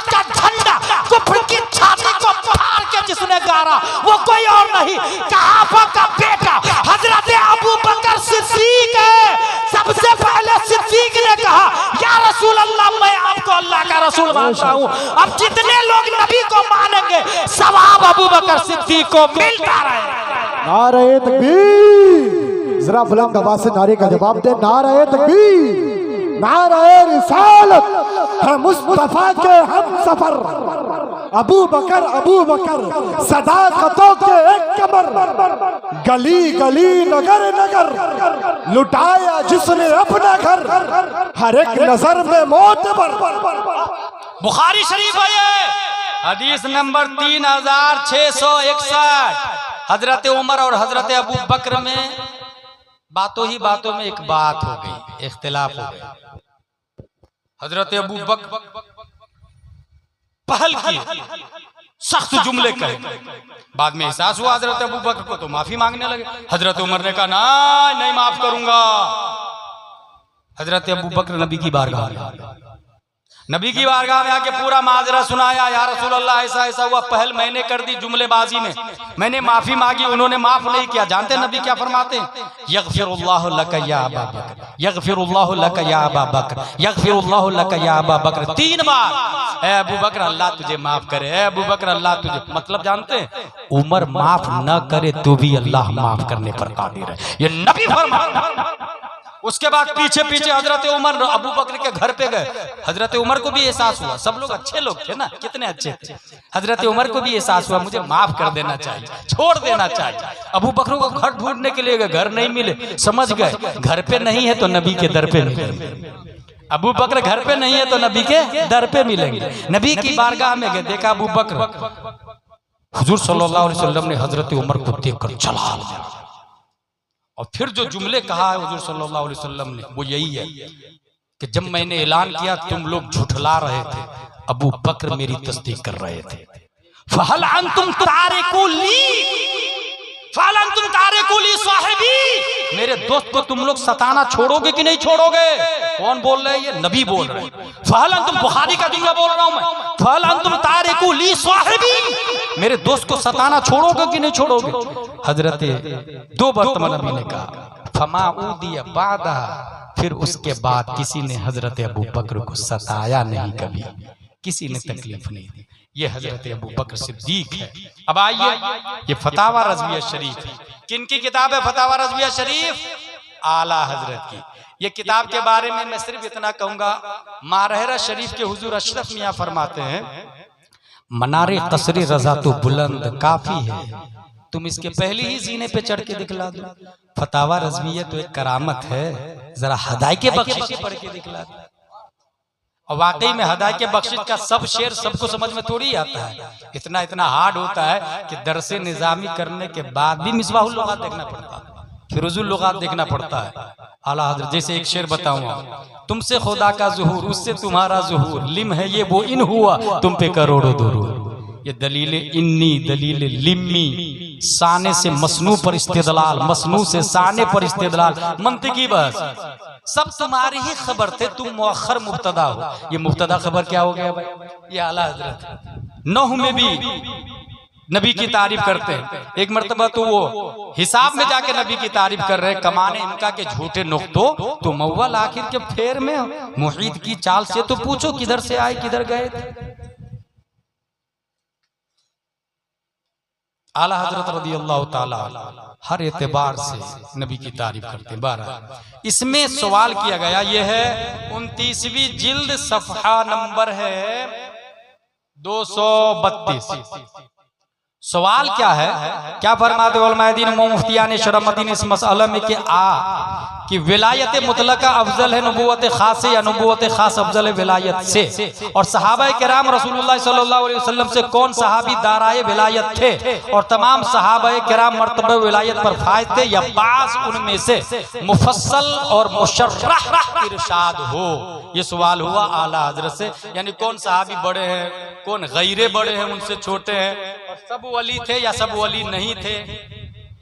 का झंडा कुफ्र की छाती को फाड़ के जिसने गाड़ा, वो कोई और नहीं, कहाफा का बेटा हजरत अबू बकर सिद्दीक है। सबसे पहले सिद्दीक ने कहा, या रसूल अल्लाह, मैं आपको अल्लाह का रसूल मानता हूँ। अब जितने लोग नबी को मानेंगे, सवाब अबू बकर सिद्दीक को मिलता रहेगा। नारे तकबीर, जरा बुलंद आवाज से नारे का जवाब दे। नारे तकबीर, नारे रिसालत, है मुस्तफा के हम सफर, अबू बकर सदाकतों के एक कमर, गली गली नगर नगर लुटाया जिसने अपना घर, हर एक नजर में मोतबर। बुखारी शरीफ है, हदीस नंबर 3661। हजरत उमर और हजरत अबू बकर में बातों ही बातों में एक बात हो गई, इख्तिलाफ हो गया। हजरत अबू बकर पहल की, सख्त जुमले कहे, बाद में एहसास हुआ हजरत अबू बकर को, तो माफी मांगने लगे। हजरत उमर ने कहा, ना, नहीं माफ करूंगा। हजरत अबू बकर नबी की बारगाह में, नबी की बारगाह में आके पूरा माजरा सुनाया, या रसूल अल्लाह ऐसा ऐसा हुआ, पहल मैंने कर दी जुमलेबाजी में, मैंने माफी मांगी, उन्होंने माफ नहीं किया। जानते हैं नबी क्या फरमाते हैं? यगफिरुल्लाहु लक या अबा बकर, यगफिरुल्लाहु लक या अबा बकर, यगफिरुल्लाहु लक या अबा बकर, 3 बार। ए अबू बकर अल्लाह तुझे माफ करे, ए अबू बकर अल्लाह तुझे, मतलब जानते हैं उमर माफ न करे तो भी अल्लाह माफ करने पर कादिर है, ये नबी फरमाते। उसके बाद पीछे पीछे हजरत उमर अबू बकर के घर पे गए। हजरत उमर को भी एहसास हुआ, सब लोग अच्छे लोग थे ना, कितने अच्छे थे। हजरत उमर को भी एहसास हुआ मुझे माफ कर देना चाहिए, छोड़ देना चाहिए। अबू बकर को घर ढूंढने के लिए गए, घर नहीं मिले, समझ गए घर पे नहीं है तो नबी के दर पे मिलेंगे। अबू बकर घर पे नहीं है तो नबी के दर पे मिलेंगे। नबी की बारगाह में गए, देखा अबू बकर, हुजूर सल्लल्लाहु अलैहि वसल्लम ने हजरत उमर को देखकर चला दिया। और फिर जो जुमले कहा है हुजूर सल्लल्लाहु अलैहि वसल्लम ने वो यही है कि जब मैंने ऐलान किया तुम लोग झुठला रहे थे, अबू बकर मेरी तस्दीक कर रहे थे। फहल अंतुम तारिकू ली, फहल अंतुम तारिकू ली साहिबी, मेरे दोस्त को तुम लोग सताना छोड़ोगे कि नहीं छोड़ोगे? कौन बोल रहे हैं? ये नबी बोल रहे हैं। फहल अंतुम, बुखारी का जुमला बोल रहा हूं मैं, फहल अंतुम तारिकू ली साहिबी, मेरे दोस्त को सताना छोड़ोगे कि नहीं छोड़ोगे? हजरत 2 मरतबा नबी ने कहा फमा उदिया बादा, फिर उसके बाद किसी ने हजरत अबू बकर को सताया नहीं, कभी किसी ने तकलीफ नहीं दी। ये हजरत अबू बकर सिद्दीक है। अब आइए, ये फतावा रज़विया शरीफ है। किन की किताब है फतावा रज़विया शरीफ? आला हजरत की। ये किताब के बारे में मैं सिर्फ इतना कहूंगा, मारहरा शरीफ के हुजूर अशरफ मियां फरमाते हैं मनारे कसरी रजा तो बुलंद काफी है, तुम इसके पहले ही सीने पे चढ़ के दिखला दो। फतावा रज़विया तो एक करामत है, जरा हदाय के बख्शिश पढ़ के दिखला दो। और वाकई में हदाय के बख्शिश का सब शेर सबको समझ में थोड़ी आता है, इतना इतना हार्ड होता है कि दरसे निजामी करने के बाद भी मिसबाहुल लुगात देखना पड़ता है, फिरोजुल लुगात देखना पड़ता है। आला हज़रत जैसे एक शेर बताऊंगा, तुमसे खुदा का ज़ुहूर, उससे तुम्हारा ज़ुहूर, लिम है ये वो इन हुआ तुम पे करोड़ों दुरूर। ये दलील इन्नी दलील लिम्मी, साने से मसनू पर इस्तेदलाल, मसनू से साने पर इस्तेदलाल, मंतिकी बस, सब तुम्हारी ही खबर थे, तुम मुअख्खर मुब्तदा हो। ये मुब्तदा खबर क्या हो गया भाई? ये आला हज़रत नौह में भी नबी की तारीफ करते हैं। एक मर्तबा तो वो हिसाब में जाके नबी की तारीफ कर रहे, कमाने इनका के झूठे नुक्तों, तो मव्वल आखिर के फेर में मुहीत की चाल से तो पूछो किधर से आए किधर गए थे। आला हजरत रज़ियल्लाहु ताला हर एतबार से नबी की तारीफ करते हैं। 12 इसमें सवाल किया गया, यह है 29वीं जिल्द, सफ़हा नंबर है 232। सवाल क्या है, क्या फरमाते उलमाए दीन मुफ्तियान शरमदीन इस मसले में कि विलायत मुतलका अफजल है नबूवत खास से, या नबूवत खास अफजल है विलायत से? और सहाबा किराम रसूलुल्लाह सल्लल्लाहु अलैहि वसल्लम से कौन सहाबी दाराए विलायत थे? और तमाम सहाबा किराम मर्तबा विलायत पर फायज थे, या बास उनमें से मुफस्सल और मुशर्रह इरशाद हो? ये सवाल हुआ आला हजरत से, यानी कौन सहाबी बड़े हैं, कौन गैरे बड़े हैं, उनसे छोटे हैं, और सब वली थे या सब वली नहीं थे?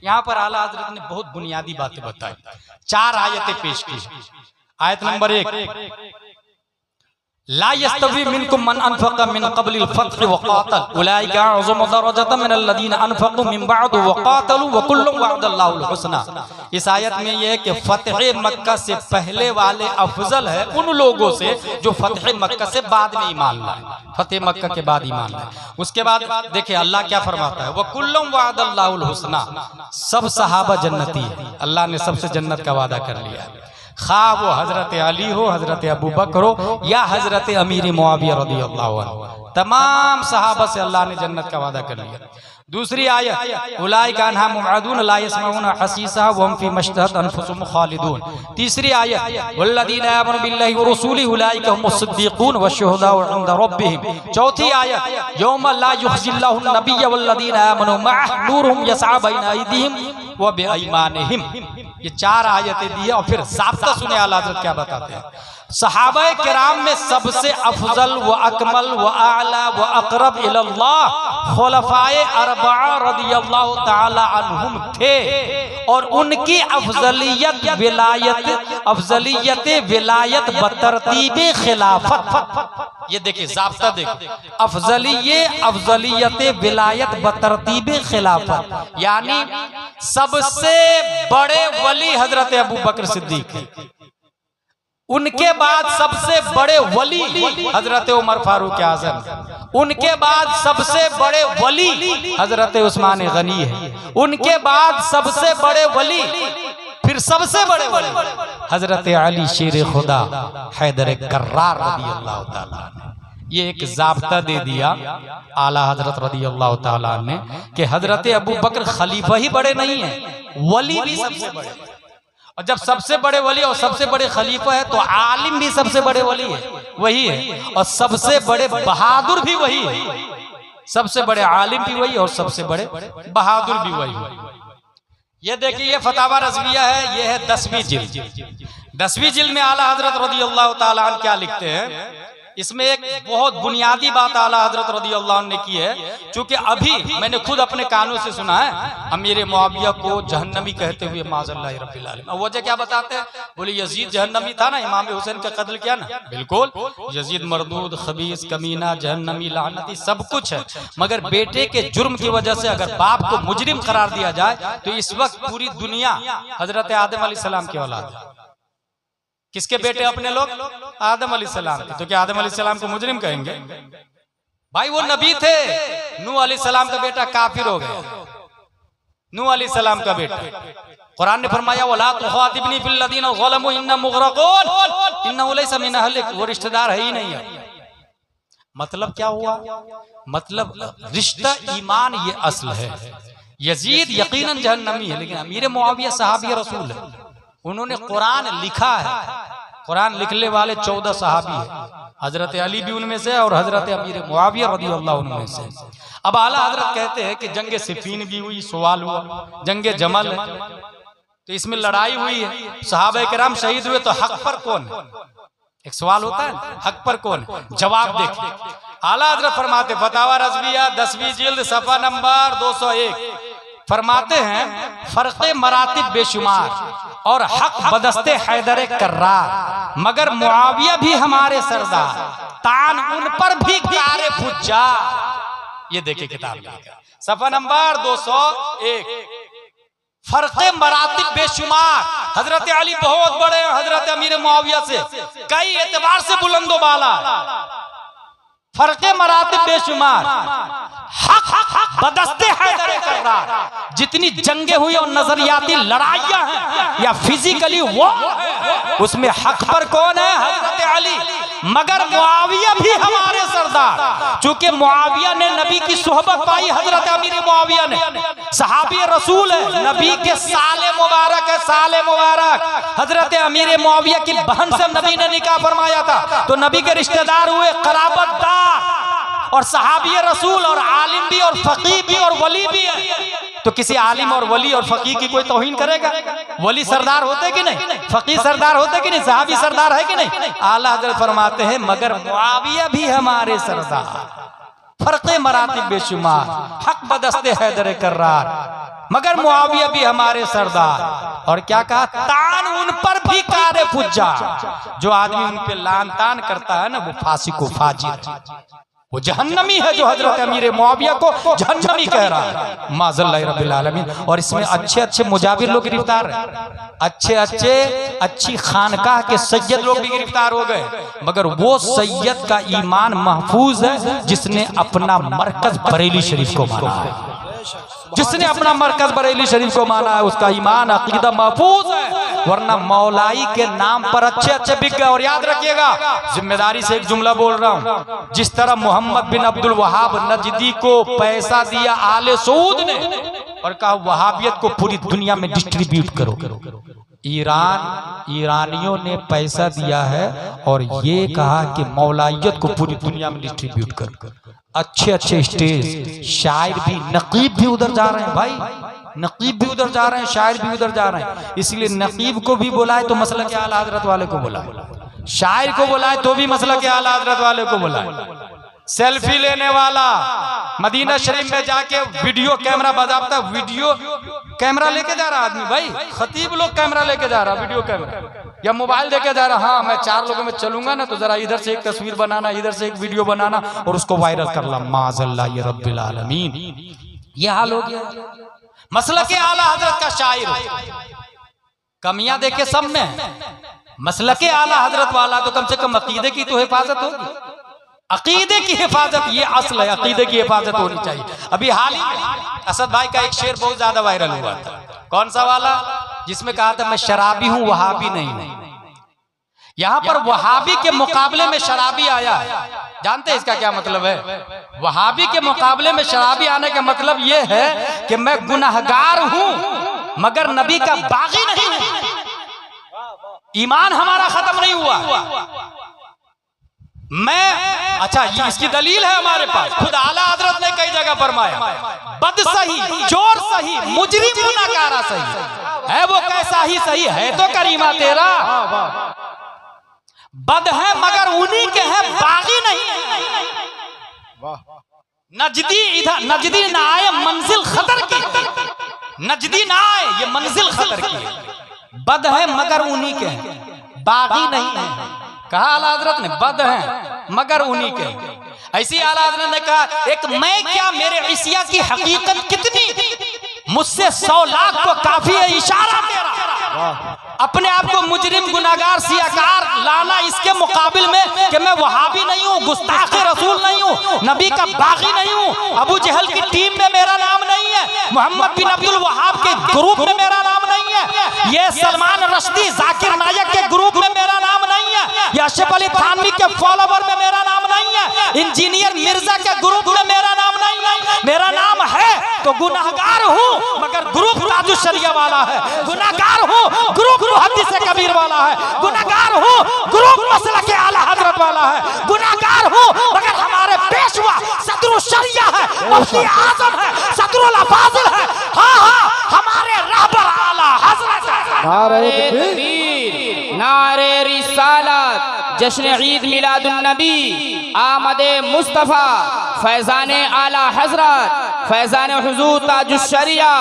यहाँ पर आला हजरत ने बहुत बुनियादी बातें बताई, 4 आयतें पेश की। आयत नंबर 1, ला यस्तवी मिनकुम मन अनफक़ मिन क़ब्लिल फ़त्ह व क़ातल उलाइका अअज़मु दरजतन मिनल लज़ीना अनफ़क़ू मिन बअद व क़ातलू व कुल्लुन वअदल्लाहुल हुस्ना। इस आयत में यह है कि फ़त्ह मक्का से पहले वाले अफजल है उन लोगों से जो फ़त्ह मक्का से बाद में ईमान लाए, फ़त्ह मक्का के बाद ईमान लाए। उसके बाद देखिए अल्लाह क्या फरमाता है, व कुल्लुन वअदल्लाहुल हुस्ना, सब सहाबा जन्नती है, अल्लाह ने सबसे जन्नत का वादा कर लिया है, खा वो हजरत अली हो, हजरत अबू बकर हो, या हजरत अमीर मुआविया रज़ियल्लाहु अन्हु, तमाम सहाबा से अल्लाह ने जन्नत का वादा कर लिया। दूसरी आयत, उलाइका अन्हा मुअदून ला यस्मऊना हसीसा व हम फी मश्तहत अनफुसुहुम खालिदून। तीसरी आयत, वल्लज़ीना आमनू बिल्लाहि व रसूलिही उलाइका हुमुस सिद्दीक़ून व शुहदाउ इंदा रब्बिहिम। चौथी आयत, यौमा ला युख़ज़िल्लाहु नबिय्य वल्लज़ीना आमनू मअहु नूरुहुम यसअ बैना अयदीहिम व बिअयमानिहिम। ये 4 आयतें दी है। और फिर ज़ाब्ता सुने आला हज़रत क्या बताते हैं, सहाबा किराम में सबसे अफजल व अकमल व आला व अक़रब इलल्लाह खुलफ़ाए अरबआ रज़ियल्लाहु ताला अन्हुम थे, और उनकी अफजलियत विलायत बतरतीब खिलाफत ये देखिए ज़ाब्ता देखिए, अफजलियत विलायत बतरतीब खिलाफत, यानी सबसे बड़े वली हजरत अबू बकर सिद्दीक, उनके बाद सबसे बड़े वली हजरत उमर फारूक आज़म, उनके बाद सबसे बड़े वली हजरत उस्मान गनी है, उनके बाद सबसे बड़े वली, फिर सबसे बड़े वली हजरत अली शेर खुदा हैदर कर्रार रज़ी अल्लाह ताला ने। ये एक ज़ाब्ता दे दिया आला हजरत रज़ी अल्लाह ताला ने कि हजरत अबू बकर खलीफा ही बड़े नहीं है, वली भी सबसे बड़े। और जब सबसे बड़े वली और सबसे बड़े खलीफा है तो आलिम भी सबसे बड़े वली है, वही है, और सबसे बड़े बहादुर भी वही है। सबसे बड़े आलिम भी वही और सबसे बड़े बहादुर भी वही। ये देखिए ये फतावा रज़विया है, ये है 10वीं जिल्द। 10वीं जिल्द में आला हजरत रज़ी अल्लाह ताला अन्हु क्या लिखते हैं, इसमें एक बहुत बुनियादी बात आला हजरत रज़ी अल्लाह अन्हु ने की है। क्योंकि अभी मैंने खुद अपने कानों से सुना है अमीर मुआविया को जहन्नमी कहते हुए माज़अल्लाह रब्बिल आलमीन। वजह क्या बताते हैं, बोले यजीद जहन्नमी था ना, इमाम हुसैन का कत्ल किया ना, बिल्कुल यजीद मरदूद खबीस कमीना जहन्नमी लानती सब कुछ है, मगर बेटे के जुर्म की वजह से अगर बाप को मुजरिम करार दिया जाए तो इस वक्त पूरी दुनिया हजरत आदम अलैहिस्सलाम की औलाद है। किसके बेटे अपने लोग? आदम अलैहिस्सलाम के। तो क्या आदम अलैहिस्सलाम को मुजरिम कहेंगे? भाई वो नबी थे। नूह अलैहिस्सलाम का बेटा काफिर हो गया, नूह अलैहिस्सलाम का बेटा। कुरान ने फरमाया वला तुखातिबनी फिल लदीना ज़लमू इन्ना मुग़रक़ून इन्नहु लैसा मिन अहलिक, वो रिश्तेदार है ही नहीं है। मतलब क्या हुआ? मतलब रिश्ता ईमान ये असल है। यजीद यकीनन जहन्नमी है, लेकिन अमीर मुआविया सहाबी रसूल है, उन्होंने कुरान लिखा है। कुरान लिखने वाले 14 सहाबी है, हजरत अली भी उनमें से और हजरत अमीर मुआविया रज़ियल्लाहु अन्हु में से। अब आला हजरत कहते हैं कि जंगे सिफीन भी हुई, सवाल हुआ, जंगे जमल है, तो इसमें लड़ाई हुई है, सहाबा किराम शहीद हुए, तो हक पर कौन है? एक सवाल होता है, हक पर कौन है? जवाब देखिए आला हजरत फरमाते, फतावा रज़विया 10वीं जिल्द सफ़ा नंबर 201 फरमाते हैं फर्क़े मरातिब बेशुमार और हक बदस्ते हैदर कर्रार, मगर मुआविया भी हमारे सरदार, तान उन पर भी कारे फुज्जा। ये देखिए किताब सफ़ा नंबर 201, फर्क़े मरातिब बेशुमार। हजरत अली बहुत बड़े हैं हजरत अमीर मुआविया से, कई एतबार से बुलंदो बाला। फर्क़े मरातिब बेशुमार, हक बदस्ते हैदर कर्रार। जितनी जंगे हुई और नजरियाती लड़ाइयां हैं या फिजिकली वो, उसमें हक पर कौन है? हजरत अली, मगर मुआविया भी हमारे सरदार। चूंकि मुआविया ने नबी की सोहबत पाई, हजरत अमीर मुआविया ने, सहाबी रसूल है, नबी के साले मुबारक है, साले मुबारक। हजरत अमीर मुआविया की बहन से नबी ने निकाह फरमाया था, तो नबी के रिश्तेदार हुए, कराबतदार, और सहाबी रसूल और आलिम भी और फकीह भी और वली भी है। तो किसी आलिम और वली और फकीह की कोई तौहीन करेगा? वली सरदार होते कि नहीं? फकीह सरदार होते कि नहीं? सहाबी सरदार है कि नहीं? आला हज़रत फरमाते हैं मगर मुआविया भी हमारे सरदार। फर्क़े मरातिब बेशुमार, हक बदस्ते हैदर कर्रार, मगर मुआविया भी हमारे सरदार। और क्या कहा? तान उन पर भी कारे फुज्जा। जो आदमी उन पे लान तान करता है ना, वो फासिक व फाजिर, वो जहन्नमी है, जो हजरत अमीर मुआविया को जहन्नमी कह रहा है माज़अल्लाह रब्बिल आलमीन। और इसमें अच्छे अच्छे मुजाबिर लोग गिरफ्तार हैं, अच्छी खानकाह के सैयद लोग भी गिरफ्तार हो गए, मगर वो सैयद का ईमान महफूज है जिसने अपना मरकज बरेली शरीफ को माना है। जिसने अपना मरकज बरेली शरीफ को माना है उसका ईमान अकीदा महफूज है, वरना मौलाई के नाम पर अच्छे अच्छे बिक गए। और याद रखिएगा, जिम्मेदारी से एक जुमला बोल रहा हूँ, जिस तरह मोहम्मद बिन अब्दुल वहाब नजदी को पैसा दिया आले सऊद ने और कहा वहाबियत को पूरी दुनिया में डिस्ट्रीब्यूट करो, ईरानियों ने पैसा दिया है और ये कहा कि मौलाइयत को पूरी दुनिया में डिस्ट्रीब्यूट करो। अच्छे अच्छे स्टेज, शायर भी, नकीब भी उधर जा रहे हैं भाई, नकीब भी उधर जा रहे हैं, शायर भी उधर जा रहे हैं। इसलिए नकीब को भी बुलाए तो मसलक आला हज़रत वाले को बुलाए, शायर को बुलाए तो भी मसलक आला हज़रत वाले को बुलाए। सेल्फी लेने वाला मदीना शरीफ में जाके वीडियो कैमरा बजाता, वीडियो कैमरा लेके जा रहा आदमी भाई, खतीब लोग कैमरा लेके जा रहा, वीडियो कैमरा, या मोबाइल देके जा रहा, हाँ मैं 4 लोगों में चलूंगा ना तो जरा इधर से एक तस्वीर बनाना, इधर से एक वीडियो बनाना और उसको वायरल कर ला, माज़अल्लाह या रब्बिल आलमीन। ये हाल हो गया। मसलक आला हजरत का शायर, कमियां देखे सब में, मसलक आला हजरत वाला तो कम से कम अकीदे की तो हिफाजत होगी। अकीदे की हिफाजत ये असल है, अकीदे की हिफाजत होनी चाहिए। अभी हाल ही में असद भाई का एक शेर बहुत ज्यादा वायरल हुआ था। कौन सा वाला? जिसमें कहा था मैं शराबी हूं वहाबी नहीं हूं। यहां पर वहाबी के मुकाबले में शराबी आया है। जानते हैं इसका क्या मतलब है? वहाबी के मुकाबले में शराबी आने का मतलब यह है कि मैं गुनहगार हूं मगर नबी का बागी नहीं हूं। ईमान हमारा खत्म नहीं हुआ। मैं अच्छा, ये इसकी दलील है हमारे पास। खुद आला हजरत ने कई जगह फरमाया, बद सही, चोर सही, मुजरिम गुनाहगार सही है, वो कैसा ही सही है तो करीमा तेरा। बद है मगर उन्हीं के हैं, बागी नहीं। नजदी इधर, नजदी ना आए मंजिल खतर की, नजदी ना आए ये मंजिल खतर की। बद है मगर उन्हीं के हैं, बागी नहीं है। कहा आला हजरत ने बद हैं मगर उन्हीं के। ऐसी आला हजरत ने कहा, एक मैं क्या मेरे इसिया की हकीकत कितनी, मुझसे 100 लाख को काफी है इशारा तेरा। अपने आप को मुजरिम गुनाहगार सियाकार लाना इसके मुकाबिल में कि मैं वहाबी नहीं हूँ, गुस्ताख रसूल नहीं हूँ, नबी का बागी नहीं हूँ, अबू जहल की टीम में मेरा नाम नहीं है, मोहम्मद बिन अब्दुल वहाब के ग्रुप में मेरा नाम नहीं है, ये सलमान रश्दी जाकिर नायक के ग्रुप में मेरा नाम नहीं है, या आसिफ अली थानवी के फॉलोवर में मेरा नाम नहीं है, इंजीनियर मिर्जा के ग्रुप में मेरा नाम नहीं है। मेरा नाम है तो गुनाहगार हूँ मगर ग्रुप ताजुश शरिया वाला है, गुनाहगार हूँ ग्रुप मुहद्दिस कबीर वाला है, गुनाहगार हूँ ग्रुप मसलक आला हजरत वाला है, गुनाहगार हूँ मगर हमारे पेशवा सदरुल शरिया है, मुफ्ती आजम है, सदरुल अफाजिल है। हाँ हाँ, हमारे रहबर आला हजरत है। नारे तकबीर, नारे रिसालत, जश्न ईद मिलादुन नबी, आमदे मुस्तफ़ा, फैज़ाने आला हजरत, फैज़ाने हुजूर ताजुश शरिया,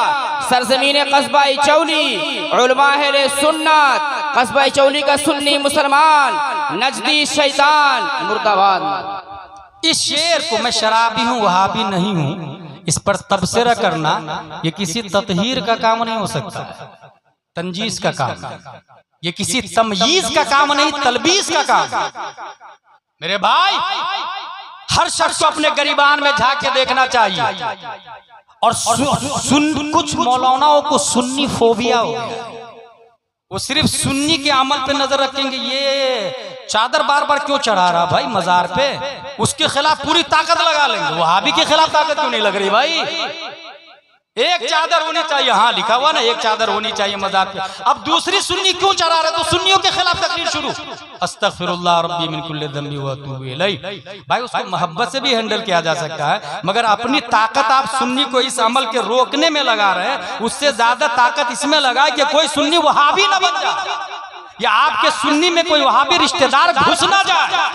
सरजमीन कस्बा चौली, उलमा अहले सुन्नत, कस्बा चौली का सुन्नी मुसलमान, नजदी शैतान मुर्दाबाद। इस शेर को मैं शराबी हूँ वहाबी नहीं हूँ, इस पर तबसरा करना ये किसी ततहीर का काम नहीं हो सकता, तंजीज का काम, ये किसी तमयीज का काम नहीं, तलबीस का काम। मेरे भाई, हर शख्स को अपने गरीबान में झांक के देखना चाहिए। और कुछ मौलानाओं को सुन्नी फोबिया हो गया, वो सिर्फ सुन्नी के अमल पे नजर रखेंगे। ये चादर बार बार क्यों चढ़ा रहा भाई मजार पे, उसके खिलाफ पूरी ताकत लगा लेंगे। वहाबी के खिलाफ ताकत क्यों नहीं लग रही भाई? एक चादर होनी चाहिए, हाँ लिखा हुआ ना एक चादर होनी चाहिए मजार पे। अब दूसरी सुन्नी क्यों चढ़ा रहे? तो सुन्नियों के खिलाफ तकरीर शुरू। अस्तगफिरुल्लाह रब्बी मिन कुल्ली ज़ंबी व अतूबु इलैह। भाई उसको मोहब्बत से भी हैंडल किया जा सकता है, मगर अपनी ताकत आप सुन्नी को इस अमल के रोकने में लगा रहे हैं, उससे ज्यादा ताकत इसमें लगाए कि कोई सुन्नी वहाबी न बन जाए, या आपके सुन्नी में कोई वहाबी रिश्तेदार घुस ना जाए,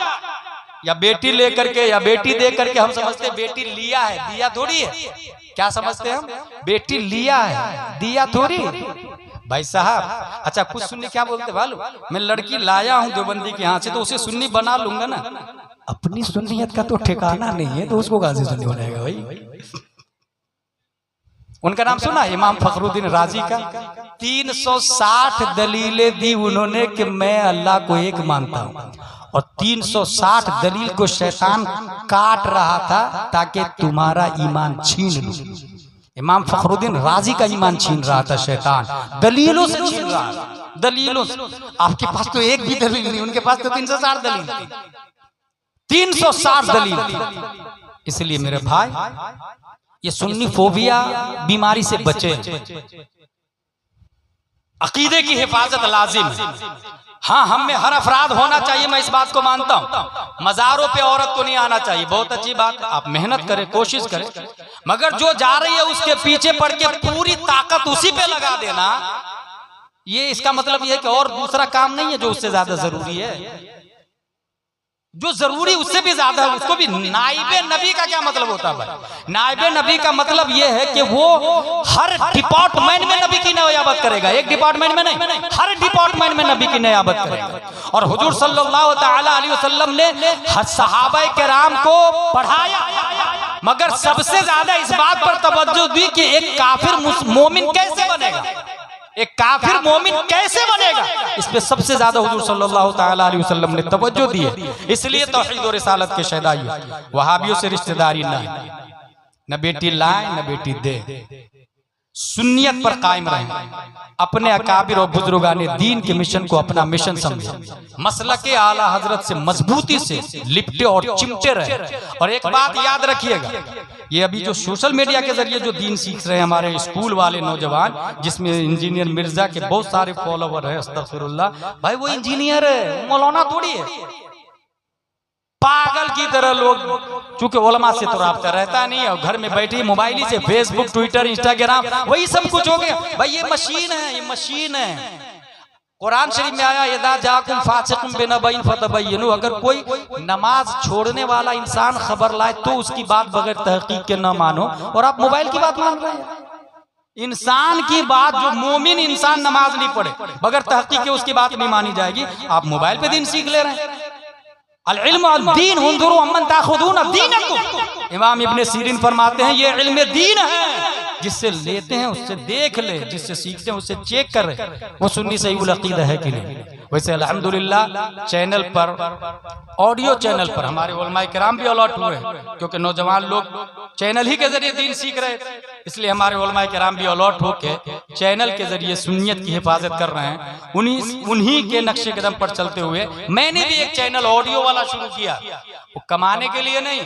या बेटी लेकर के या बेटी दे करके। हम समझते हैं बेटी लिया है, दिया थोड़ी है। क्या समझते हैं हम? बेटी लिया है, दिया थोड़ी। भाई साहब, अच्छा कुछ सुन्नी क्या बोलते वालो, मैं लड़की लाया हूं देवबंदी के यहाँ से तो उसे सुन्नी बना लूंगा ना। अपनी सुन्नियत का तो ठिकाना नहीं है तो उसको कहां से सुन्नी बनाएगा भाई? उनका नाम सुना इमाम फखरुद्दीन राजी का? 360 दलीलें दी उन्होंने कि मैं अल्लाह को एक मानता हूं, और 360 दलील को शैतान काट रहा था ताकि तुम्हारा ईमान छीन लूं। इमाम फखरुद्दीन राजी का ईमान छीन रहा था शैतान, दलीलों से छीन रहा था, दलीलों से। आपके पास तो एक भी दलील नहीं, उनके पास तो 360 दलील थी, 360 दलील थी। इसलिए मेरे भाई, ये सुन्नी फोबिया बीमारी से बचे, अकीदे की हिफाजत लाजिम है। हाँ, हम में हर अफराद होना चाहिए, मैं इस बात को मानता हूँ। मजारों पे औरत को नहीं आना चाहिए, बहुत अच्छी बात, आप मेहनत करें, कोशिश करें, मगर जो जा रही है उसके पीछे पड़ के पूरी ताकत उसी पे लगा देना, ये इसका मतलब ये है कि और दूसरा काम नहीं है जो उससे ज्यादा जरूरी है। जो जरूरी उससे भी ज्यादा है उसको भी। नाइबे नबी का क्या मतलब होता है भाई? नाइबे नबी का मतलब यह है कि वो हर डिपार्टमेंट में नबी की नियाबत करेगा, एक डिपार्टमेंट में नहीं, हर डिपार्टमेंट में नबी की नियाबत करेगा। और हुजूर सल्लल्लाहु ताला अलैहि वसल्लम ने सहाबाए किराम को पढ़ाया, मगर सबसे ज्यादा इस बात पर तवज्जो दी कि एक काफिर मोमिन कैसे बनेगा, एक काफिर मोमिन कैसे बनेगा, इस पे सबसे ज्यादा हुजूर सल्लल्लाहु ताला अलैहि वसल्लम ने तवज्जो दी है। इसलिए तौहीद और रिसालत के शहदाई वहाबियों से रिश्तेदारी न बेटी लाए न बेटी दे, सुन्नियत पर कायम रहे, अपने अकाबिर और बुजुर्गाने दीन के मिशन को अपना मिशन समझे, मसलके आला हजरत से मजबूती से लिपटे और चिमटे रहे। और एक बात याद रखिएगा, ये अभी जो सोशल मीडिया के जरिए जो दीन सीख रहे हैं हमारे स्कूल वाले नौजवान, जिसमें इंजीनियर मिर्जा के बहुत सारे फॉलोवर है, अस्तगफिरुल्लाह भाई वो इंजीनियर है, मौलाना थोड़ी है। पागल की तरह लोग, चूंकि उलमा से तो राब्ता रहता नहीं है, घर में बैठी मोबाइल ही से फेसबुक ट्विटर इंस्टाग्राम वही सब कुछ हो गया। भाई ये मशीन है, ये मशीन है। कुरान शरीफ में आया इदा जाकुम फासिकुम बिनबइन फतबय्यनु, अगर कोई नमाज छोड़ने वाला इंसान खबर लाए तो उसकी बात बगैर तहकीक के न मानो। और आप मोबाइल की बात मान रहे हैं, इंसान की बात, जो मोमिन इंसान नमाज नहीं पढ़े बगैर तहकीक के उसकी बात नहीं मानी जाएगी। आप मोबाइल पे दीन सीख ले रहे हैं। अल-इल्म अद-दीन उन्जुरू अम्मन ताखुदून दीनकुम। इमाम इब्ने सीरीन फरमाते हैं ये इल्म दीन है, जिससे लेते हैं उससे देख ले, जिससे सीखते हैं उससे चेक कर रहे वो सुन्नी सही अकीदा है कि नहीं। वैसे अल्हम्दुलिल्लाह चैनल पर, ऑडियो चैनल पर हमारे उलमाए किराम भी अलर्ट हुए, क्योंकि नौजवान लोग चैनल ही के जरिए दीन सीख रहे थे, इसलिए हमारे उलमाए किराम भी अलर्ट होके चैनल के जरिए सुन्नियत की हिफाजत कर रहे हैं। उन्हीं के नक्शे कदम पर चलते हुए मैंने भी एक चैनल ऑडियो वाला शुरू किया। वो कमाने के लिए नहीं,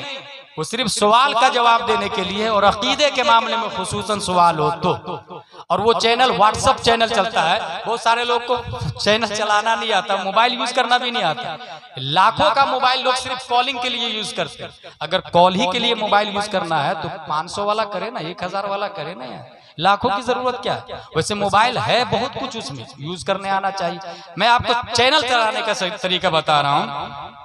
वो सिर्फ सवाल का जवाब देने के लिए, और अकीदे के मामले में खुसूसन सवाल हो तो। और वो चैनल व्हाट्सएप चैनल चलता है। बहुत सारे लोग को चैनल चलाना नहीं आता, मोबाइल यूज करना भी नहीं आता। लाखों का मोबाइल लोग सिर्फ कॉलिंग के लिए यूज करते हैं। अगर कॉल ही के लिए मोबाइल यूज करना है तो 500 वाला करे ना, 1000 वाला करे ना यार, लाखों की जरूरत क्या है। वैसे मोबाइल है बहुत कुछ, उसमें यूज करने आना चाहिए। मैं आपको चैनल चलाने का सही तरीका बता रहा हूँ।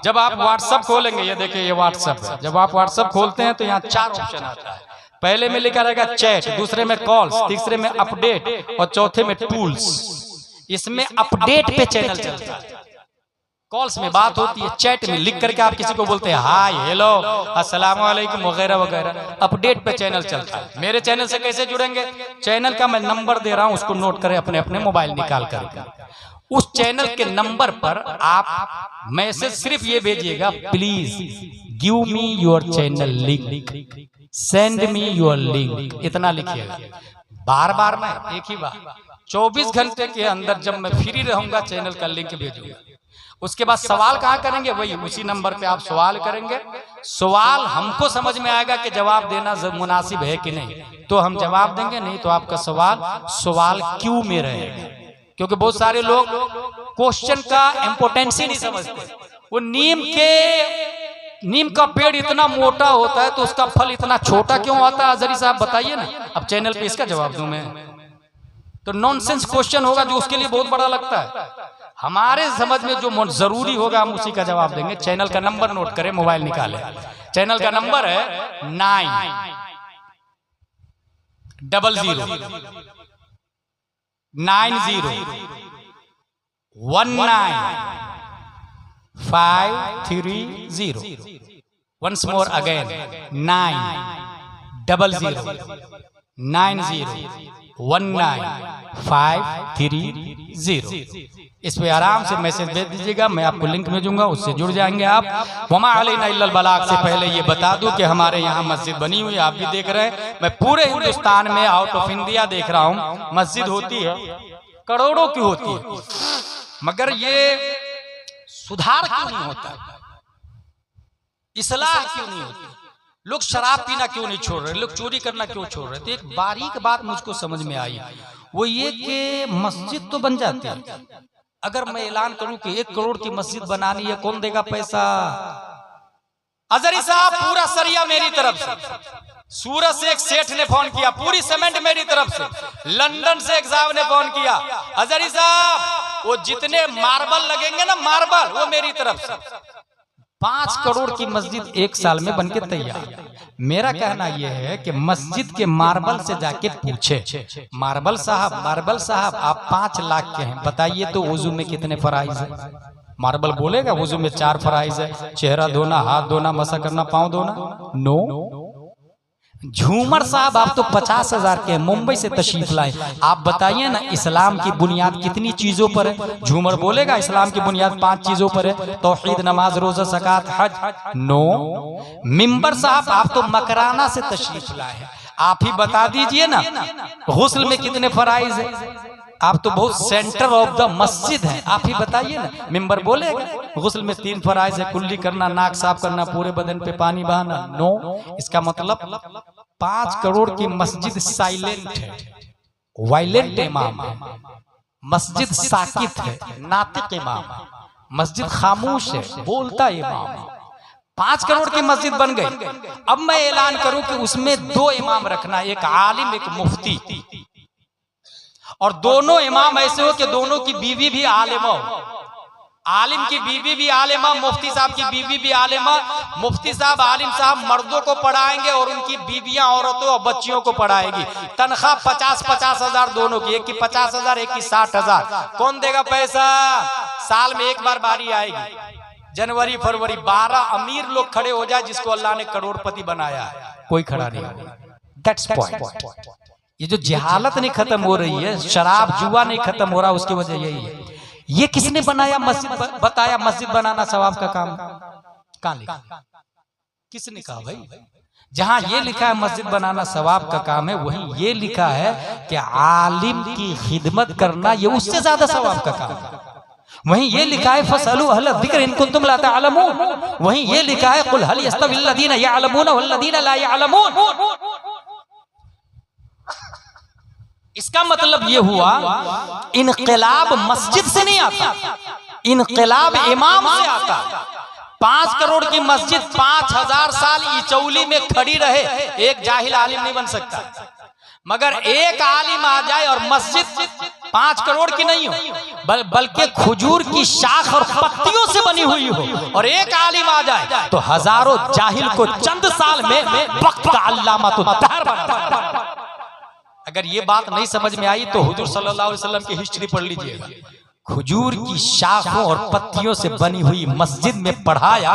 जब आप व्हाट्सएप खोलेंगे, ये देखिए ये व्हाट्सएप है, जब आप व्हाट्सएप खोलते हैं तो यहाँ 4 ऑप्शन आता है। पहले में लिखा रहेगा चैट, दूसरे में कॉल्स, तीसरे में अपडेट और चौथे में टूल्स। इसमें अपडेट पे चैनल चलता है। कॉल्स में बात होती है, चैट में लिख करके आप किसी को बोलते हैं हाय, हेलो, अस्सलाम वालेकुम वगैरह वगैरह। अपडेट पे चैनल चलता है। मेरे चैनल से कैसे जुड़ेंगे? चैनल का मैं नंबर दे रहा हूं, उसको नोट करें अपने अपने मोबाइल निकाल कर। उस चैनल के नंबर पर आप मैसेज सिर्फ ये भेजिएगा, please give me your channel link, send me your link, इतना लिखिएगा। बार बार मैं एक ही बार 24 घंटे के अंदर जब मैं फ्री रहूंगा चैनल का लिंक भेजूंगा। उसके बाद सवाल कहाँ करेंगे? वही उसी नंबर पे आप सवाल करेंगे। सवाल हमको समझ में आएगा कि जवाब देना मुनासिब है कि नहीं, तो हम जवाब देंगे, नहीं तो आपका सवाल क्यों में रहेगा। क्योंकि बहुत सारे लोग क्वेश्चन का इम्पोर्टेंस ही नहीं समझते। वो नीम का पेड़ इतना मोटा होता है तो उसका फल इतना छोटा क्यों आता है? अजहरी साहब बताइए ना। अब चैनल पे इसका जवाब दूं मैं तो नॉनसेंस क्वेश्चन होगा जो उसके लिए बहुत बड़ा लगता है। हमारे समझ में जो जरूरी होगा हम उसी का जवाब देंगे। चैनल का नंबर नोट करें, मोबाइल निकालें। चैनल का नंबर है 9000195330। Once more again 9000195330। इस पे आराम से मैसेज भेज दीजिएगा, मैं आपको लिंक भेजूंगा, उससे जुड़ जाएंगे आप। वमा अलैना इल्लल बलाग से पहले ये बता दूं कि हमारे यहाँ मस्जिद बनी हुई, आप भी देख रहे हैं। मैं पूरे हिंदुस्तान में, आउट ऑफ इंडिया देख रहा हूँ, मस्जिद होती है, करोड़ों की होती है, मगर ये सुधार क्यों नहीं होता? इस्लाह क्यों नहीं होती? लोग शराब पीना क्यों नहीं छोड़ रहे? लोग चोरी करना क्यों छोड़ रहे? तो एक बारीक बात मुझको समझ में आई, वो ये कि मस्जिद तो बन जाती है। अगर मैं ऐलान करूं कि 1 करोड़ की मस्जिद बनानी है, कौन देगा पैसा? अजहरी साहब, पूरा सरिया मेरी तरफ से। सूरत से एक सेठ ने फोन किया, पूरी सीमेंट मेरी तरफ से। लंदन से एक साहब ने फोन किया, अजहरी साहब वो जितने मार्बल लगेंगे ना, मार्बल वो मेरी तरफ से। 5 करोड़ की मस्जिद 1 साल में बनके तैयार। मेरा कहना यह है कि मस्जिद के मार्बल से जाके पूछे, मार्बल साहब आप 5 लाख के हैं, बताइए तो वुजू में कितने फराइज है? मार्बल बोलेगा वुजू में 4 फराइज है, चेहरा धोना, हाथ धोना, मसा करना, पाँव धोना। नो। झूमर साहब आप तो 50,000 के, मुंबई से तशरीफ लाए, आप बताइए ना इस्लाम की बुनियाद कितनी चीजों पर है? झूमर बोलेगा इस्लाम की बुनियाद 5 चीजों पर है, तौहीद, नमाज, रोजा, ज़कात, हज। नो। मिंबर साहब आप तो मकराना से तशरीफ लाए हैं, आप ही बता दीजिए ना गुस्ल में कितने फराइज है? आप तो बहुत सेंटर ऑफ द मस्जिद हैं, आप ही बताइए ना। मिंबर बोलेगा गुस्ल में 3 फराइज है, कुल्ली करना, नाक साफ करना, पूरे बदन पे पानी बहाना। नो। इसका मतलब 5 करोड़ की मस्जिद साइलेंट है, वायलेंट इमाम है, मस्जिद साकित है, नातिक इमाम है, मस्जिद खामोश है, बोलता इमाम है। 5 करोड़ की मस्जिद बन गई। अब मैं ऐलान करूं कि उसमें 2 इमाम रखना, एक आलिम एक मुफ्ती, और दोनों इमाम ऐसे हो कि दोनों की बीवी भी आलिमा हो। आलिम की बीवी भी आलिमा, मुफ्ती साहब की बीवी भी आलिमा। मुफ्ती साहब, आलिम साहब मर्दों को पढ़ाएंगे और उनकी बीवियां औरतों और बच्चियों को पढ़ाएगी। तनख्वाह 50-50 हजार दोनों की, एक की 50,000 एक की 60,000। कौन देगा पैसा? साल में एक बार बारी आएगी, जनवरी फरवरी। 12 अमीर लोग खड़े हो जाए जिसको अल्लाह ने करोड़पति बनाया है, कोई खड़ा नहीं होगा। That's point. ये जो जहालत नहीं खत्म हो रही है, शराब जुआ नहीं खत्म हो रहा, उसकी वजह यही है। ये किसने बनाया मस्जिद? बताया मस्जिद बनाना सवाब का काम। कहां लिखा? किसने कहा भाई? जहां ये लिखा है मस्जिद बनाना सवाब का काम है, वहीं ये लिखा है कि आलिम की खिदमत करना ये उससे ज्यादा सवाब का काम है। वहीं ये लिखा है फसलू अहल ज़िक्र इन कुंतुम ला तअलमून। वहीं ये लिखा है कुल हल यस्तविल लज़ीना यअलमून वल लज़ीना ला यअलमून। इसका मतलब ये हुआ इनकलाब मस्जिद से नहीं आता, इनकलाब इमाम से आता। 5 करोड़ की मस्जिद 5000 साल इचौली में खड़ी रहे, एक जाहिल आलिम नहीं बन सकता। मगर एक आलिम आ जाए और मस्जिद 5 करोड़ की नहीं हो, बल्कि खजूर की शाख और पत्तियों से बनी हुई हो, और एक आलिम आ जाए तो हजारों जाहिल को चंद साल में वक्त का अल्लामा तो दहर बना। अगर ये बात नहीं समझ में आई तो हुजूर सल्लल्लाहु अलैहि वसल्लम की हिस्ट्री पढ़ लीजिएगा। खजूर की शाखों और पत्तियों से बनी हुई मस्जिद में पढ़ाया